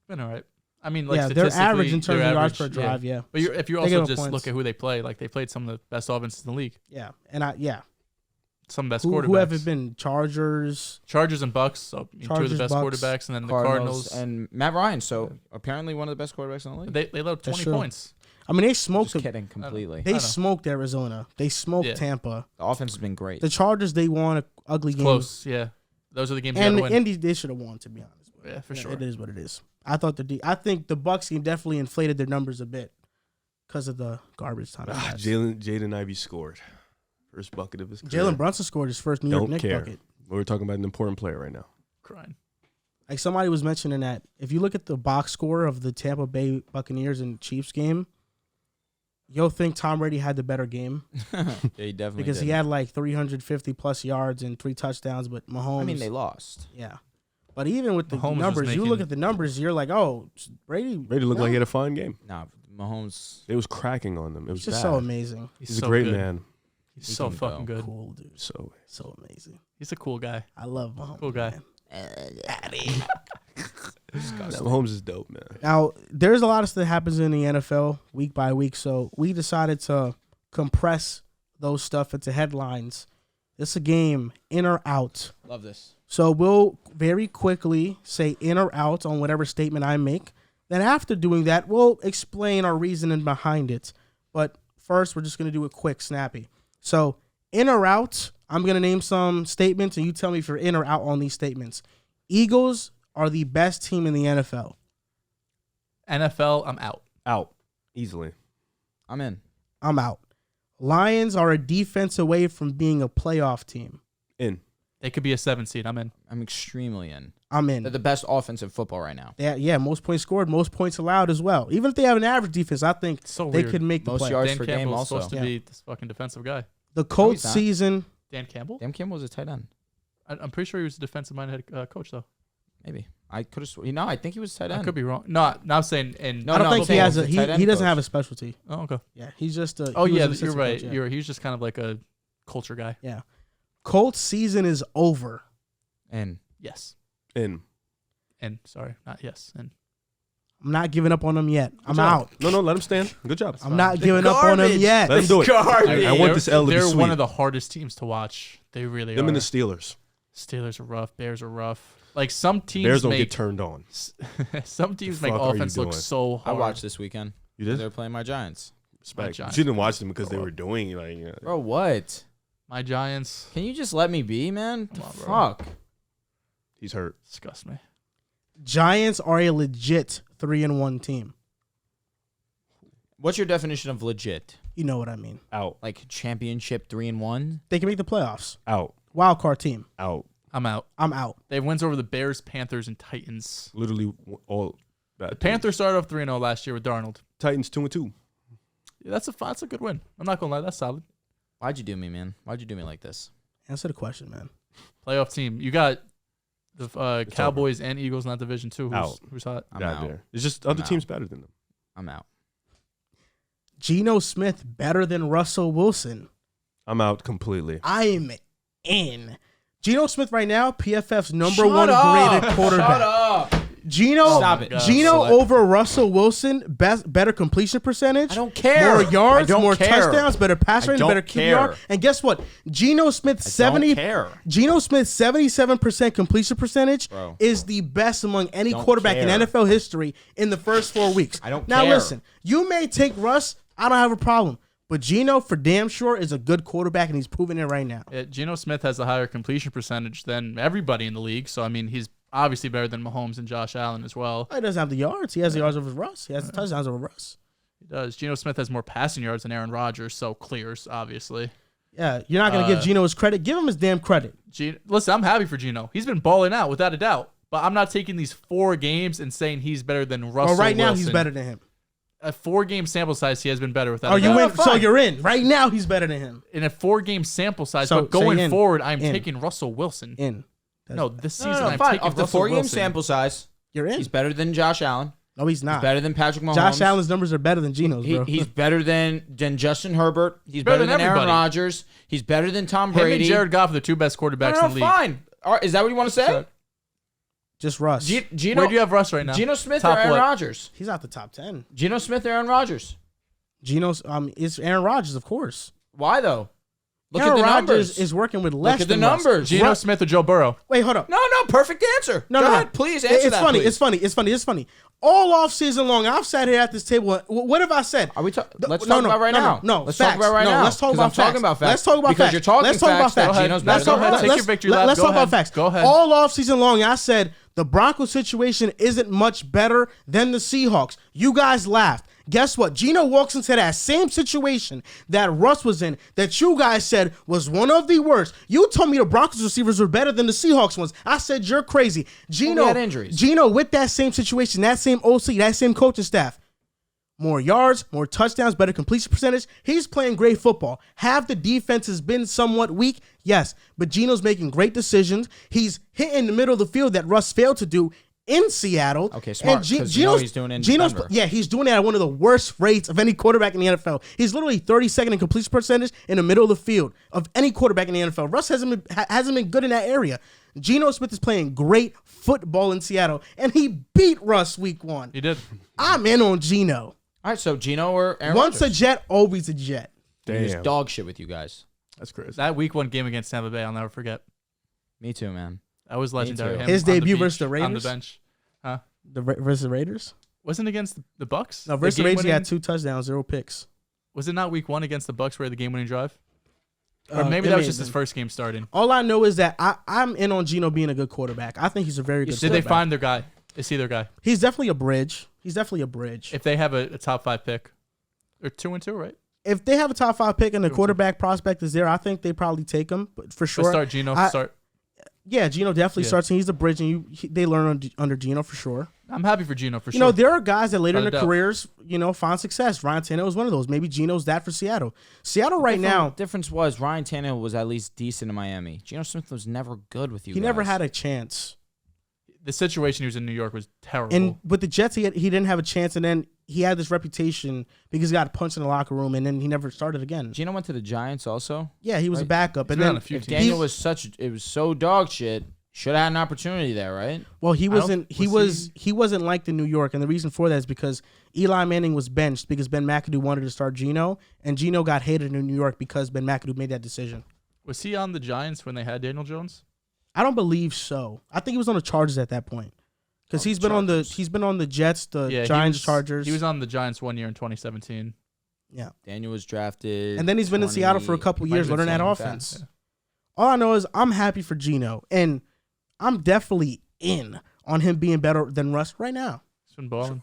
Been all right. I mean, like, Yeah, they're average in terms they're of yards average, per drive. Yeah, But if you They also give up just points. look at who they play, like they played some of the best offenses in the league. yeah, and Some of the best who quarterbacks. have it been? Chargers. Chargers and Bucks, so two of Chargers, the best Bucks, quarterbacks, and then the Cardinals Cardinals. and Matt Ryan. So apparently one of the best quarterbacks in the league. They let up That's 20 true. points. I mean, they smoked. Just kidding completely. They know. smoked Arizona. They smoked Yeah. Tampa. The offense has been great. The Chargers, they won an ugly game. Close, yeah. Those are the games you And gotta the win. Indy, they should have won, to be honest. Yeah, for sure. It is what it is. I think the Bucks game definitely inflated their numbers a bit because of the garbage time. Jaden Ivey scored. First bucket of his career. Jalen Brunson scored his first New York Don't Knicks care. bucket. We're talking about an important player right now. Crying. Like somebody was mentioning that if you look at the box score of the Tampa Bay Buccaneers and Chiefs game, you'll think Tom Brady had the better game Yeah, he definitely because did. he had like 350 plus yards and 3 touchdowns. But Mahomes, I mean, they lost. yeah. But even with the Mahomes was numbers, you look making- at the numbers, you're like, oh, Brady. Brady looked like he had a fine game. Nah, Mahomes. It was cracking on them. It was It's just bad. so amazing. He's so a great good. man. He's He so can fucking go. good. Cool, dude. So So amazing. He's a cool guy. I love Mahomes. Cool guy. man. Mahomes is dope, man. Now, there's a lot of stuff that happens in the NFL week by week, so we decided to compress those stuff into headlines. It's a game, in or out. Love this. So we'll very quickly say in or out on whatever statement I make. Then after doing that, we'll explain our reasoning behind it. But first, we're just going to do it quick, snappy. So in or out, I'm going to name some statements, and you tell me if you're in or out on these statements. Eagles are the best team in the NFL. NFL, I'm out. Out. Easily. I'm in. I'm out. Lions are a defense away from being a playoff team. In. They could be a 7 seed. I'm in. I'm extremely in. I'm in. They're the best offensive football right now. Yeah, most points scored, most points allowed as well. Even if they have an average defense, I think It's so they weird. could make the Most playoffs. yards Dan per game Campbell's also. supposed to be this fucking defensive guy. The Colts he's not. season, Dan Campbell? Dan Campbell was a tight end. I'm pretty sure he was a defensive-minded head coach, though. Maybe. I could have. No, I think he was tight end. I could be wrong. No, I'm saying. And No, I don't no, think he football. has a He's a tight he end doesn't coach. have a specialty. Oh, okay. Yeah, he's just a. Oh, he was yeah, an you're assistant right. coach, yeah. He's just kind of like a culture guy. Colts season is over. And Yes. In. And sorry, not yes. And I'm not giving up on them yet. I'm Good job. out. No, let him stand. Good job. I'm not giving up on them Garbage. yet. Let him do it. I want this L to be They're sweet. one of the hardest teams to watch. They really Them are. and the Steelers. Steelers are rough. Bears are rough. Like some teams Bears don't make get turned on. some teams The make fuck are you offense look doing? so I hard. watched this weekend. You They did? were playing my Giants. Respect. Giants. But you didn't watch them because they were doing like. Bro, what? My Giants Can you just let me be, man? Come on, bro. Fuck. He's hurt. disgust me. Giants are a legit 3-1 team. What's your definition of legit? You know what I mean. Out. Like championship 3-1? They can make the playoffs. Out. Wild card team. Out. I'm out. I'm out. They have wins over the Bears, Panthers, and Titans. Literally all. The Panthers started off 3-0 last year with Darnold. Titans 2-2. Yeah, that's a good win. I'm not gonna lie, that's solid. Why'd you do me, man? Why'd you do me like this? Answer the question, man. Playoff team. You got The Cowboys and Eagles in that division too. Who's hot? I'm Out out. there. It's just other teams better than them. I'm out. Geno Smith better than Russell Wilson. I'm out completely. I'm in. Geno Smith right now, PFF's number Shut one up. graded quarterback. Shut up. Geno, Stop it. Geno Slut. over Russell Wilson, better completion percentage. I don't care. More yards, I don't more care. touchdowns, better pass I rating, don't better QBR. care. And guess what? Geno Smith Don't care. Geno Smith 77% completion percentage Bro. is the best among any Don't quarterback care. in NFL history in the first 4 weeks. I don't now care. listen, you may take Russ, I don't have a problem. But Geno, for damn sure, is a good quarterback, and he's proving it right now. Yeah, Geno Smith has a higher completion percentage than everybody in the league. So I mean, he's obviously better than Mahomes and Josh Allen as well. He doesn't have the yards. He has the yards over Russ. He has the touchdowns over Russ. He does. Geno Smith has more passing yards than Aaron Rodgers, so clears obviously. Yeah, you're not going to give Geno his credit. Give him his damn credit. Listen, I'm happy for Geno. He's been balling out without a doubt. But I'm not taking these 4 games and saying he's better than Russell Well, right now, Wilson. he's better than him. A 4-game sample size, he has been better without Are a you doubt. in? So you're in. Right now, he's better than him. In a 4-game sample size, So, but going say in. forward, I'm In. taking Russell Wilson. In. No, this season No, I'm fine. taking Off the Russell 4-game Wilson. sample size, You're in. he's better than Josh Allen. No, he's He's not. better than Patrick Mahomes. Josh Allen's numbers are better than Geno's, bro. He's better than Justin Herbert. He's Better better than than Aaron everybody. Rodgers. He's better than Tom Him Brady. and Jared Goff are the 2 best quarterbacks no, in the league. fine. All right, is that what you want to say? Just Russ. Geno, Where do you have Russ right now? Geno Smith Top or Aaron what? Rodgers? He's not the top 10. Geno Smith or Aaron Rodgers? Geno's it's Aaron Rodgers, of course. Why though? Look Aaron at the Rodgers numbers. is working with less Look at the than Russ. numbers. Geno Smith or Joe Burrow? Wait, hold up. No, perfect answer. No, Go no, ahead, no. please answer It's that. funny. please. It's funny. All off season long, I've sat here at this table. What have I said? Are we let's No, talk about right now. No, let's facts. talk about right No, now. let's talk 'Cause about I'm talking facts. about facts. Let's talk about because facts. you're talking Let's talk about facts. that facts. Geno's Let's better talk than about Russ. Take your victory lap. Let's Go talk about ahead. facts. Go ahead. All off season long, I said the Broncos situation isn't much better than the Seahawks. You guys laughed. Guess what? Geno walks into that same situation that Russ was in that you guys said was one of the worst. You told me the Broncos receivers were better than the Seahawks ones. I said you're crazy. Geno had injuries. Geno with that same situation, that same OC, that same coaching staff. More yards, more touchdowns, better completion percentage. He's playing great football. Have the defense has been somewhat weak? Yes. But Geno's making great decisions. He's hitting the middle of the field that Russ failed to do in Seattle. Okay, smart, 'cause you know he's doing it in Denver. Yeah, he's doing it at one of the worst rates of any quarterback in the NFL. He's literally 32nd in completion percentage in the middle of the field of any quarterback in the NFL. Russ hasn't been good in that area. Geno Smith is playing great football in Seattle, and he beat Russ week 1. He did. I'm in on Geno. All right, so Geno or Aaron Once Rodgers? a Jet, always a Jet. He was Damn. dog shit with you guys. That's crazy. That week 1 game against Tampa Bay, I'll never forget. Me too, man. That was legendary. too. Him His on the debut beach, versus the on the Raiders? bench. Versus the Raiders? Wasn't it against the Bucks? No, versus the Raiders, he game-winning- had 2 touchdowns, 0 picks. Was it not week 1 against the Bucks where he had the game-winning drive? Or Uh, maybe it that may was have just his been. first game starting. All I know is that I'm in on Geno being a good quarterback. I think he's a very good Did they quarterback. find their guy? Is he their guy? He's definitely a bridge. If If they have a top 5 pick, or 2-2, right? If they have a top 5 pick and the quarterback prospect is there, I think they probably take him. But for sure, Let's start Geno. yeah, Geno definitely Yeah. starts, and he's the bridge, and they learn under Geno for sure. I'm happy for Geno for sure. You know, there are guys that later in Without their a doubt. careers, find success. Ryan Tannehill was one of those. Maybe Geno's that for Seattle. Seattle right now, Difference was Ryan Tannehill was at least decent in Miami. Geno Smith was never good with you. he never guys. had a chance. the situation he was in New York was terrible. And with the Jets, he didn't have a chance, and then he had this reputation because he got punched in the locker room, and then he never started again. Geno went to the Giants also. Yeah, he was a Right. backup, He's and been then on a few If teams. Daniel was it was so dog shit. Should have had an opportunity there, right? well, he don't- wasn't. was He wasn't liked in New York, and the reason for that is because Eli Manning was benched because Ben McAdoo wanted to start Geno, and Geno got hated in New York because Ben McAdoo made that decision. Was he on the Giants when they had Daniel Jones? I don't believe so. I think he was on the Chargers at that point because he's been on the Jets, the Giants, Chargers. He was on the Giants 1 year in 2017. yeah, Daniel was drafted. and then he's been in Seattle for a couple might years have been learning that something like offense. that. All I know is I'm happy for Geno, and I'm definitely in on him being better than Russ right now. He's been balling.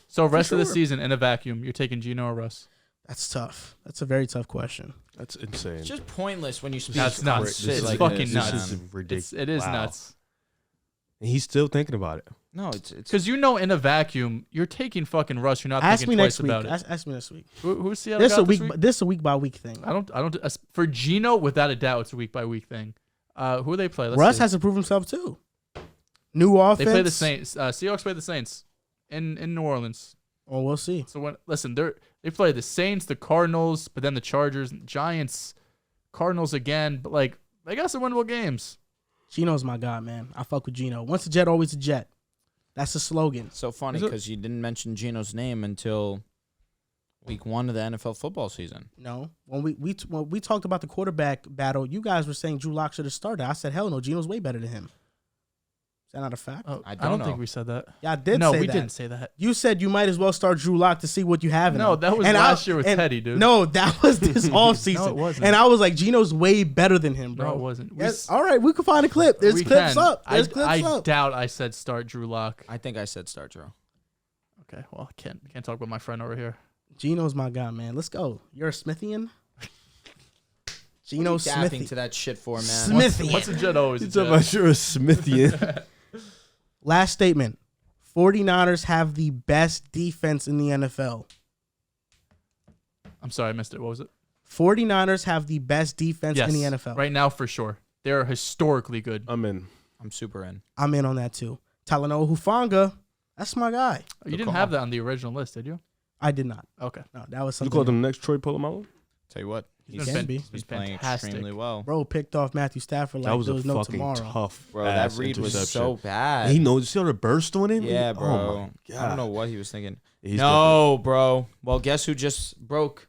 So rest of the sure. season in a vacuum, you're taking Geno or Russ? That's tough. That's a very tough question. That's insane. It's just pointless when you speak. That's nuts. shit This is like fucking this, nuts. This man. is ridiculous. It is Wow. nuts. And he's still thinking about it. No, it's Because in a vacuum, you're taking fucking Russ. You're not Ask thinking me twice next week. about it. Ask me next week. Who's Seattle This got a week. this week? This a week by week thing. I don't. For Geno, without a doubt, it's a week by week thing. Who do they play? Let's Russ see. has to prove himself too. New offense. They play the Saints. Seahawks play the Saints in New Orleans. Oh, we'll see. So they play the Saints, the Cardinals, but then the Chargers, Giants, Cardinals again. But like they got some winnable games. Geno's my guy, man. I fuck with Geno. Once a Jet, always a Jet. That's the slogan. So funny because you didn't mention Geno's name until week 1 of the NFL football season. No, when we talked about the quarterback battle, you guys were saying Drew Lock should have started. I said, hell no, Geno's way better than him. Is that not a fact? Oh, I I don't don't know. think we said that. Yeah, I did No, say we that. didn't say that. You said you might as well start Drew Lock to see what you have in No, him. that was And last year with Teddy, dude. No, that was this offseason. No, it wasn't. And I was like, Geno's way better than him, bro. No, it wasn't. Yes. All right, we can find a clip. There's We clips can. up. There's I clips up. doubt I said start Drew Lock. I think I said start Drew. Okay, well, can't talk about my friend over here. Geno's my guy, man. Let's go. You're a Smithian? Geno What are you dapping Smithy. to that shit for, man? Smithian. What's a Jet always a You talking Jet? about you're a Smithian? Last statement. 49ers have the best defense in the NFL. I'm sorry, I missed it. What was it? 49ers have the best defense Yes, in the NFL. right now for sure. They're historically good. I'm in. I'm super in. I'm in on that too. Talanoa Hufanga, that's my guy. You didn't have that on the original list, did you? I did not. Okay. No, that was You something. called him next Troy Polamalu? Tell you what, He's Can be. he's playing fantastic. extremely well. Bro picked off Matthew Stafford like That was there a was no fucking tomorrow. tough. Bro, that read was so bad. And he knows. See how the burst on him? Yeah, bro. Oh my God. I don't know what he was thinking. He's No, bro. Well, guess who just broke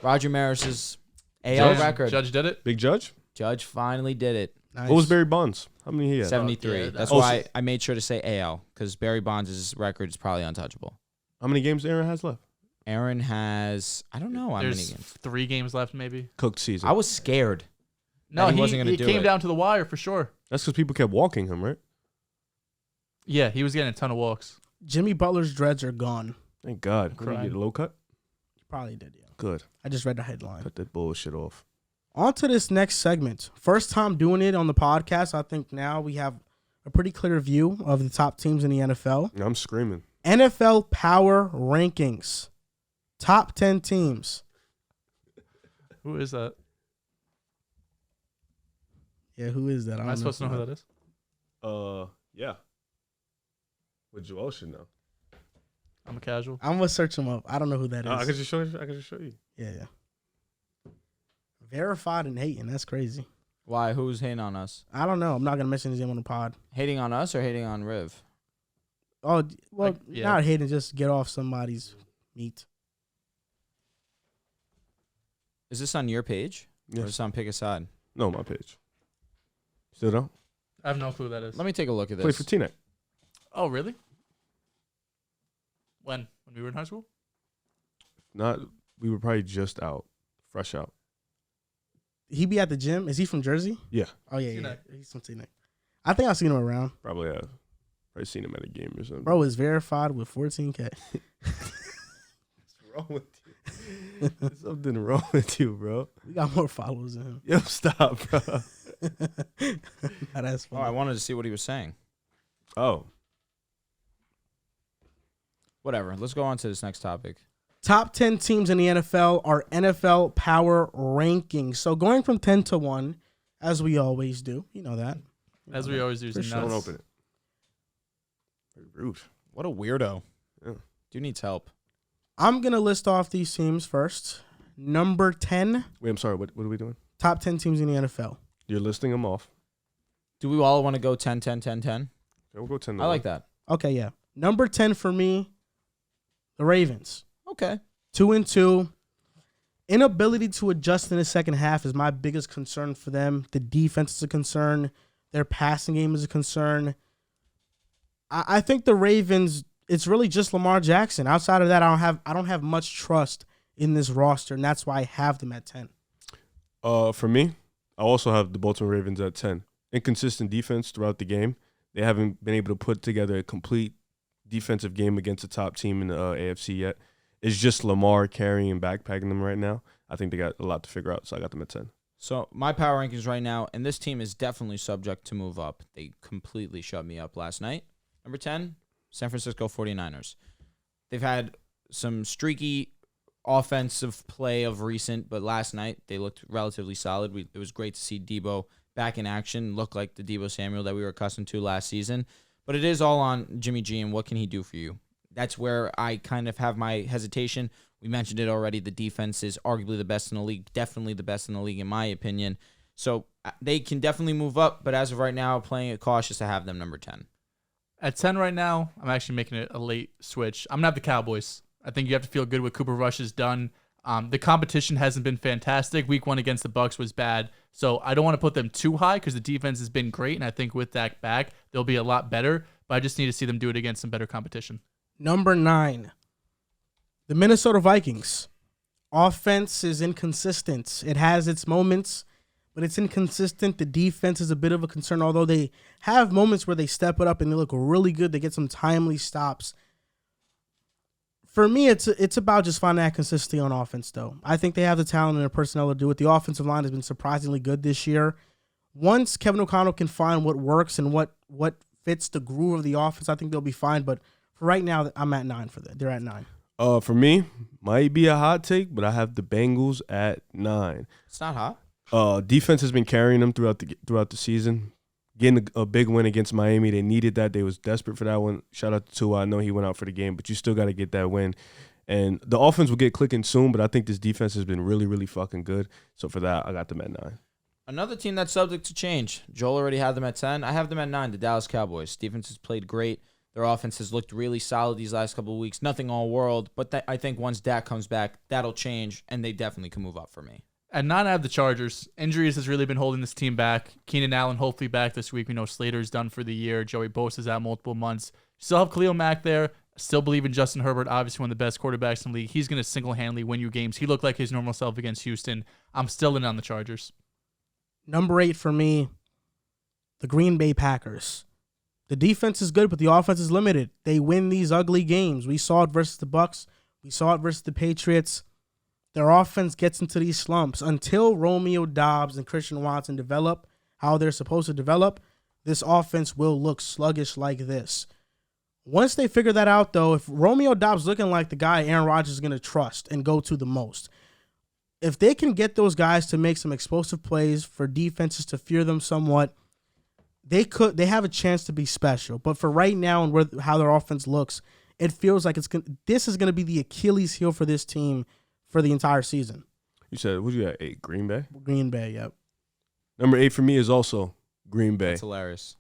Roger Maris's AL record? Judge did it. Big Judge? Judge finally did it. Nice. What was Barry Bonds? How many he had? 73. yeah, That's Oh, why I made sure to say AL because Barry Bonds' record is probably untouchable. How many games Aaron has left? Aaron has, I don't know how many There's games. 3 games left, maybe. Cooked season. I was scared. No, he he wasn't gonna he do came it. down to the wire for sure. That's because people kept walking him, right? Yeah, he was getting a ton of walks. Jimmy Butler's dreads are gone. Thank God. Did he Crying. get a low cut? He probably did, yeah. Good. I just read the headline. Cut that bullshit off. On to this next segment. First time doing it on the podcast. I think now we have a pretty clear view of the top teams in the NFL. I'm screaming. NFL Power Rankings. Top 10 teams. Who is that? Yeah, who is that? Am I supposed to know who that is? Yeah. But Joel should know. I'm a casual. I'm going to search him up. I don't know who that is. I can just show you. I can just show you. Yeah. Verified and hating. That's crazy. Why? Who's hating on us? I don't know. I'm not going to mention his name on the pod. Hating on us or hating on Riv? Oh, well, Like, yeah. not hating, just get off somebody's meat. Is this on your page? Or is Yes. this on Pick a Side? No, my page. Still don't? I have no clue who that is. Let me take a look at this. Play for T-Neck. Oh, really? When we were in high school? Not, we were probably just out. Fresh out. He be at the gym. Is he from Jersey? Yeah. Oh, yeah, yeah. T-Neck. He's from T-Neck. I think I've seen him around. Probably have. Probably seen him at a game or something. Bro is verified with 14K. What's wrong with you? There's something wrong with you, bro. We got more followers than him. Yo, stop, bro. Nah, that's Oh, I funny. wanted to see what he was saying. Oh. Whatever. Let's go on to this next topic. Top 10 teams in the NFL are NFL Power Rankings. So going from 10 to 1, as we always do. You know that. As we always do. For sure. Don't open it. Very rude. What a weirdo. Yeah. Dude needs help. I'm going to list off these teams first. Number 10, Wait, I'm sorry. What are we doing? top 10 teams in the NFL. You're listing them off. Do we all want to go 10, 10, 10, 10? Okay, we'll go 10. I like that. Okay, yeah. Number 10 for me, the Ravens. Okay. 2-2. Inability to adjust in the second half is my biggest concern for them. The defense is a concern. Their passing game is a concern. I think the Ravens, it's really just Lamar Jackson. Outside of that, I don't have much trust in this roster, and that's why I have them at 10. For me, I also have the Baltimore Ravens at 10. Inconsistent defense throughout the game. They haven't been able to put together a complete defensive game against a top team in the AFC yet. It's just Lamar carrying and backpacking them right now. I think they got a lot to figure out, so I got them at 10. So my power rankings right now, and this team is definitely subject to move up. They completely shut me up last night. Number 10, San Francisco 49ers. They've had some streaky offensive play of recent, but last night they looked relatively solid. It was great to see Debo back in action, look like the Debo Samuel that we were accustomed to last season. But it is all on Jimmy G and what can he do for you. That's where I kind of have my hesitation. We mentioned it already. The defense is arguably the best in the league, definitely the best in the league in my opinion. So they can definitely move up, but as of right now, playing it cautious to have them number 10. At 10 right now, I'm actually making it a late switch. I'm going to have the Cowboys. I think you have to feel good what Cooper Rush has done. The competition hasn't been fantastic. Week 1 against the Bucs was bad. So I don't want to put them too high because the defense has been great, and I think with that back, they'll be a lot better. But I just need to see them do it against some better competition. Number 9, the Minnesota Vikings. Offense is inconsistent. It has its moments, but it's inconsistent. The defense is a bit of a concern, although they have moments where they step it up and they look really good. They get some timely stops. For me, it's about just finding that consistency on offense, though. I think they have the talent and the personnel to do it. The offensive line has been surprisingly good this year. Once Kevin O'Connell can find what works and what fits the groove of the offense, I think they'll be fine. But for right now, I'm at 9 for that. They're at 9. For me, might be a hot take, but I have the Bengals at 9. It's not hot. Defense has been carrying them throughout the season. Getting a big win against Miami, they needed that. They was desperate for that one. Shout out to Tua. I know he went out for the game, but you still got to get that win. And the offense will get clicking soon, but I think this defense has been really, really fucking good. So for that, I got them at 9. Another team that's subject to change. Joel already had them at 10. I have them at 9, the Dallas Cowboys. Defense has played great. Their offense has looked really solid these last couple of weeks. Nothing all world, but I think once Dak comes back, that'll change, and they definitely can move up for me. At 9, I have the Chargers. Injuries has really been holding this team back. Keenan Allen hopefully back this week. We know Slater's done for the year. Joey Bosa's out multiple months. Still have Khalil Mack there. Still believe in Justin Herbert, obviously one of the best quarterbacks in the league. He's going to single-handedly win you games. He looked like his normal self against Houston. I'm still in on the Chargers. Number 8 for me, the Green Bay Packers. The defense is good, but the offense is limited. They win these ugly games. We saw it versus the Bucs. We saw it versus the Patriots. Their offense gets into these slumps. Until Romeo Doubs and Christian Watson develop how they're supposed to develop, this offense will look sluggish like this. Once they figure that out, though, if Romeo Doubs looking like the guy Aaron Rodgers is going to trust and go to the most, if they can get those guys to make some explosive plays for defenses to fear them somewhat, they have a chance to be special. But for right now and how their offense looks, it feels like this is going to be the Achilles heel for this team for the entire season. You said, what you got, 8? Green Bay? Green Bay, yep. Number 8 for me is also Green Bay. That's hilarious.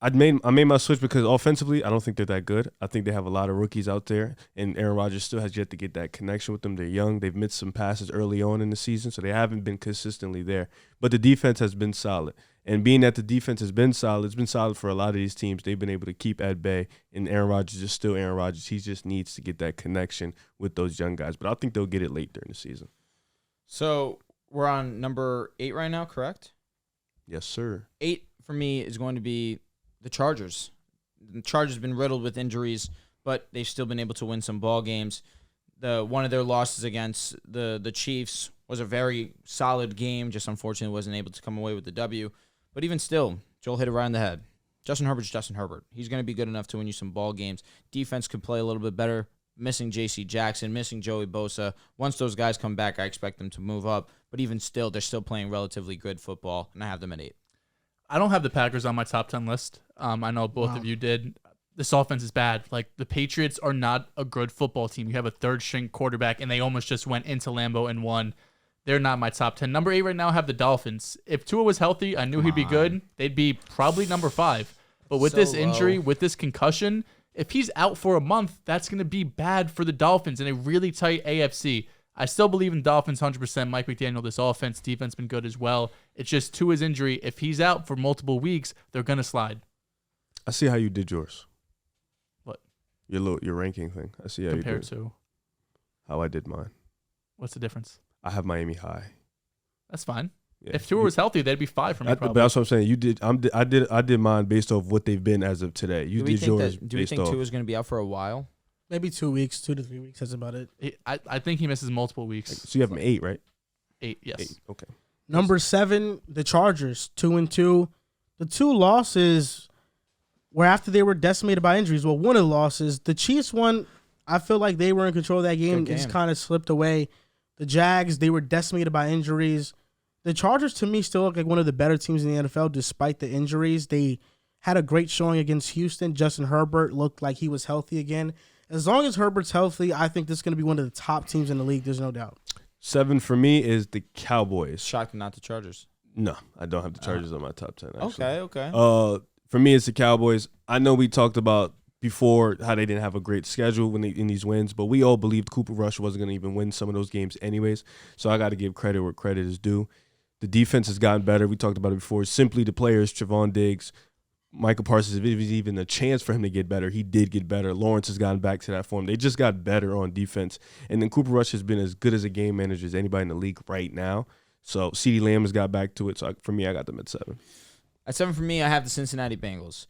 I made my switch because offensively, I don't think they're that good. I think they have a lot of rookies out there, and Aaron Rodgers still has yet to get that connection with them. They're young. They've missed some passes early on in the season, so they haven't been consistently there. But the defense has been solid. And being that the defense has been solid, it's been solid for a lot of these teams. They've been able to keep at bay, and Aaron Rodgers is still Aaron Rodgers. He just needs to get that connection with those young guys. But I think they'll get it late during the season. So we're on number 8 right now, correct? Yes, sir. 8 for me is going to be the Chargers. The Chargers have been riddled with injuries, but they've still been able to win some ball games. One of their losses against the Chiefs was a very solid game, just unfortunately wasn't able to come away with the W. But even still, Joel hit it right on the head. Justin Herbert's Justin Herbert. He's going to be good enough to win you some ball games. Defense could play a little bit better. Missing J.C. Jackson, missing Joey Bosa. Once those guys come back, I expect them to move up. But even still, they're still playing relatively good football, and I have them at 8. I don't have the Packers on my top 10 list. I know both of you did. This offense is bad. Like, the Patriots are not a good football team. You have a third-string quarterback, and they almost just went into Lambeau and won. They're not my top 10. Number 8 right now, I have the Dolphins. If Tua was healthy, I knew he'd be good. They'd be probably number 5. But with this injury, with this concussion, if he's out for a month, that's going to be bad for the Dolphins in a really tight AFC. I still believe in Dolphins 100%. Mike McDaniel, this offense, defense been good as well. It's just Tua's injury. If he's out for multiple weeks, they're going to slide. I see how you did yours. What? Your ranking thing. I see how you did. Compared to? How I did mine. What's the difference? I have Miami high. That's fine. Yeah. If Tua was healthy, they'd be 5 for me. But that's what I'm saying. You did. I did mine based off what they've been as of today. You did yours. Do we think Tua's going to be out for a while? Maybe 2 weeks, 2 to 3 weeks. That's about it. I think he misses multiple weeks. So you have him 8, right? 8, yes. 8. Okay. Number 7, the Chargers, 2-2. The 2 losses were after they were decimated by injuries. Well, one of the losses, the Chiefs one, I feel like they were in control of that game. It just kind of slipped away. The Jags, they were decimated by injuries. The Chargers, to me, still look like one of the better teams in the NFL despite the injuries. They had a great showing against Houston. Justin Herbert looked like he was healthy again. As long as Herbert's healthy, I think this is going to be one of the top teams in the league. There's no doubt. 7 for me is the Cowboys. Shocking, not the Chargers. No, I don't have the Chargers on my top 10, actually. Okay. For me, it's the Cowboys. I know we talked about before how they didn't have a great schedule in these wins, but we all believed Cooper Rush wasn't going to even win some of those games anyways. So I got to give credit where credit is due. The defense has gotten better. We talked about it before. Simply the players, Trevon Diggs, Michael Parsons, if it was even a chance for him to get better, he did get better. Lawrence has gotten back to that form. They just got better on defense. And then Cooper Rush has been as good as a game manager as anybody in the league right now. So CeeDee Lamb has got back to it. So for me, I got them at 7. At 7 for me, I have the Cincinnati Bengals.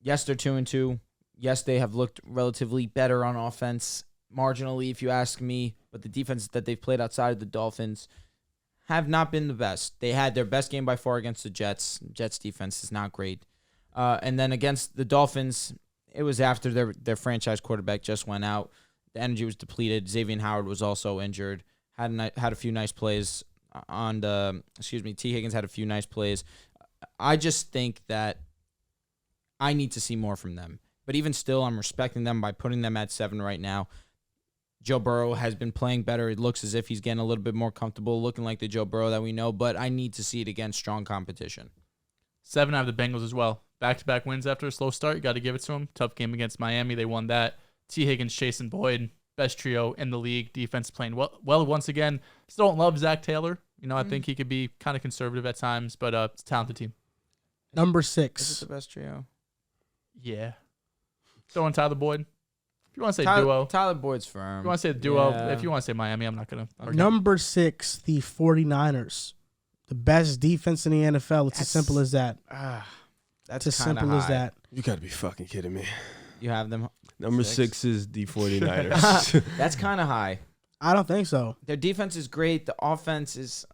Yes, they're 2-2. Yes, they have looked relatively better on offense, marginally, if you ask me. But the defense that they've played outside of the Dolphins have not been the best. They had their best game by far against the Jets. Jets defense is not great. And then against the Dolphins, it was after their franchise quarterback just went out. The energy was depleted. Xavier Howard was also injured. Had a few nice plays on the. T. Higgins had a few nice plays. I just think that I need to see more from them. But even still, I'm respecting them by putting them at 7 right now. Joe Burrow has been playing better. It looks as if he's getting a little bit more comfortable, looking like the Joe Burrow that we know. But I need to see it against strong competition. 7 out of the Bengals as well. Back-to-back wins after a slow start. You got to give it to them. Tough game against Miami. They won that. T. Higgins, Chase, and Boyd, best trio in the league. Defense playing well once again. Still don't love Zach Taylor. I think he could be kind of conservative at times, but it's a talented team. Number 6. Is it the best trio? Yeah. Throwing Tyler Boyd. If you want to say duo. Tyler Boyd's firm. If you want to say duo. Yeah. If you want to say Miami, I'm not going to argue. Number 6, the 49ers. The best defense in the NFL. It's as simple as that. That's as simple as that. You got to be fucking kidding me. You have them. Number 6 is the 49ers. That's kind of high. I don't think so. Their defense is great. The offense is.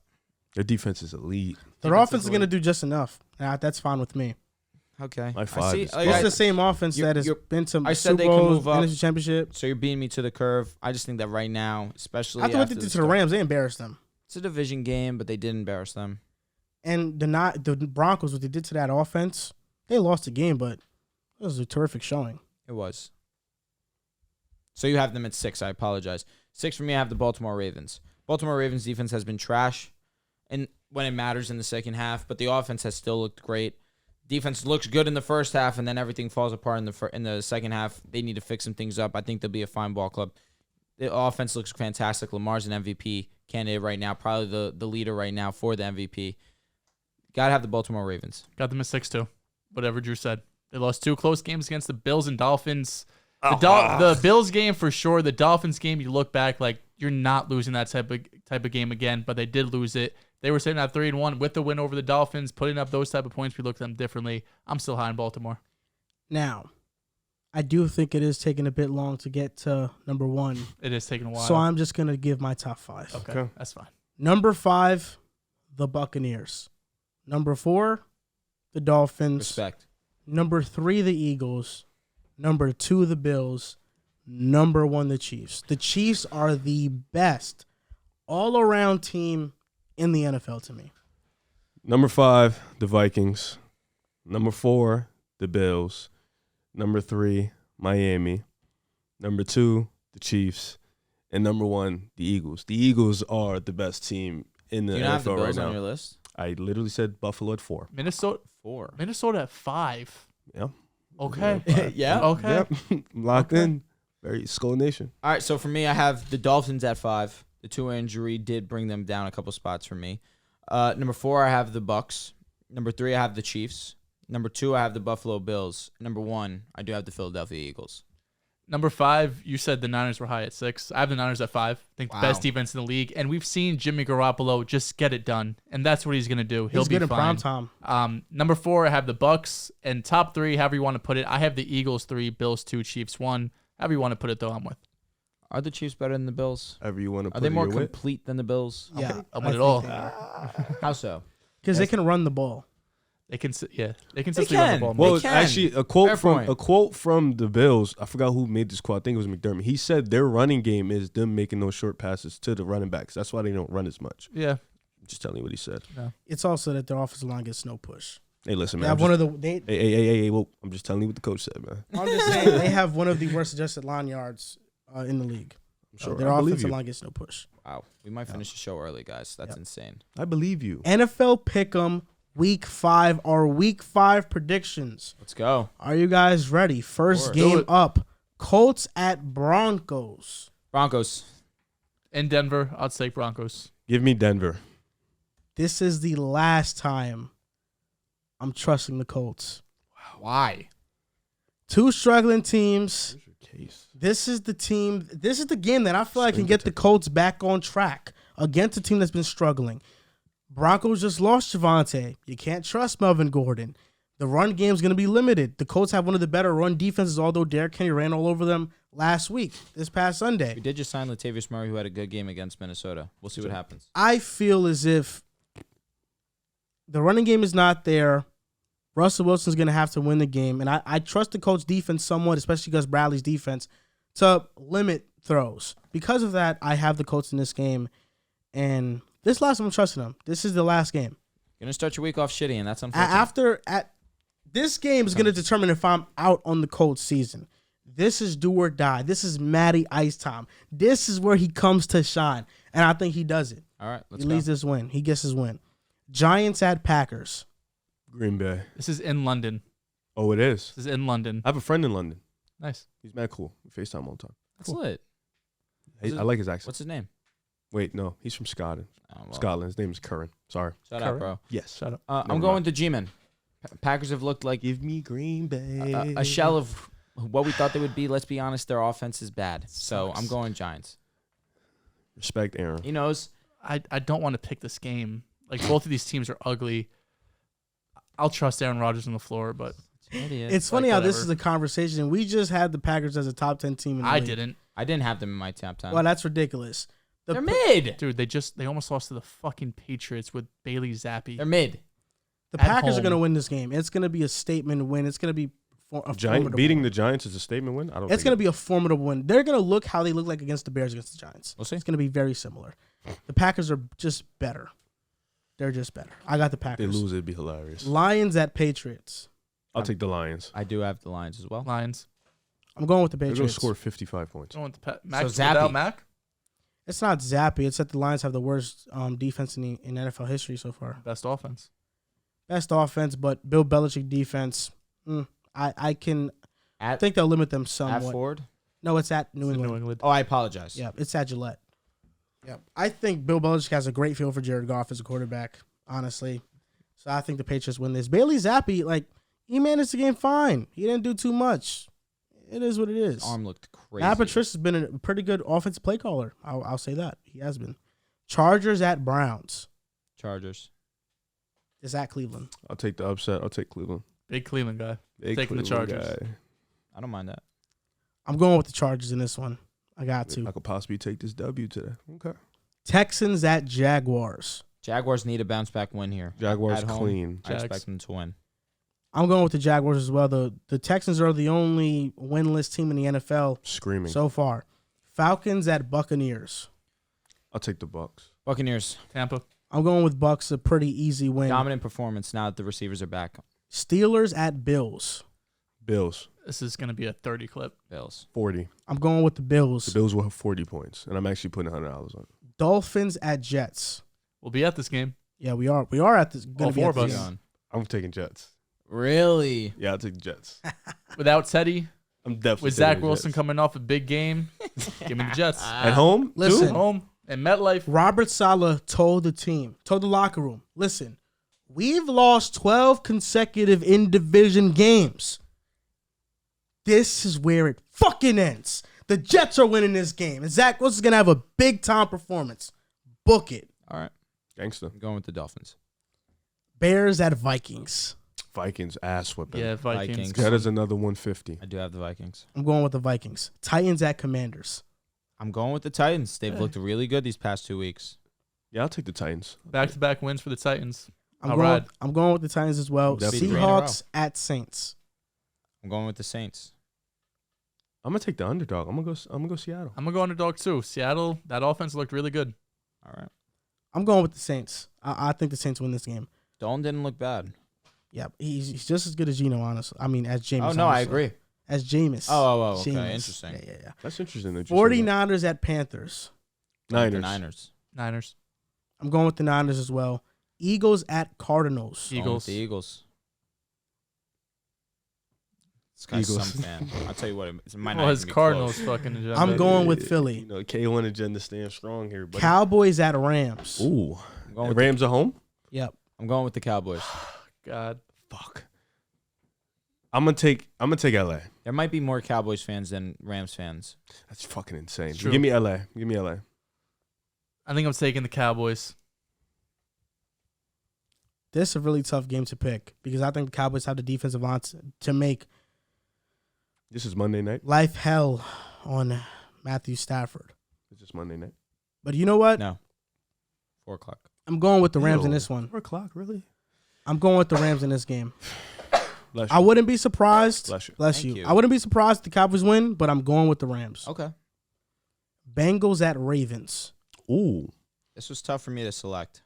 Their defense is elite. Their offense is going to do just enough. That's fine with me. Okay. My 5 is It's the same offense that has been to said Super they can Bowls, move up. NFC Championship. So you're beating me to the curve. I just think that right now, especially After what after they the did to the Rams, they embarrassed them. It's a division game, but they did embarrass them. And the Broncos, what they did to that offense, they lost the game, but it was a terrific showing. It was. So you have them at 6. I apologize. 6 for me, I have the Baltimore Ravens. Baltimore Ravens defense has been trash and when it matters in the second half, but the offense has still looked great. Defense looks good in the first half, and then everything falls apart in the second half. They need to fix some things up. I think they'll be a fine ball club. The offense looks fantastic. Lamar's an MVP candidate right now, probably the leader right now for the MVP. Got to have the Baltimore Ravens. Got them at 6 too. Whatever Drew said. They lost 2 close games against the Bills and Dolphins. The Bills game for sure. The Dolphins game, you look back like you're not losing that type of game again, but they did lose it. They were sitting at 3-1 with the win over the Dolphins, putting up those type of points. We looked at them differently. I'm still high in Baltimore. Now, I do think it is taking a bit long to get to number 1. It is taking a while. So I'm just going to give my top 5. Okay, that's fine. Number 5, the Buccaneers. Number 4, the Dolphins. Respect. Number 3, the Eagles. Number 2, the Bills. Number 1, the Chiefs. The Chiefs are the best all-around team in the NFL to me. Number 5, the Vikings. Number 4, the Bills. Number 3, Miami. Number 2, the Chiefs. And number 1, the Eagles. The Eagles are the best team in the Do you not have the NFL Bills right now. on your list? I literally said Buffalo at 4. Minnesota 4. Minnesota at 5. Yeah. Okay. Yeah. Okay. Yep. Locked in. Very Skull Nation. All right, so for me, I have the Dolphins at 5. The Tua injury did bring them down a couple spots for me. Number 4, I have the Bucks. Number 3, I have the Chiefs. Number 2, I have the Buffalo Bills. Number 1, I do have the Philadelphia Eagles. Number 5, you said the Niners were high at 6. I have the Niners at 5. I think the best defense in the league. And we've seen Jimmy Garoppolo just get it done. And that's what he's going to do. He'll be good fine. in prime time. Number 4, I have the Bucks. And top 3, however you want to put it, I have the Eagles 3, Bills 2, Chiefs 1. However you want to put it, though, I'm with. Are the Chiefs better than the Bills? However you want to put Are they it, more you're with. complete than the Bills? Yeah. I'm with it all. How so? Because they can run the ball. They can consistently run the ball. Well, can. actually, a Fair point. quote from the Bills. I forgot who made this quote. I think it was McDermott. He said their running game is them making those short passes to the running backs. That's why they don't run as much. Yeah. Just telling you what he said. It's also that their offensive line gets no push. Hey, listen, They man. have one of the. Hey, whoa. I'm just telling you what the coach said, man. I'm just saying they have one of the worst adjusted line yards in the league. I'm sure. Their I believe offensive you. line gets no push. Wow, we might finish the show early, guys. That's insane. I believe you. NFL Pick'em Week 5. Our Week 5 predictions. Let's go. Are you guys ready? First course. game Do it. up. Colts at Broncos. Broncos. In Denver, I'll take Broncos. Give me Denver. This is the last time I'm trusting the Colts. Why? Two struggling teams. Where's your case? This is the team. This is the game that I feel like can get the Colts back on track against a team that's been struggling. Broncos just lost Javonte. You can't trust Melvin Gordon. The run game is going to be limited. The Colts have one of the better run defenses, although Derrick Henry ran all over them this past Sunday. We did just sign Latavius Murray, who had a good game against Minnesota. We'll see what happens. I feel as if the running game is not there. Russell Wilson's going to have to win the game. And I trust the Colts defense somewhat, especially because Bradley's defense, to limit throws. Because of that, I have the Colts in this game. And this last time I'm trusting them. This is the last game. You're going to start your week off shitty, and that's unfortunate. This game is going to determine if I'm out on the Colts season. This is do or die. This is Matty Ice time. This is where he comes to shine. And I think he does it. All right, let's He go. leads this win. He gets his win. Giants at Packers. Green Bay. This is in London. Oh, it is. This is in London. I have a friend in London. Nice. He's mad cool. We FaceTime all the time. That's lit. I like his accent. What's his name? Wait, no. He's from Scotland. Oh, well, Scotland. His name is Curran. Sorry. Shout out, bro. Yes. Shut up. I'm Never going mind. with the G-Men. Packers have looked like Give me Green Bay. a shell of what we thought they would be. Let's be honest, their offense is bad. So Sucks. I'm going Giants. Respect Aaron. He knows. I don't want to pick this game. Like, both of these teams are ugly. I'll trust Aaron Rodgers on the floor, but Idiot. It's funny like, how this whatever. is a conversation. We just had the Packers as a top 10 team in the I league. didn't. I didn't have them in my top 10. Well, that's ridiculous. They're mid. Dude, they almost lost to the fucking Patriots with Bailey Zappi. They're mid. The at Packers are home. going to win this game. It's going to be a statement win. It's going to be a formidable Beating win. the Giants is a statement win? I don't It's going to be a formidable win. They're going to look how they look like against the Bears against the Giants. We'll see. It's going to be very similar. The Packers are just better. They're just better. I got the If they Packers. lose, it'd be hilarious. Lions at Patriots. I'll take the Lions. I do have the Lions as well. Lions. I'm going with the They're going to Patriots. score 55 points. Going with the Mac. Zappy. Without Mac? It's not zappy. It's that the Lions have the worst defense in NFL history so far. Best offense. Best offense, but Bill Belichick defense. I think they'll limit them At somewhat. Ford. No, it's at New It's in England. New England. Oh, I apologize. Yeah, it's at Gillette. Yeah, I think Bill Belichick has a great feel for Jared Goff as a quarterback, honestly. So I think the Patriots win this. Bailey Zappi, he managed the game fine. He didn't do too much. It is what it is. His arm looked crazy. Matt Patricia's been a pretty good offensive play caller. I'll say that. He has been. Chargers at Browns. Chargers. It's at Cleveland. I'll take the upset. I'll take Cleveland. Big Cleveland guy. Big Taking the Cleveland Chargers. guy. I don't mind that. I'm going with the Chargers in this one. I got to. I could possibly take this W today. Okay. Texans at Jaguars. Jaguars need a bounce back win here. Jaguars At home, clean. I Jags. expect them to win. I'm going with the Jaguars as well. The Texans are the only winless team in the NFL Screaming. so far. Falcons at Buccaneers. I'll take the Bucks. Buccaneers. Tampa. I'm going with Bucks, a pretty easy win. Dominant performance now that the receivers are back. Steelers at Bills. Bills. This is going to be a 30 clip. Bills. 40. I'm going with the Bills. The Bills will have 40 points, and I'm actually putting $100 on it. Dolphins at Jets. We'll be at this game. Yeah, we are. We are at this. All four of us. Game. I'm taking Jets. Really? Yeah, I'll take the Jets. Without Teddy, I'm definitely with taking Zach the Wilson Jets. coming off a big game, give me the Jets. At home? Listen. too? Home and MetLife. Robert Saleh told the locker room, listen, we've lost 12 consecutive in-division games. This is where it fucking ends. The Jets are winning this game. And Zach Wilson's going to have a big-time performance. Book it. All right. Gangsta. I'm going with the Dolphins. Bears at Vikings. Vikings ass whipping. Yeah, Vikings. Vikings. That is another 150. I do have the Vikings. I'm going with the Vikings. Titans at Commanders. I'm going with the Titans. They've looked really good these past 2 weeks. Yeah, I'll take the Titans. Back-to-back wins for the Titans. I'm All going, right. I'm going with the Titans as well. Definitely. Seahawks at Saints. I'm going with the Saints. I'm gonna take the underdog. I'm gonna go Seattle. I'm going to go underdog too. Seattle, that offense looked really good. All right. I'm going with the Saints. I think the Saints win this game. Dolan didn't look bad. Yeah, he's just as good as Geno, honestly. I mean, as Jameis. Oh, no, I honestly. agree. As Jameis. Okay. Jameis. Interesting. Yeah. That's interesting. That you said that. 49ers at Panthers. Niners. I'm going with the Niners as well. Eagles at Cardinals. Eagles. The Eagles. This guy's Eagles. some fan. I'll tell you what. It might Well, not his even be Cardinals close. fucking agenda. I'm going with Philly. You know, K1 agenda stands strong here. Buddy. Cowboys at Rams. Ooh. I'm going with Rams are home? Yep. I'm going with the Cowboys. God. Fuck. I'm gonna take LA. There might be more Cowboys fans than Rams fans. That's fucking insane. True. Give me LA. I think I'm taking the Cowboys. This is a really tough game to pick because I think the Cowboys have the defensive line to make This is Monday night. life hell on Matthew Stafford. It's just Monday night. But you know what? No. 4 o'clock. I'm going with the Rams in Ew. this one. 4 o'clock, really? I'm going with the Rams in this game. Bless I you. wouldn't be surprised. Bless you. Bless Thank you. you. I wouldn't be surprised if the Cowboys win, but I'm going with the Rams. Okay. Bengals at Ravens. Ooh. This was tough for me to select.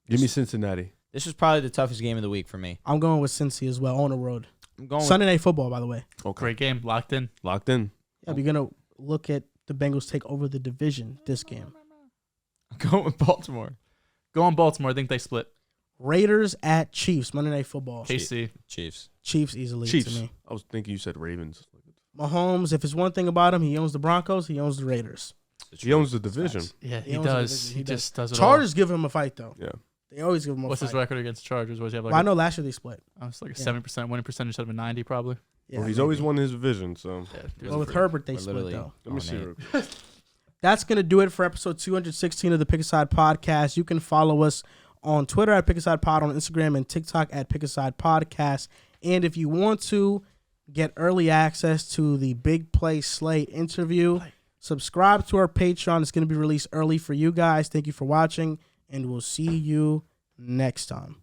Give me Cincinnati. This was probably the toughest game of the week for me. I'm going with Cincy as well on the road. I'm going Sunday Night Football, by the way. Okay. Great game. Locked in. Locked in. Yeah, we're going to look at the Bengals take over the division this game. I'm going with Baltimore. Go on Baltimore. I think they split. Raiders at Chiefs. Monday Night Football. KC. Chiefs. Chiefs easily Chiefs. to me. I was thinking you said Ravens. Mahomes, if it's one thing about him, he owns the Broncos, he owns the Raiders. He owns the division. Yeah, He he owns the does. division. He He just does it Chargers give him a fight, though. Yeah. They always give him a all. What's fight. his record against Chargers? What does he have? Like Well, I know last year they split. it's like a Yeah. 7% winning percentage instead of a 90, probably. Yeah, Well, he's maybe. always won his division, so Yeah, Well, with Herbert, they We're split, literally- though. let me Oh, see. Nate. real quick. That's going to do it for episode 216 of the Pick Aside Podcast. You can follow us on Twitter at Pick Aside Pod, on Instagram and TikTok at Pick Aside Podcast. And if you want to get early access to the Big Play Slate interview, subscribe to our Patreon. It's going to be released early for you guys. Thank you for watching, and we'll see you next time.